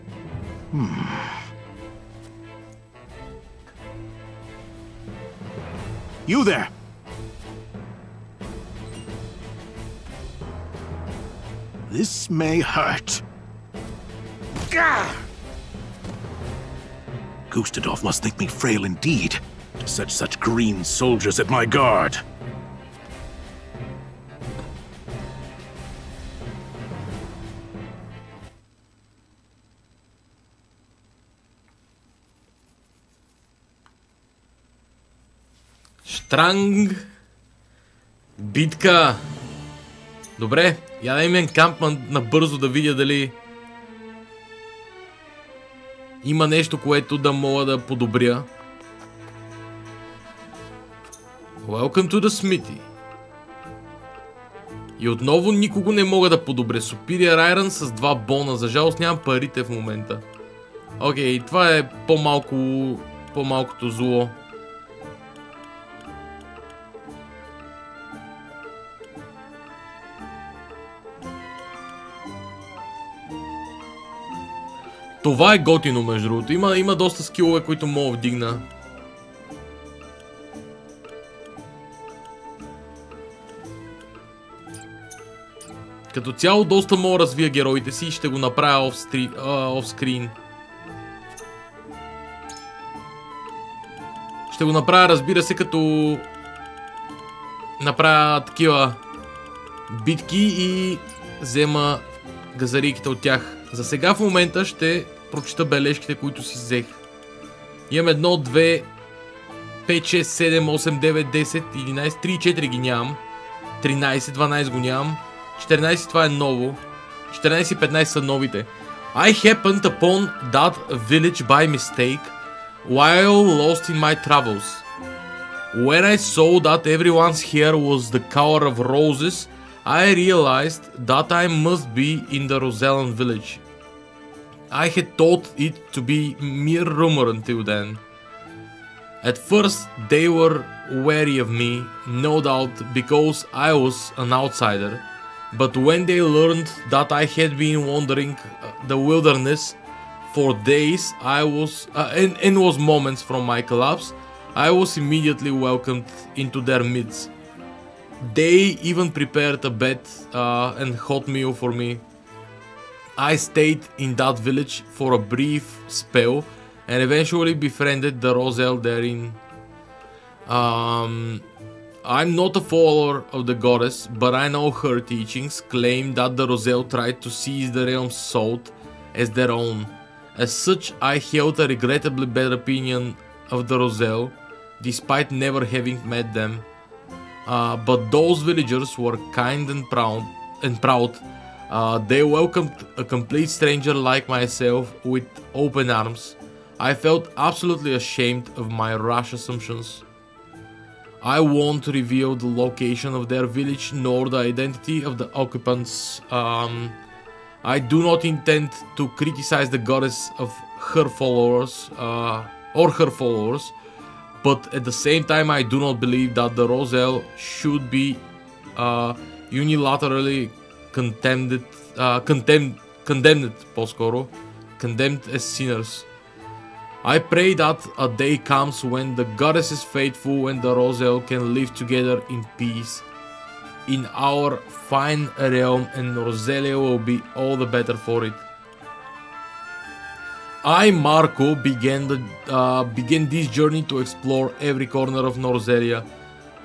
You there! This may hurt. Gah! Gustadolf must think me frail indeed, to set such green soldiers at my guard. Штранг. Битка. Добре, я да имам камп набързо да видя дали има нещо, което да мога да подобря. Welcome to the Smithy. И отново никого не мога да подобря. Superior Iron с 2 бона. За жалост нямам парите в момента. Окей, това е по-малкото зло. Това е готино, между другото. Има доста скилове, които мога да вдигна. Като цяло доста мога да развия героите си и ще го направя офскрин. Ще го направя, разбира се, като направя такива битки и взема газарийките от тях. За сега в момента ще прочита бележките, които си взех. Имам 1, 2, 5, 6, 7, 8, 9, 10, 11, 3 и 4 ги нямам. 13, 12 го нямам. 14 това е ново. 14 и 15 са новите. I happened upon that village by mistake while lost in my travels. When I saw that everyone's hair was the color of roses, I realized that I must be in the Rosellan village. I had thought it to be mere rumor until then. At first they were wary of me, no doubt because I was an outsider, but when they learned that I had been wandering the wilderness for days and was moments from my collapse, I was immediately welcomed into their midst. They even prepared a bed and hot meal for me. I stayed in that village for a brief spell and eventually befriended the Roselle therein. I'm not a follower of the goddess, but I know her teachings claim that the Roselle tried to seize the realm's salt as their own. As such, I held a regrettably bad opinion of the Roselle, despite never having met them. But those villagers were kind and proud. They welcomed a complete stranger like myself with open arms. I felt absolutely ashamed of my rash assumptions. I won't reveal the location of their village nor the identity of the occupants. I do not intend to criticize the goddess of her followers or her followers, but at the same time I do not believe that the Roselle should be unilaterally condemned as sinners. I pray that a day comes when the goddess is faithful and the Roselle can live together in peace in our fine realm, and Roselia will be all the better for it. I, Marco, began this journey to explore every corner of Norzelia.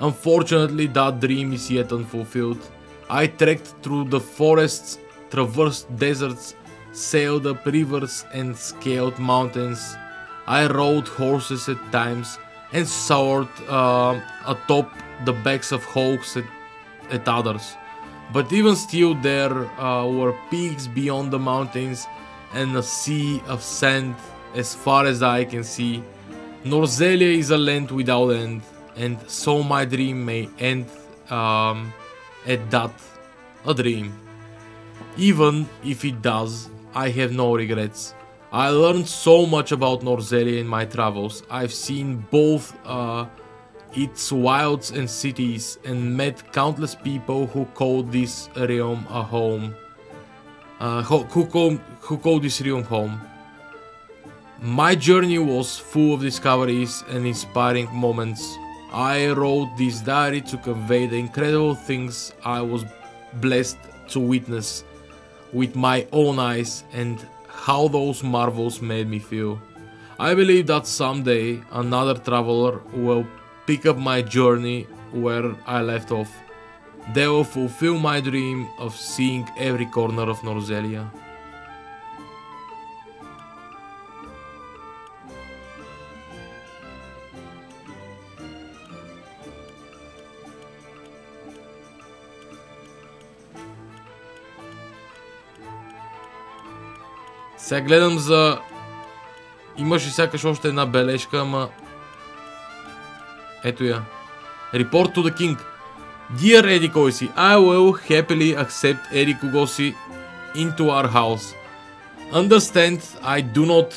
Unfortunately, that dream is yet unfulfilled. I trekked through the forests, traversed deserts, sailed up rivers and scaled mountains. I rode horses at times and soared atop the backs of hawks at others. But even still there were peaks beyond the mountains and a sea of sand as far as I can see. Norzelia is a land without end, and so my dream may end at that, a dream. Even if it does, I have no regrets. I learned so much about Norzelia in my travels. I've seen both its wilds and cities and met countless people who call this realm a home. Who call this realm home. My journey was full of discoveries and inspiring moments. I wrote this diary to convey the incredible things I was blessed to witness with my own eyes and how those marvels made me feel. I believe that someday another traveler will pick up my journey where I left off. They will fulfill my dream of seeing every corner of Norzelia. Сега гледам за... Имаше сякаш още една бележка, ама... Ето я. Report to the King. Dear Еди кой си, I will happily accept Еди кого си into our house. Understand, I do not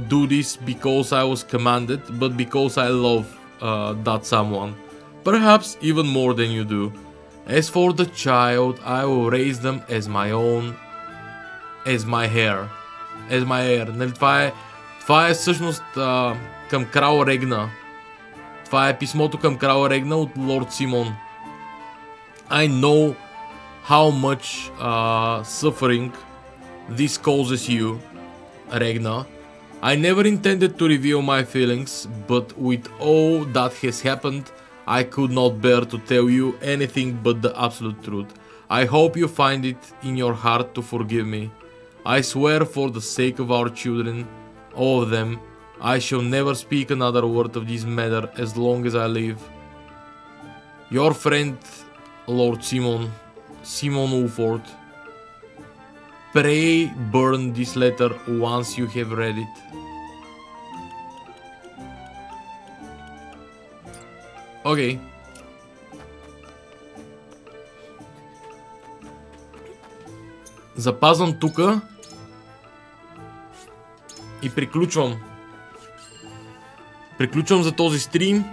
do this because I was commanded, but because I love that someone. Perhaps even more than you do. As for the child, I will raise them as my own, as my hair. As my heir. Нали, това е всъщност към крал Регна. Това е писмото към крал Регна от Лорд Симон. I know how much suffering this causes you, Regna. I never intended to reveal my feelings, but with all that has happened, I could not bear to tell you anything but the absolute truth. I hope you find it in your heart to forgive me. I swear for the sake of our children, all of them, I shall never speak another word of this matter as long as I live. Your friend, Lord Simon Wolford. Pray burn this letter once you have read it. Окей. Запазвам тука и приключвам. Приключвам за този стрим.